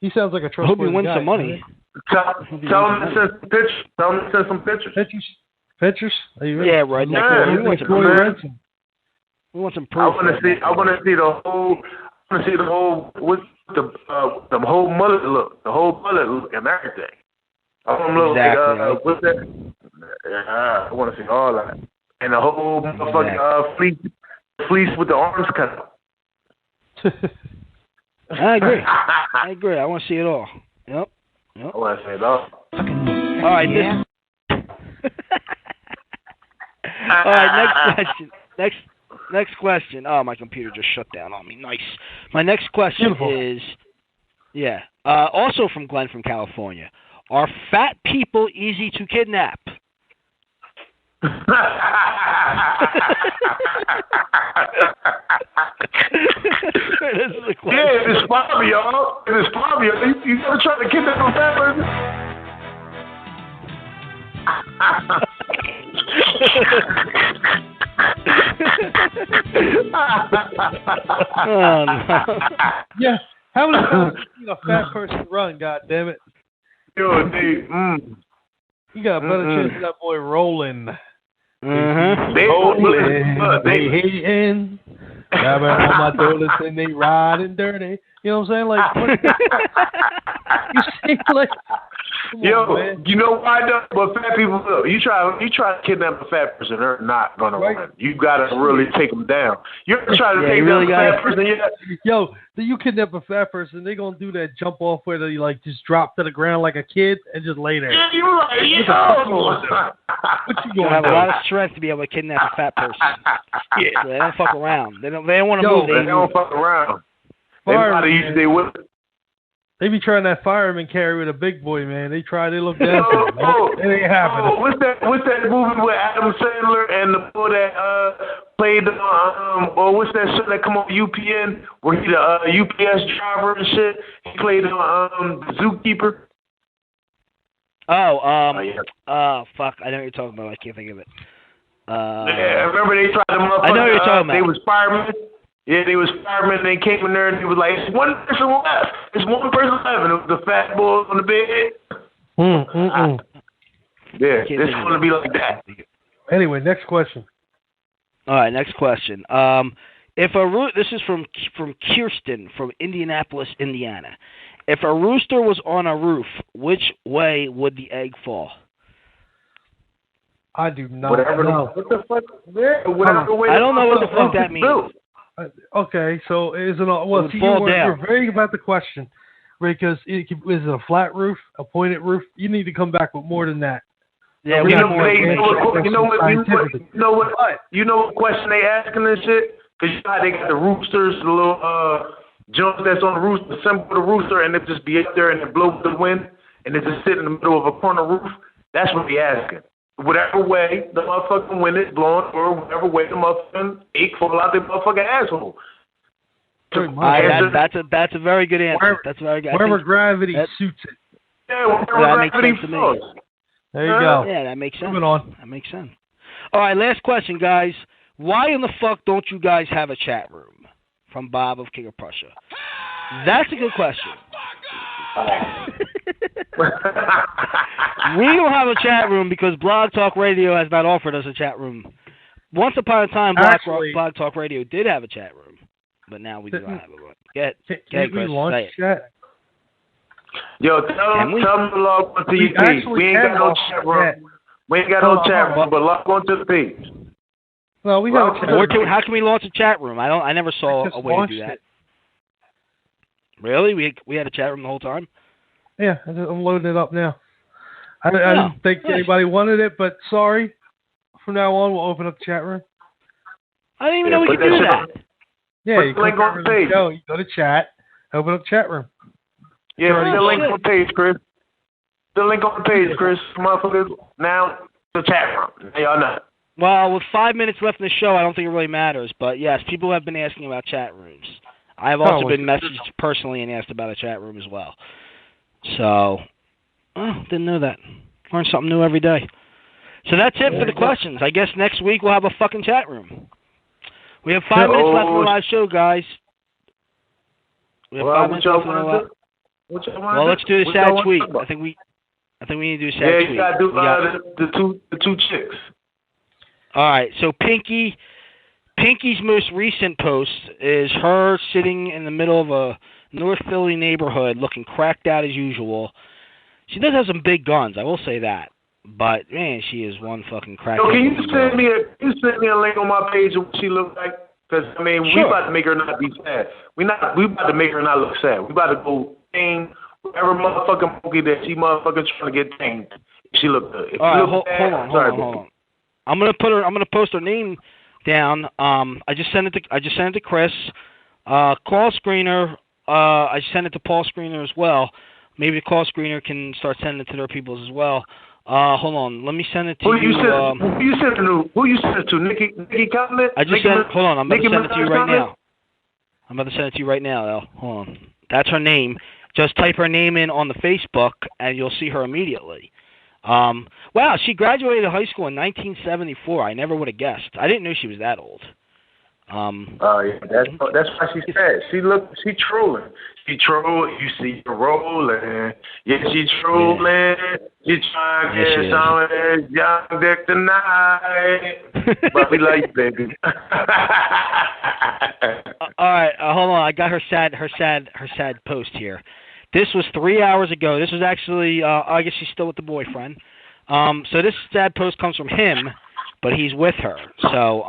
He sounds like a trustworthy guy. I hope he wins some money. Tell him to send some pictures. Tell him to send some pictures. Pictures? Yeah, Redneck Roy. We want some proof. I want to see the whole. What's the whole mullet look? The whole mullet look and everything. I want to look like what's that? Yeah, I want to see all that and the whole motherfucking fleece with the arms cut out. I agree. I want to see it all. Yep. I want to see it all. All right. Yeah. All right. Next question. Next question. Oh, my computer just shut down on me. Nice. My next question is, also from Glenn from California. Are fat people easy to kidnap? Yeah, if it's Bobby, y'all. If it's Bobby, you never try to kidnap a fat person? Oh, no. Yeah, how many times have you seen a fat person run, God damn it? Yo, dude, You got a better chance of that boy rolling. Mm-hmm. They hating. Grabbing on my toilets and they riding dirty. You know what I'm saying? Like, you see, like, on, you know why though? But fat people, look, you try to kidnap a fat person, they're not gonna run. You gotta really take them down. You're trying to take down a fat person. Yo, you kidnap a fat person, they gonna do that jump off where they like just drop to the ground like a kid and just lay there. Yeah, you're right. What you gonna have a lot of strength to be able to kidnap a fat person. Yeah, they don't fuck around. They don't want to move. They don't fuck around. They know to use their whip. They be trying that fireman carry with a big boy, man. They look down. It ain't happening. What's that movie with Adam Sandler and the boy that played or what's that show that come on UPN where he the UPS driver and shit? He played the zookeeper. Fuck! I know what you're talking about. I can't think of it. Yeah, remember they tried to motherfucker. I know what you're talking about. They was firemen. Yeah, they was firemen. They came in there and he was like, "It's one person left. It's one person left." And it was the fat boy on the bed. Yeah, it's going to be like that. Anyway, next question. All right, next question. This is from Kirsten from Indianapolis, Indiana. If a rooster was on a roof, which way would the egg fall? I do not know. What the fuck? Whatever way I don't know what the fuck that means. Okay, so is it well? See, you're vague about the question because is it a flat roof, a pointed roof? You need to come back with more than that. Yeah, you know what question they asking this shit? Because you know how they got the roosters, the little jump that's on the roof, the symbol of the rooster, and it just be up there and it blows the wind, and it just sit in the middle of a corner roof. That's what they asking. Whatever way the motherfucking wind is blowing, or whatever way the motherfucking egg fall out their mototherfucking asshole. That's a very good answer. That's very good. Wherever gravity suits it. Yeah, wherever gravity falls. There you go. Yeah, that makes sense. Moving on. That makes sense. All right, last question, guys. Why in the fuck don't you guys have a chat room? From Bob of King of Prussia. That's a good question. We don't have a chat room because Blog Talk Radio has not offered us a chat room. Once upon a time, Blog Talk Radio did have a chat room, but now we do not have one. Get we launch chat? Yo, tell them to log on to your page. We ain't got no chat room. We ain't got no chat room, but log on to the page. Well, we got a chat room. How can we launch a chat room? I never saw a way to do that. Really? We had a chat room the whole time? Yeah, I'm loading it up now. I didn't think anybody wanted it, but sorry. From now on, we'll open up the chat room. I didn't even know we could do that. Yeah, you click on the page. You go to chat, open up chat room. Yeah, put the link on the page, Chris. The link on the page, Chris. Motherfuckers, now the chat room. Y'all know. Well, with 5 minutes left in the show, I don't think it really matters. But yes, people have been asking about chat rooms. I have also been messaged personally and asked about a chat room as well. So, didn't know that. Learn something new every day. So that's it for the questions. I guess next week we'll have a fucking chat room. We have 5 minutes left in the live show, guys. We have 5 minutes left in the live. Well, let's do the sad tweet. I think we need to do a sad tweet. Yeah, you gotta do the two chicks. All right. So Pinky's most recent post is her sitting in the middle of a North Philly neighborhood, looking cracked out as usual. She does have some big guns, I will say that. But man, she is one fucking cracked. Can you send me a link on my page of what she looks like? Because I mean, we about to make her not be sad. We about to make her not look sad. We about to go tame whatever motherfucking monkey that she motherfucking trying to get tamed. She look good. If all right, hold on. I'm gonna post her name down. I just sent it to Chris. Call screener. I sent it to Paul Screener as well. Maybe the call screener can start sending it to their peoples as well. Hold on. Let me send it to you. Who you sent it to? Nicky comment? I just sent. Hold on. I'm about to send it to you right now. I'm about to send it to you right now, Al. Hold on. That's her name. Just type her name in on the Facebook, and you'll see her immediately. Wow, she graduated high school in 1974. I never would have guessed. I didn't know she was that old. Yeah, that's why she said she trolling. She troll. You see her rolling. Yeah, she trolling. Yeah. She trying to get some of that young dick tonight. But we like you, baby. All right, hold on. I got her sad post here. This was 3 hours ago. This was actually, I guess she's still with the boyfriend. So this sad post comes from him, but he's with her. So,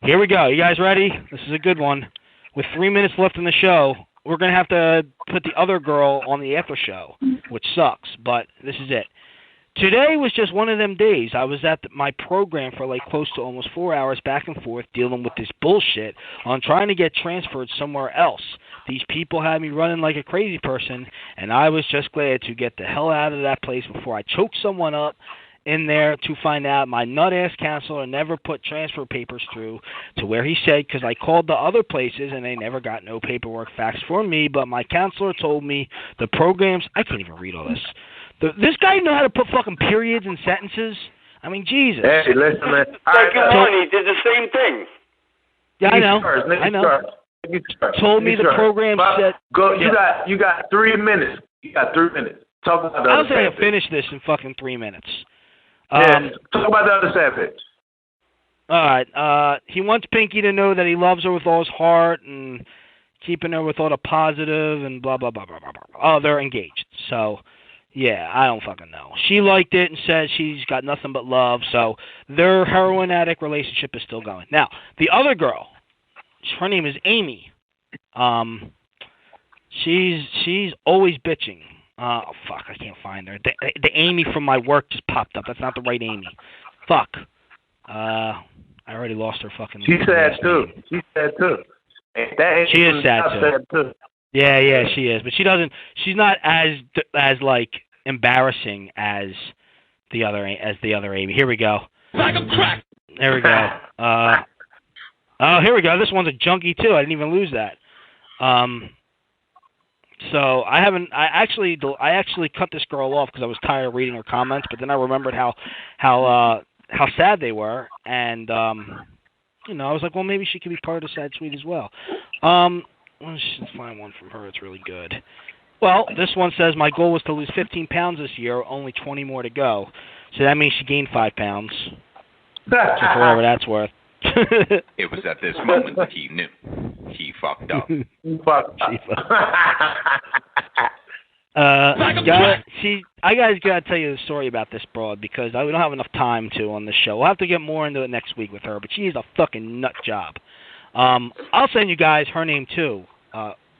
here we go. You guys ready? This is a good one. With 3 minutes left in the show, we're going to have to put the other girl on the after show, which sucks, but this is it. Today was just one of them days. I was at my program for like close to almost 4 hours back and forth dealing with this bullshit on trying to get transferred somewhere else. These people had me running like a crazy person, and I was just glad to get the hell out of that place before I choked someone up in there to find out my nut-ass counselor never put transfer papers through to where he said, because I called the other places and they never got no paperwork faxed for me, but my counselor told me the programs, I can't even read all this. This guy know how to put fucking periods in sentences? I mean, Jesus. Hey, listen, man. He did the same thing. Yeah, I know. Told me the program said... Go. You got 3 minutes. You got 3 minutes. Talk about the I other don't think I sad can finish this in fucking 3 minutes. Yeah, talk about the other sad bitch. All right. He wants Pinky to know that he loves her with all his heart and keeping her with all the positive and blah, blah, blah, blah, blah, blah. Oh, they're engaged. So, yeah, I don't fucking know. She liked it and says she's got nothing but love. So their heroin addict relationship is still going. Now, the other girl, her name is Amy. She's always bitching. Oh, fuck, I can't find her. The Amy from my work just popped up. That's not the right Amy. Fuck. I already lost her fucking. She's sad too. She's sad too. She is sad too. Yeah, she is. But she's not as like embarrassing as the other Amy. Here we go. Like a crack. There we go. Oh, here we go. This one's a junkie too. I didn't even lose that. So I actually cut this girl off because I was tired of reading her comments, but then I remembered how sad they were, and I was like, well, maybe she could be part of the sad suite as well. Let's just find one from her. It's really good. Well, this one says my goal was to lose 15 pounds this year, only 20 more to go. So that means she gained 5 pounds. So for whatever that's worth. It was at this moment that he knew. He fucked up. I guys gotta tell you the story about this broad because we don't have enough time to on the show. We'll have to get more into it next week with her, but she is a fucking nut job. I'll send you guys her name too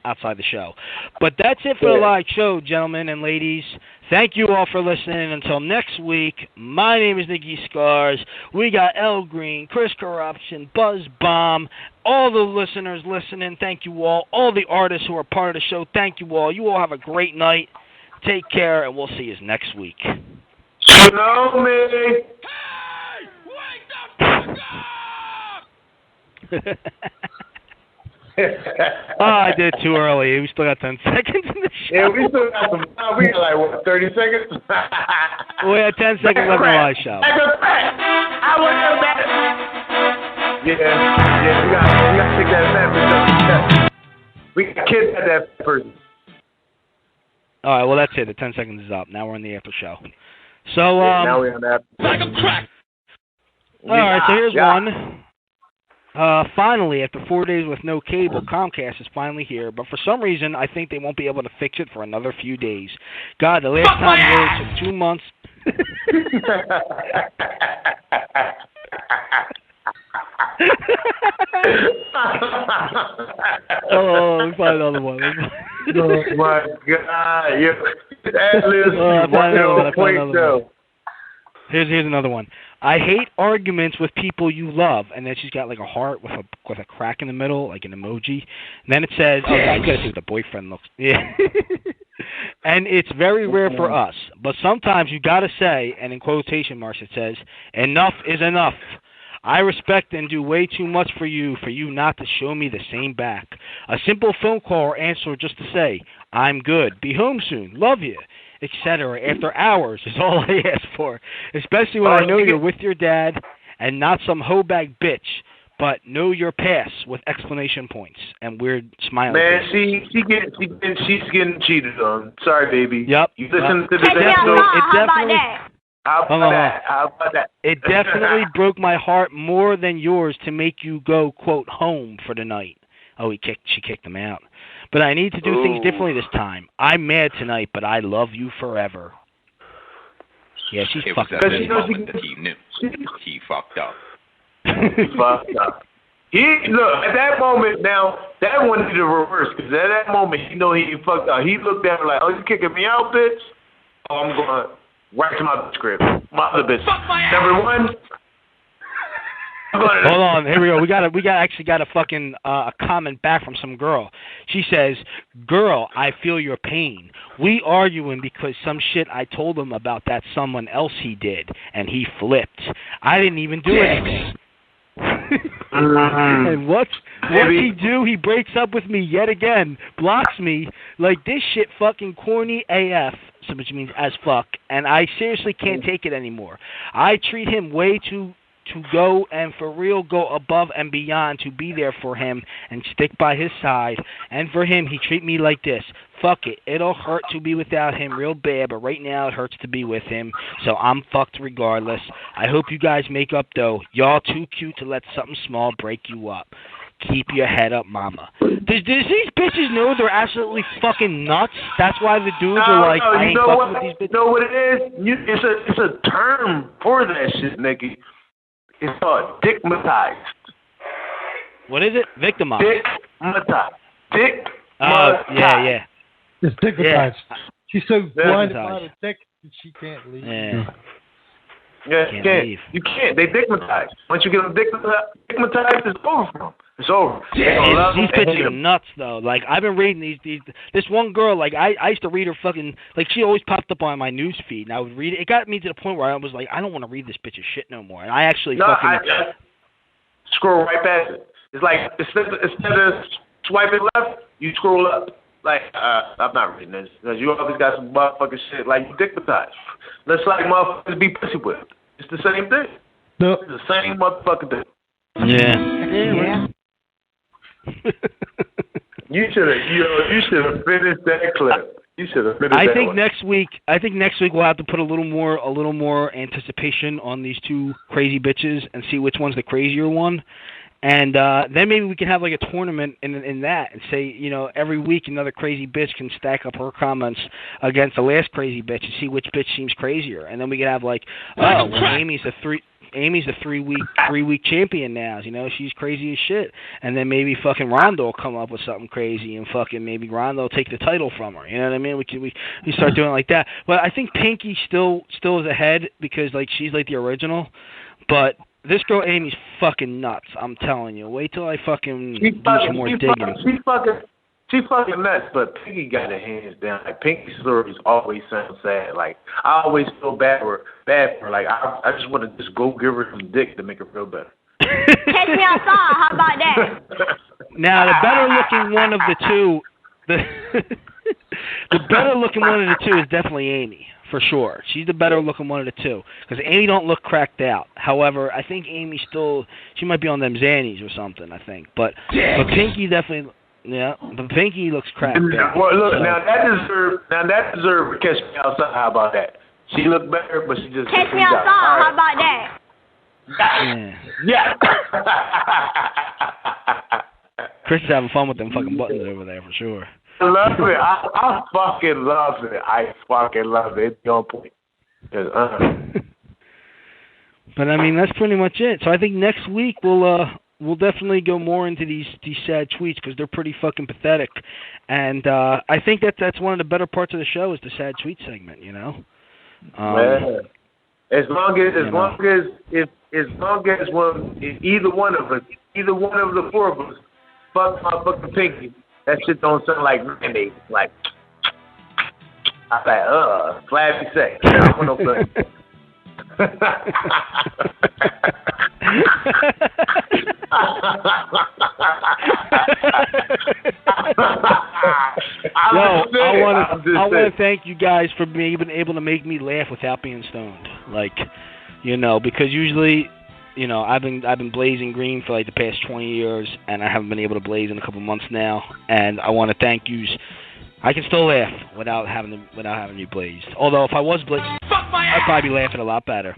outside the show. But that's it for the live show, gentlemen and ladies. Thank you all for listening. Until next week, my name is Nicky Scars. We got El Green, Chris Corruption, Buzz Bomb, all the listeners listening. Thank you all. All the artists who are part of the show, thank you all. You all have a great night. Take care, and we'll see you next week. Hello, me. Hey, wake the fuck up! I did it too early. We still got 10 seconds in the show. Yeah, we still got some time. We got like, what, 30 seconds? We had 10 seconds left in the live show. I want to know that. Yeah, we got to take that fat. We got kids at that person. All right, well, that's it. The 10 seconds is up. Now we're in the after show. So, now we're on that. Like a crack. All right, so here's one. Finally, after 4 days with no cable, Comcast is finally here, but for some reason, I think they won't be able to fix it for another few days. God, the last time really took 2 months. Oh, we find another one. Oh my God! That list Here's another one. I hate arguments with people you love, and then she's got like a heart with a crack in the middle, like an emoji. And then it says, "Oh, I gotta see what the boyfriend looks." Yeah. And it's very rare for us, but sometimes you gotta say, and in quotation marks it says, "Enough is enough." I respect and do way too much for you not to show me the same back. A simple phone call or answer just to say, "I'm good, be home soon, love you," etc. after hours is all I ask for, especially when I know you're with your dad and not some hoebag bitch, but know your past with explanation points and weird smiling. Man, she's getting cheated on. Sorry, baby. Yep. You listen to the How about that? It definitely broke my heart more than yours to make you go, quote, home for the night. Oh, she kicked him out. But I need to do things differently this time. I'm mad tonight, but I love you forever. Yeah, she's fucked up. It was at this moment that he knew. He fucked up. He fucked up. Look, at that moment, now, that one did the reverse, because at that moment, he fucked up. He looked at her like, "Oh, you kicking me out, bitch? Oh, I'm going right to my script. My other bitch. Number one. Hold on, here we go. We actually got a fucking a comment back from some girl. She says, "Girl, I feel your pain. We arguing because some shit I told him about that someone else he did, and he flipped. I didn't even do anything." And what's he do? He breaks up with me yet again, blocks me. Like, this shit fucking corny AF, which means as fuck, and I seriously can't take it anymore. I treat him way too to go and for real go above and beyond to be there for him and stick by his side. And for him, he treat me like this. Fuck it. It'll hurt to be without him real bad, but right now it hurts to be with him. So I'm fucked regardless. I hope you guys make up, though. Y'all too cute to let something small break you up. Keep your head up, mama. Does these bitches know they're absolutely fucking nuts? That's why the dudes are like, I ain't fucking with these bitches. You know what it is? It's a term for that shit, Nicky. It's called dickmatized. What is it? Victimized. Dickmatized. Yeah. It's dickmatized. She's so blinded by the dick that she can't leave. Yeah, you can't. They dickmatized. Once you get them dickmatized, it's over for them. It's over. Yeah, these bitches are nuts, though. Like, I've been reading this one girl, like, I used to read her fucking, like, she always popped up on my news feed, and I would read it. It got me to the point where I was like, I don't want to read this bitch's shit no more. And I actually I scroll right past it. It's like, instead of swiping left, you scroll up. Like, I'm not reading this, because you always got some motherfucking shit, like, you dickmatized. Let's like motherfuckers be pussy whipped. It's the same thing. Nope. It's the same motherfucking thing. Yeah. You should have finished that clip. You should have finished that one. Next week we'll have to put a little more anticipation on these two crazy bitches and see which one's the crazier one. And then maybe we can have like a tournament in that and say, every week another crazy bitch can stack up her comments against the last crazy bitch and see which bitch seems crazier. And then we can have like, Amy's a 3-week champion now. She's crazy as shit. And then maybe fucking Rondo will come up with something crazy and fucking maybe Rondo will take the title from her. You know what I mean? We start doing it like that. But I think Pinky still is ahead because like she's like the original. But this girl Amy's fucking nuts. I'm telling you. Wait till I fucking do some more digging. She's fucking nuts, but Pinky got her hands down. Like Pinky's stories always sound sad. Like I always feel bad for her. Like I just want to just go give her some dick to make her feel better. Catch me outside. How about that? Now the better looking one of the two, the better looking one of the two is definitely Amy. For sure. She's the better looking one of the two. Because Amy don't look cracked out. However, I think Amy she might be on them Xannies or something, I think. But Pinky definitely, but Pinky looks cracked out. Well, look, so. Now that deserves Catch Me Outside. How about that? She looked better, but she just Catch Me Outside. Right. How about that? Yeah. Chris is having fun with them fucking buttons over there for sure. I love it. I fucking love it. I fucking love it. It's on point. But I mean, that's pretty much it. So I think next week we'll definitely go more into these sad tweets because they're pretty fucking pathetic. And I think that's one of the better parts of the show is the sad tweet segment. As long as either one of the four of us fuck my fucking Pinky. That shit don't sound like mayonnaise. Like, I'm like, flabby sex. I don't want no flabby. I want to thank you guys for being able to make me laugh without being stoned. Like, because usually, I've been blazing green for like the past 20 years, and I haven't been able to blaze in a couple months now. And I want to thank you. I can still laugh without having you blazed. Although if I was blazed, I'd probably be laughing a lot better.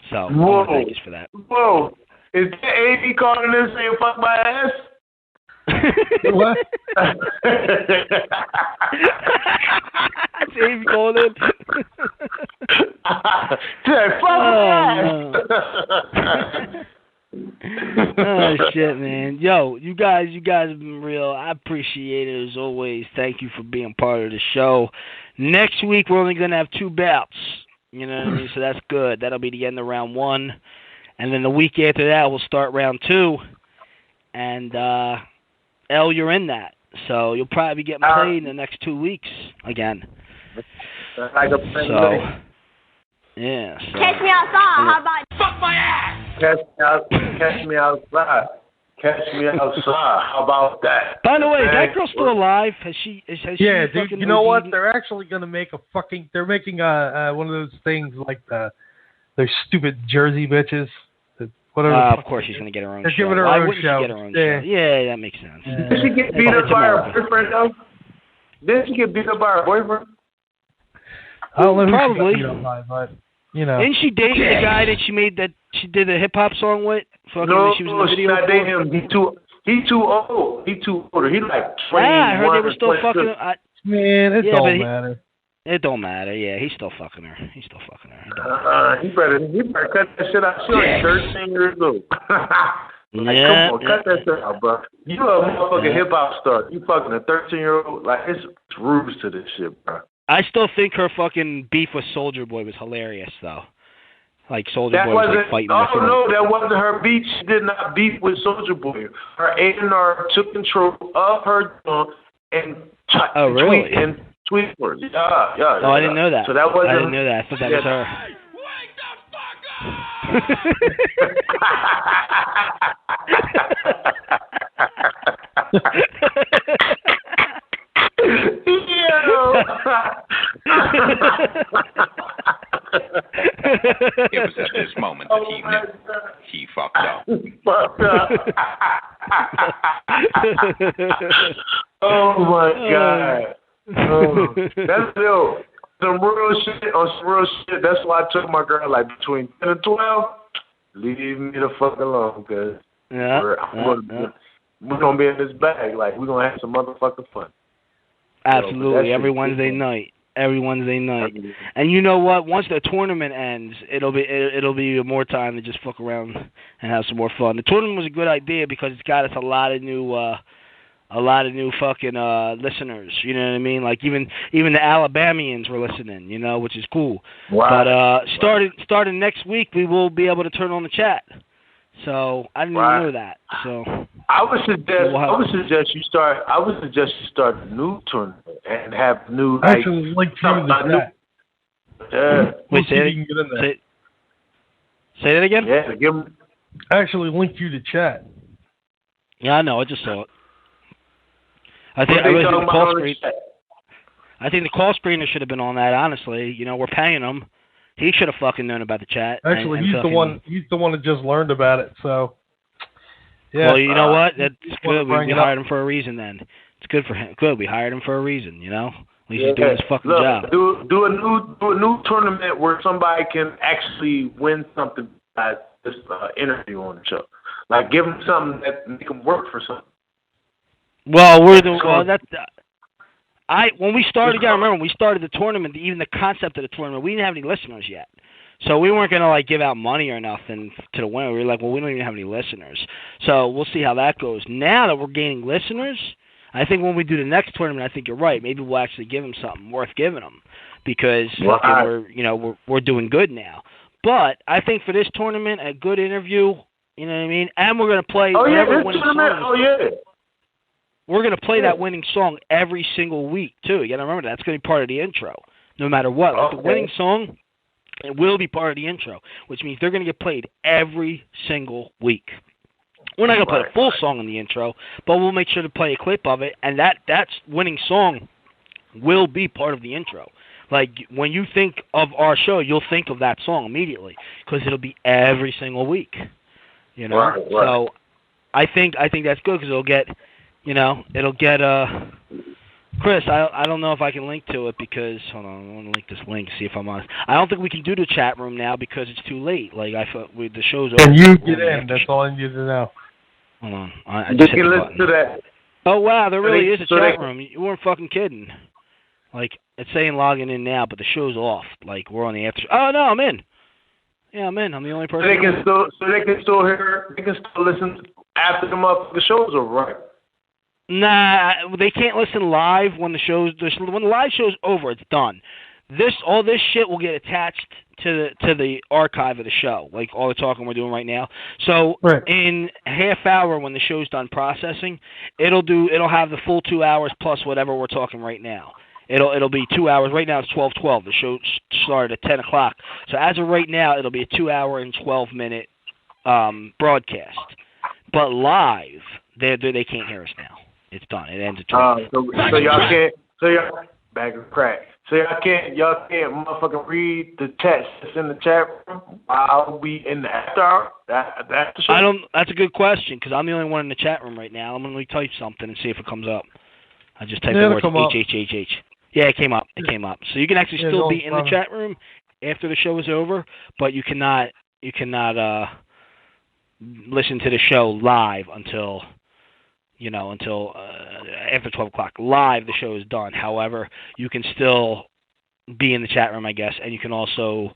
So I want to thank you for that. Whoa! Is that Amy calling in saying "fuck my ass"? What? That's Amy calling in. Fuck my ass. Oh shit, man! Yo, you guys have been real. I appreciate it as always. Thank you for being part of the show. Next week we're only gonna have 2 bouts. You know what I mean? So that's good. That'll be the end of round 1, and then the week after that we'll start round 2. And L, you're in that, so you'll probably get played in the next 2 weeks again. Yeah. So. Catch me outside. How about fuck my ass? Catch me outside. Catch me outside. How about that? By the way, that girl's still alive. Has she? Yeah, dude. You know what? They're actually gonna make they're making one of those things like those stupid Jersey bitches. Whatever. Of course she's going to get her own show. Why wouldn't she get her own show? Yeah, that makes sense. Did she get beat up by her boyfriend, though? Did she get beat up by her boyfriend? I don't know who Probably. she got beat up by, but, you know. Didn't she date the guy that she did a hip-hop song with? No, she was in the video she's not dating him. He's too old. He's too older. He's like 21. I heard they were still fucking. Man, it don't matter. It don't matter. Yeah, he's still fucking her. He better cut that shit out. She only 13 years old. Like, come on, cut that shit out, bro. You a motherfucking hip hop star. You fucking a 13-year-old. Like, it's rules to this shit, bro. I still think her fucking beef with Soulja Boy was hilarious, though. Like, Soulja Boy was like fighting with him. No, that wasn't her beef. She did not beef with Soulja Boy. Her A&R took control of her and really? Tweet for it. Yeah. Oh, I didn't know that. So that wasn't. I didn't know that. I thought that was her. It was at this moment that he knew he fucked up. Oh my God. That's real. Some real shit. That's why I took my girl like between 10 and 12. Leave me the fuck alone, cause we're gonna be in this bag. Like, we're gonna have some motherfucking fun. Absolutely, every Wednesday night. And you know what? Once the tournament ends, it'll be more time to just fuck around and have some more fun. The tournament was a good idea because it's got us a lot of new fucking listeners. You know what I mean? Like even the Alabamians were listening. You know, which is cool. Wow. But starting next week, we will be able to turn on the chat. So I didn't even know that. So I would suggest you start a new tournament and have new. Actually, link you in the chat. Wait, say that again. Yeah, give them. Actually, link you to chat. Yeah, I know. I just saw it. I think the call screener should have been on that. Honestly, you know, we're paying him. He should have fucking known about the chat. Actually, he's the one that just learned about it. So, yeah. Well, you know what? That's good. We hired him for a reason. Then it's good for him. Good. We hired him for a reason. You know, at least he's doing his fucking job. Do a new tournament where somebody can actually win something by this interview on the show. Like, give them something that make them work for something. Well, when we started, I remember when we started the tournament, even the concept of the tournament, we didn't have any listeners yet. So we weren't going to like give out money or nothing to the winner. We were like, well, we don't even have any listeners. So we'll see how that goes. Now that we're gaining listeners, I think when we do the next tournament, I think you're right. Maybe we'll actually give them something worth giving them because we're doing good now. But I think for this tournament, a good interview, you know what I mean? And we're going to play We're going to play that winning song every single week, too. You got to remember that's going to be part of the intro, no matter what. Like the winning song, it will be part of the intro, which means they're going to get played every single week. We're not going to play the full song in the intro, but we'll make sure to play a clip of it, and that's winning song will be part of the intro. Like, when you think of our show, you'll think of that song immediately because it'll be every single week. You know? Right. So I think that's good because it'll get Chris, I don't know if I can link to it because, hold on, I want to link this link, see if I'm on. I don't think we can do the chat room now because it's too late. Like, I thought the show's over. And you get in, that's all I need to know. Hold on. I just hit the button. To that. Oh, wow, there really is a chat room. You weren't fucking kidding. Like, it's saying logging in now, but the show's off. Like, we're on the after. Oh, no, I'm in. Yeah, I'm in. I'm the only person. They can still listen after the show's over, right? Nah, they can't listen live when the live show's over. It's done. All this shit will get attached to the archive of the show, like all the talking we're doing right now. So in a half hour, when the show's done processing, it'll have the full 2 hours plus whatever we're talking right now. It'll be 2 hours. Right now it's 12:12. The show started at 10 o'clock. So as of right now, it'll be a 2 hour and 12-minute broadcast. But live, they can't hear us now. It's done. It ends at 12. So y'all can't. So y'all bag of crack. So y'all can't motherfucking read the text that's in the chat room while we in the after hour? That's the show? That's a good question because I'm the only one in the chat room right now. I'm going to type something and see if it comes up. I just typed the words HHHH. Yeah, it came up. It came up. So you can actually still be in the chat room after the show is over, but you cannot listen to the show live until after 12 o'clock. Live, the show is done. However, you can still be in the chat room, I guess, and you can also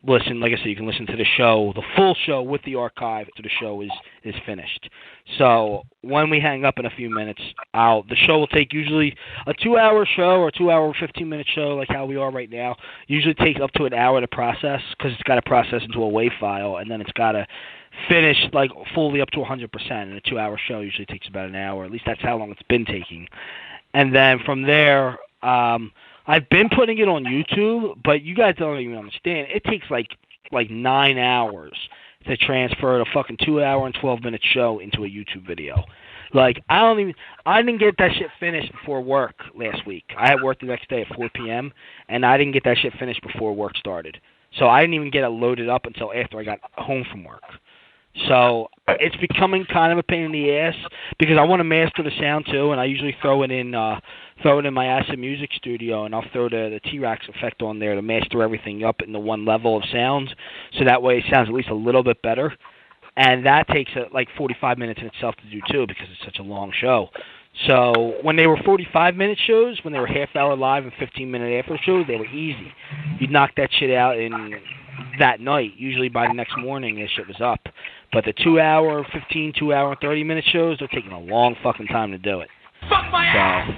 listen. Like I said, you can listen to the show, the full show with the archive after the show is finished. So when we hang up in a few minutes, the show will take usually a 2-hour show or 2-hour 15-minute show, like how we are right now. Usually takes up to an hour to process because it's got to process into a WAV file, and then it's got to finish like fully up to 100%. And a 2-hour show usually takes about an hour. At least that's how long it's been taking. And then from there, I've been putting it on YouTube, but you guys don't even understand. It takes like 9 hours to transfer a fucking 2-hour and 12-minute show into a YouTube video. Like I didn't get that shit finished before work last week. I had work the next day at 4 p.m. and I didn't get that shit finished before work started. So I didn't even get it loaded up until after I got home from work. So it's becoming kind of a pain in the ass because I want to master the sound too, and I usually throw it in my Acid Music Studio, and I'll throw the T-Rax effect on there to master everything up in the one level of sounds, so that way it sounds at least a little bit better. And that takes like 45 minutes in itself to do too because it's such a long show. So when they were 45-minute shows, when they were half-hour live and 15-minute after shows, they were easy. You'd knock that shit out in that night. Usually by the next morning, this shit was up. But the 2-hour, 15, 2-hour, 30-minute shows, they're taking a long fucking time to do it. Fuck my ass!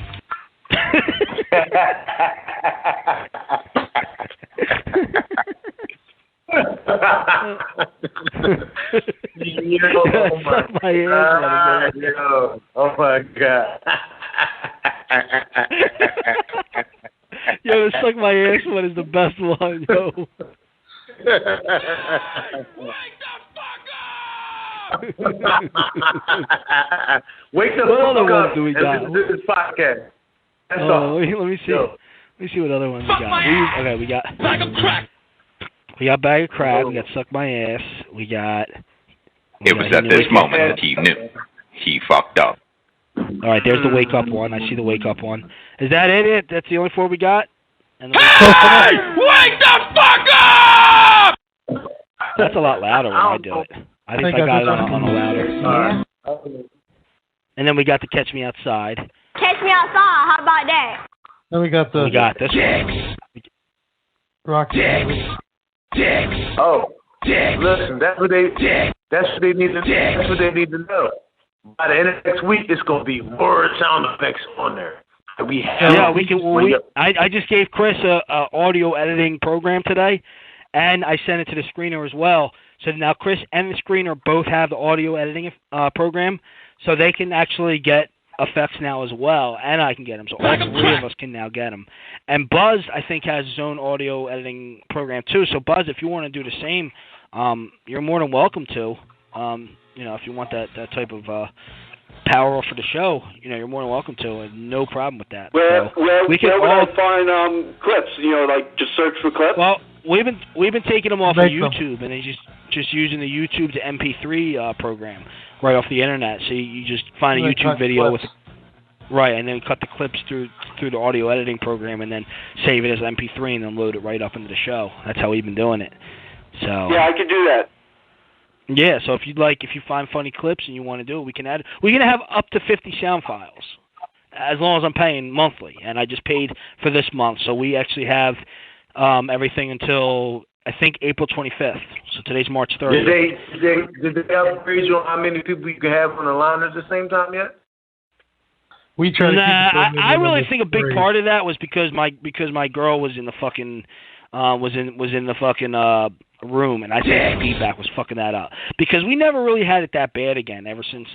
Oh my god. Yo, the suck my ass one is the best one, yo. Wake the what other fuck ones up do we got? This is podcast. That's all. Let me see. Let me see what other ones we got. We got Bag of Crack. We got Bag of Crack. We got Suck My Ass. We got. It was at this moment that he knew he fucked up. All right, there's the Wake Up one. I see the Wake Up one. Is that it? That's the only 4 we got? And hey! Wake the fuck up! That's a lot louder when I do it. I think I got it on a louder. And then we got the Catch Me Outside. Catch Me Outside. How about that? Then we got this one. Rock. Dicks. Oh, listen, that's what they need to know. By the end of next week, it's gonna be more sound effects on there. I just gave Chris a audio editing program today, and I sent it to the screener as well. So now Chris and the screener both have the audio editing program, so they can actually get effects now as well, and I can get them. So all 3 of us can now get them. And Buzz, I think, has his own audio editing program too. So Buzz, if you want to do the same, you're more than welcome to. If you want that type of power for the show, you're more than welcome to, and no problem with that. Where we can all find clips? Like just search for clips. Well, we've been taking them off of YouTube, and they just using the YouTube to MP3 program right off the internet. So you just find a YouTube video with and then cut the clips through the audio editing program, and then save it as MP3, and then load it right up into the show. That's how we've been doing it. So yeah, I can do that. Yeah, so if you find funny clips and you want to do it, we can add. We're gonna have up to 50 sound files, as long as I'm paying monthly, and I just paid for this month, so we actually have everything until I think April 25th. So today's March 30th. Did they upgrade you on how many people you can have on the line at the same time yet? We try to keep it I really think a big part of that was because my girl was in the fucking room, and I think the feedback was fucking that up, because we never really had it that bad again ever since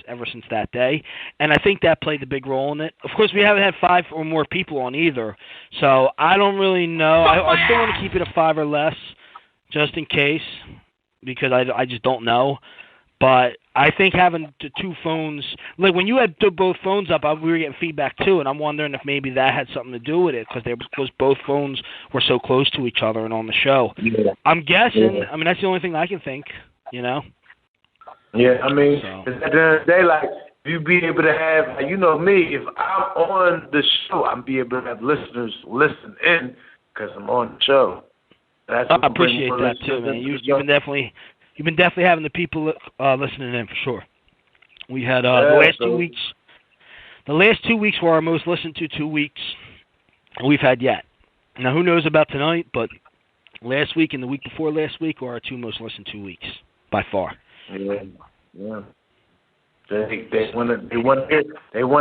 that day, and I think that played the big role in it. Of course, we haven't had 5 or more people on either, so I don't really know. I still want to keep it at 5 or less, just in case, because I just don't know. But I think having the two phones, like when you had both phones up, we were getting feedback too, and I'm wondering if maybe that had something to do with it because both phones were so close to each other and on the show. Yeah. I'm guessing. Yeah. I mean, that's the only thing I can think. You know. Yeah, I mean, at the end of the day, like you be able to have, you know me, if I'm on the show, I'm be able to have listeners listen in because I'm on the show. I appreciate that too, man. You've been definitely having the people listening in for sure. We had the last 2 weeks. The last 2 weeks were our most listened to 2 weeks we've had yet. Now, who knows about tonight? But last week and the week before last week were our two most listened to weeks by far. Yeah. They want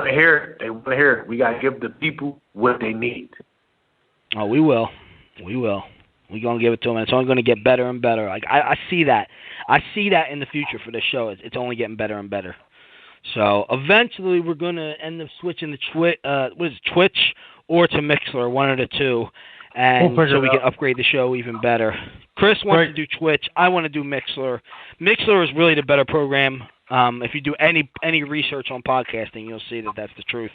to hear it. We got to give the people what they need. Oh, we will. We're gonna give it to them. It's only gonna get better and better. Like I see that. I see that in the future for the show. It's only getting better and better. So eventually, we're gonna end up switching to Twitch or to Mixler, one of the two, and so we can upgrade the show even better. Chris wants to do Twitch. I want to do Mixler. Mixler is really the better program. If you do any research on podcasting, you'll see that that's the truth.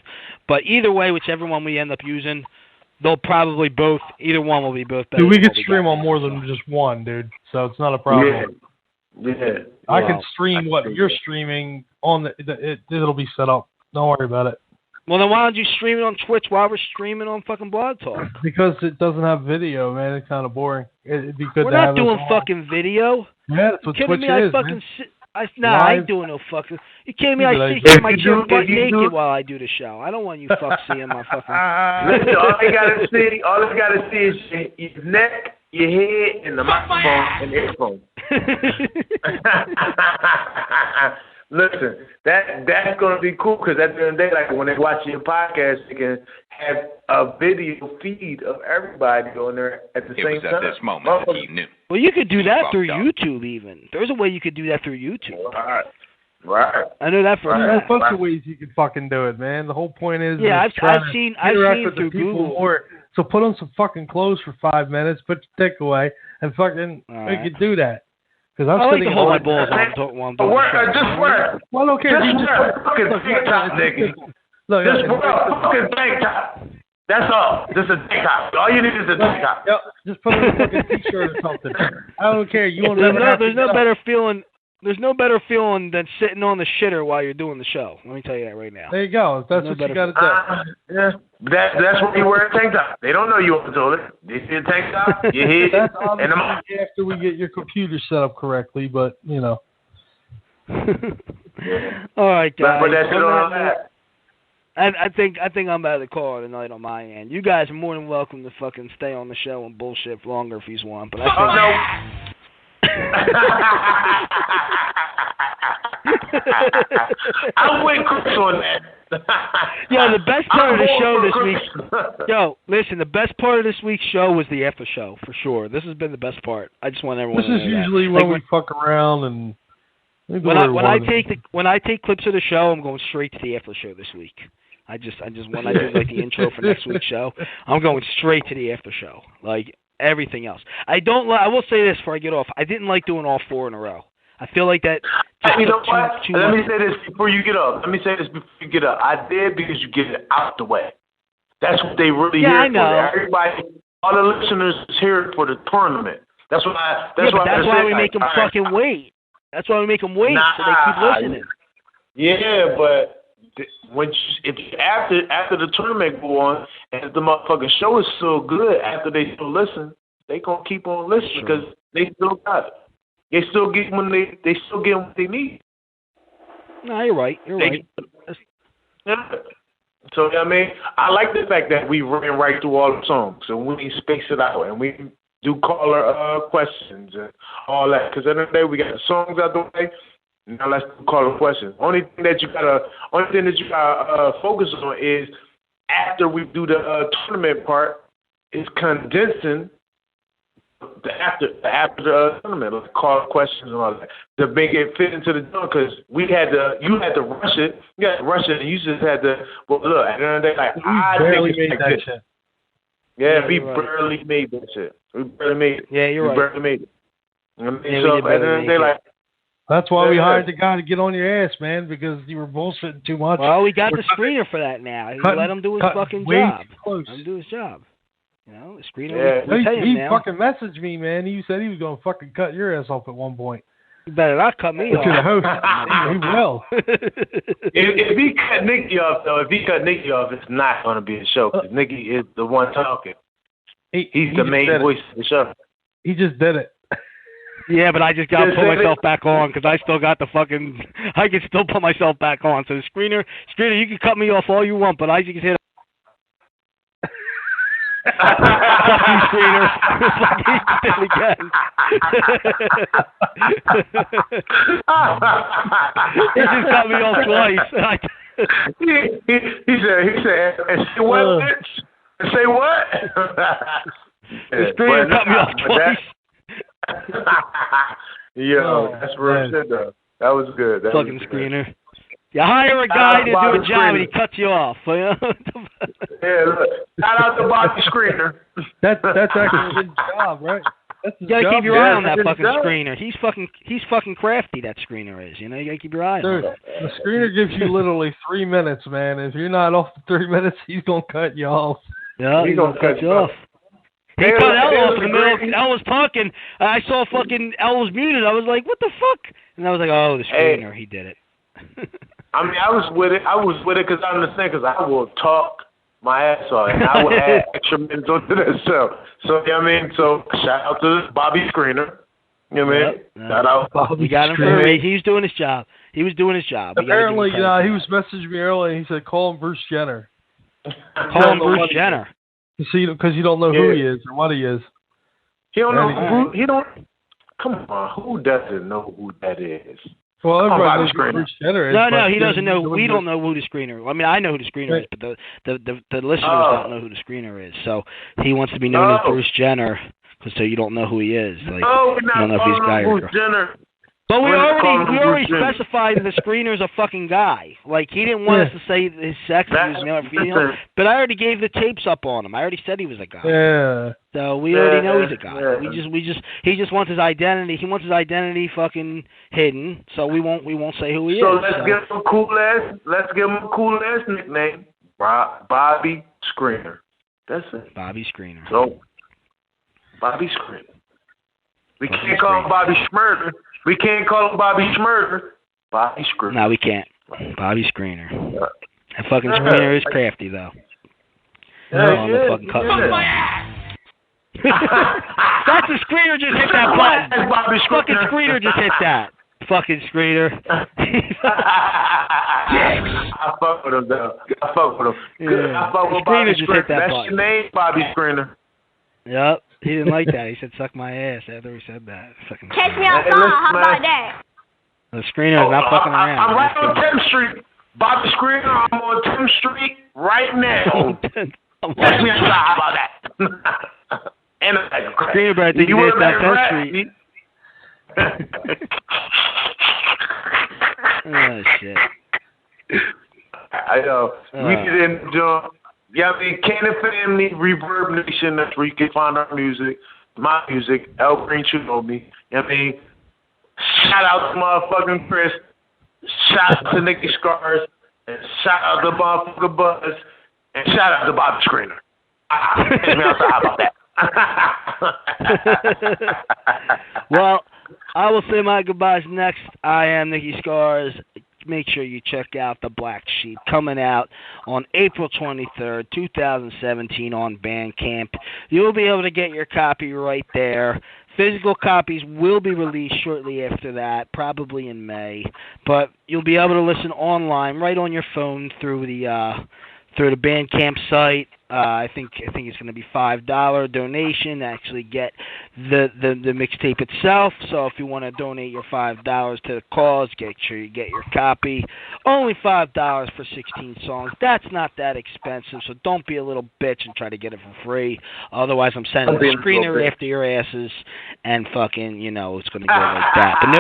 But either way, whichever one we end up using, they'll probably both. Either one will be both better. Dude, we could stream on more than just one, dude. So it's not a problem. Yeah. I can stream what you're streaming on it'll be set up. Don't worry about it. Well, then why don't you stream it on Twitch while we're streaming on fucking Blog Talk? Because it doesn't have video, man. It's kind of boring. It'd be good we're to have not doing fucking video. Yeah, that's what Twitch is, man. I ain't doing no fucking. You kidding me? I sit here in my chair butt naked while I do the show. I don't want you fucks seeing my fucking. Listen, all they gotta see is your neck, your head, and the microphone and the earphone. Listen, that's gonna be cool because at the end of the day, like when they watch your podcast, they can have a video feed of everybody on there at the same time. It was at this moment that he knew. Well, you could do that through YouTube even. There's a way you could do that through YouTube. Right. I know that for There's a bunch of ways you can fucking do it, man. The whole point is I've seen through Google. More. So put on some fucking clothes for 5 minutes, put your dick away, and fucking make it do that. Because I'm like to hold my balls on. Just wear. Well, okay. Just wear a fucking tank top, nigga. Look, just wear a fucking tank top. That's all. Just a tank top. All you need is a tank top. Yep. Just put on a fucking t-shirt or something. I don't care. You want There's no better feeling. There's no better feeling than sitting on the shitter while you're doing the show. Let me tell you that right now. There you go. If that's what you got to do. Yeah. That's why you wear a tank top. They don't know you on the toilet. They see a tank top, your head, that's and the mouth. After we get your computer set up correctly, but, you know. All right, guys. But that's it on that. I think I'm about to call it a night on my end. You guys are more than welcome to fucking stay on the show and bullshit longer if you want. But I think I'm with Chris on that. Yo, the best part of the show this week. Yo, listen, the best part of this week's show was the after show for sure. This has been the best part. I just want everyone. This is usually when we fuck around and. When I take clips of the show, I'm going straight to the after show this week. I just when I do like the intro for next week's show, I'm going straight to the after show. Like everything else, I will say this before I get off. I didn't like doing all 4 in a row. I feel like that. You know what? Let me say this before you get up. I did because you get it out the way. That's what they really hear I know. For. Everybody, all the listeners is here for the tournament. That's why. That's why we make them fucking wait. That's why we make them wait so they keep listening. Yeah, but after the tournament go on and the motherfucking show is so good after they still listen, they gonna keep on listening because they still got it. They still get what they need. No, you're right. Yeah. So I mean, I like the fact that we ran right through all the songs, so we space it out and we do caller questions and all that. Because at the end of the day, we got the songs out the way. Now let's do caller questions. Only thing that you gotta focus on is after we do the tournament part, is condensing after the tournament, like call questions and all that, to make it fit into the done. Because you had to rush it. You had to rush it, and you just had to. Well, look, at the end of the day, like I barely think made that shit. Yeah, we barely made that shit. We barely made it. Yeah, you're right. We barely made it. We at the end of the day, like That's why we hired the guy to get on your ass, man, because you were bullshitting too much. Well, we got the screener for that now. Let him do his fucking job. Let him do his job. You know, the screener. He fucking messaged me, man. He said he was going to fucking cut your ass off at one point. You better not cut me off. To the host. He will. If he cut Nicky off, though, it's not going to be a show, because Nicky is the one talking. He's the main voice of the show. He just did it. Yeah, but I just got to put myself back on because I still got the fucking. I can still put myself back on. So screener, you can cut me off all you want, but I just hit. Fuck you, screener. Fuck you, did it again. He just cut me off twice. He said, say what, bitch? Say what? The screener cut me off twice. Yo, that's real shit though. That was good. That fucking was screener. You hire a guy to do a job and he cuts you off. Yeah, look. Shout out to Bobby Screener. That's actually his job, right? That's his you gotta job. keep your eye on that fucking screener. He's fucking crafty. That screener is. You know, you gotta keep your eye on him. The screener gives you literally 3 minutes, man. If you're not off the 3 minutes, he's gonna cut you off. Yeah, he's gonna cut you off. He cut Elle off in the middle. Elle was talking. I saw fucking Elle was muted. I was like, what the fuck? And I was like, oh, the screener. He did it. I mean, I was with it because I understand, because I will talk my ass off, and I will add extra minutes onto this show. So, you know what I mean? So, shout out to Bobby Screener. You know what I mean? Shout out Bobby. We got him for a He was doing his job. He was doing his job. Apparently, he was messaging me earlier. He said, call him Bruce Jenner. Call him Bruce Jenner. Because you don't know who he is or what he is. He don't know who he don't. Come on, who doesn't know who that is? Well, everybody knows who Bruce Jenner is. No, he doesn't know. We don't know who the screener. I mean, I know who the screener is, but the listeners don't know who the screener is. So he wants to be known as Bruce Jenner, so you don't know who he is. Like, we're you don't know if he's a guy or a girl. Jenner. But we already specified that the screener's a fucking guy. Like, he didn't want us to say his sex, his male or female. But I already gave the tapes up on him. I already said he was a guy. Yeah. So we already know he's a guy. He just wants his identity. He wants his identity fucking hidden. So we won't say who he is. So let's give him a cool ass nickname. Bobby Screener. That's it. Bobby Screener. So Bobby Screener. We can't call him Bobby Schmurder. We can't call him Bobby Schmurder. Bobby Screener. No, we can't. Bobby Screener. That fucking screener is crafty, though. Fucking cut my ass. That's the screener just hit that button. Bobby fucking screener just hit that. Fucking screener. I fuck with him, though. I fuck with him. Yeah. I fuck with Bobby Just Screener. hit that That's button. your name, Bobby Screener. Yep. He didn't like that. He said, suck my ass after he said that. Fucking Catch me outside. How about that? The screener is not fucking around. I'm right on 10th Street. Bobby Screener, I'm on 10th Street right now. Catch me outside. How about that? And Screener, but I think you hit that 10th Street. Oh, shit. I know. We didn't enjoy. Yeah, I mean, Cannon Family, Reverb Nation, that's where you can find our music, my music, El Green Chuno me. You know what I mean? Shout out to motherfucking Chris. Shout out to Nicky Scars. And shout out to motherfucking Buzz. And shout out to Bobby Screener. Catch me outside. How about that? Well, I will say my goodbyes next. I am Nicky Scars. Make sure you check out The Black Sheep, coming out on April 23rd, 2017 on Bandcamp. You'll be able to get your copy right there. Physical copies will be released shortly after that, probably in May. But you'll be able to listen online, right on your phone through the Bandcamp site. I think it's going to be $5 donation to actually get the mixtape itself. So if you want to donate your $5 to the cause, get sure you get your copy. Only $5 for 16 songs. That's not that expensive, so don't be a little bitch and try to get it for free. Otherwise, I'm sending the screener after your asses, and fucking, it's going to go like that. But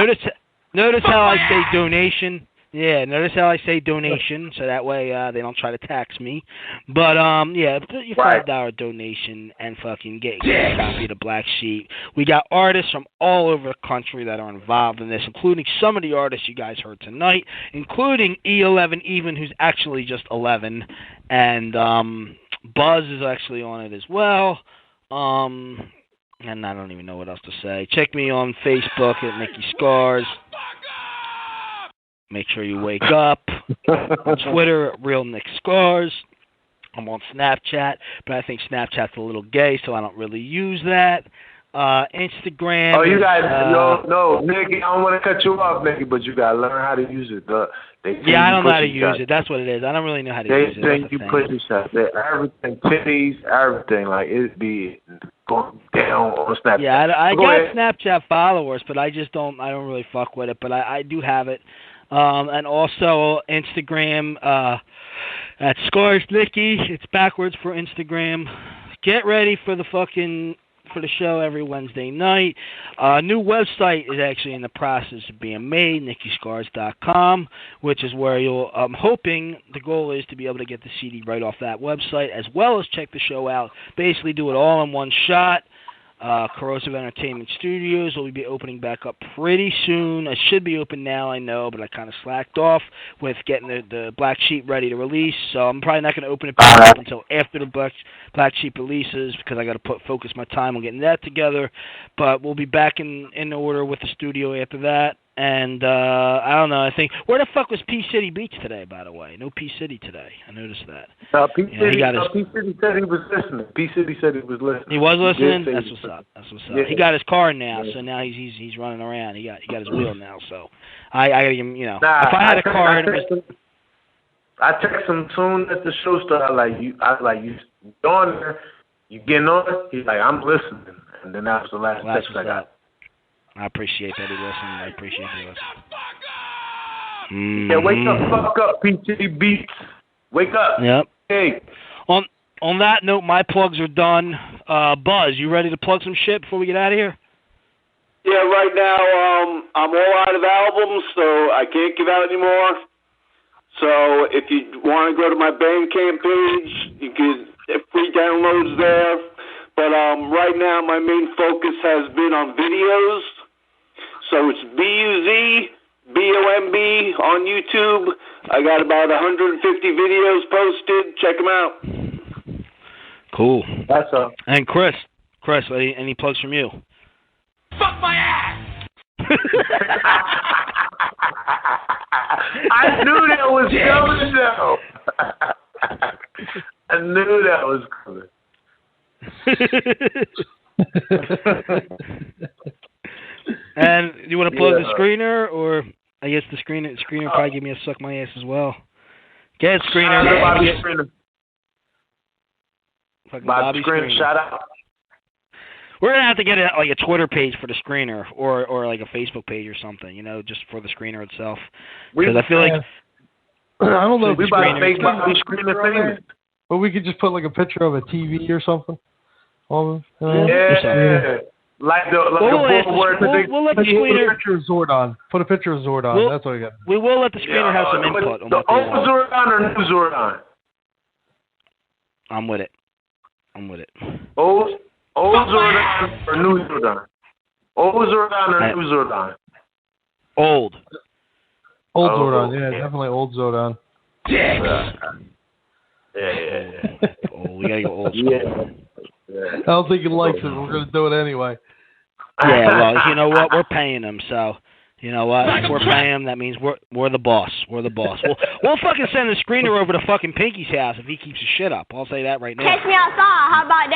notice how I say donation. Yeah, notice how I say donation, so that way they don't try to tax me. But yeah, put your $5 donation and fucking get a copy of the Black Sheep. We got artists from all over the country that are involved in this, including some of the artists you guys heard tonight, including E11 Even, who's actually just 11, and Buzz is actually on it as well. And I don't even know what else to say. Check me on Facebook at Nicky Scars. Make sure you wake up. On Twitter at Real Nick Scars. I'm on Snapchat, but I think Snapchat's a little gay, so I don't really use that. Instagram. Oh, you guys, no, Nicky, I don't want to cut you off, Nicky, but you gotta learn how to use it. I don't know how to use it. That's what it is. I don't really know how to use it. They think you put yourself there. Everything, titties, everything, like it be going down on Snapchat. Yeah, I got Snapchat followers, but I don't really fuck with it. But I do have it. And also Instagram at Scars Nicky. It's backwards for Instagram. Get ready for the show every Wednesday night. New website is actually in the process of being made, nickyscars.com, which is where I'm hoping the goal is to be able to get the CD right off that website, as well as check the show out. Basically do it all in one shot. Corrosive Entertainment Studios will be opening back up pretty soon. It should be open now, I know, but I kind of slacked off with getting the Black Sheep ready to release. So I'm probably not going to open it back up until after the Black Sheep releases, because I got to focus my time on getting that together. But we'll be back in order with the studio after that. And I don't know. I think where the fuck was P City Beach today? By the way, no P City today. I noticed that. P City said he was listening. P City said he was listening. He was listening. That's what's up. That's what's up. Yeah. He got his car now, so now he's running around. He got his wheel now. So I got him. You know, if I had a car, I text him soon as the show started. You on there? You getting on? He's like, I'm listening. And then that was the last text I got. I appreciate that he listened. I appreciate he listened. Yeah, wake the fuck up, PT Beats. Wake up. Yep. Hey. On that note, my plugs are done. Buzz, you ready to plug some shit before we get out of here? Yeah, right now I'm all out of albums, so I can't give out anymore. So if you want to go to my Bandcamp page, you can get free downloads there. But right now my main focus has been on videos. So it's BUZBOMB on YouTube. I got about 150 videos posted. Check them out. Cool. That's all. And Chris, any plugs from you? Fuck my ass! I knew that was coming, though. I knew that was coming. And you want to plug the screener, or I guess the screener probably give me a suck my ass as well. Get screener. Bobby Screener, shout out. We're gonna have to get a Twitter page for the screener, or like a Facebook page or something, just for the screener itself. Because I feel like I don't know if we about to make Bobby Screener famous. But we could just put like a picture of a TV or something. Yeah. Like the word. We'll let the screener. Put a picture of Zordon. Put a picture of Zordon. That's what we got. We will let the screener have some input. The old Zordon or new Zordon? I'm with it. Old Zordon or new Zordon? Old Zordon or new Zordon? Old. Old Zordon. Yeah, definitely old Zordon. Yeah. We gotta go old school. Yeah. I don't think he likes it. We're gonna do it anyway. Yeah, well, you know what? We're paying him, so you know what? If we're paying him, that means we're the boss. We're the boss. We'll fucking send the screener over to fucking Pinky's house if he keeps his shit up. I'll say that right now. Catch me outside. How about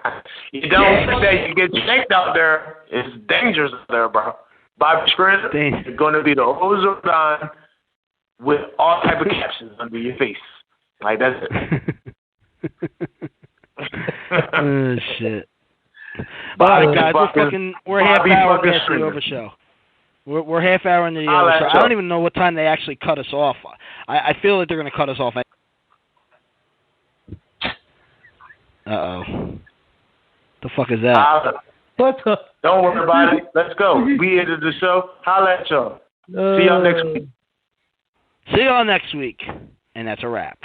that? You don't think that you get shanked out there. It's dangerous out there, bro. Bobby Screener is going to be the old Zordon with all type of captions under your face. Like, that's it. Oh, shit. All right, guys, we're half hour past the over show. We're half hour into the over show. I don't even know what time they actually cut us off. I feel like they're going to cut us off. Uh-oh. The fuck is that? What the? Don't worry about it. Let's go. We ended the show. Holla at y'all. See y'all next week. See y'all next week. And that's a wrap.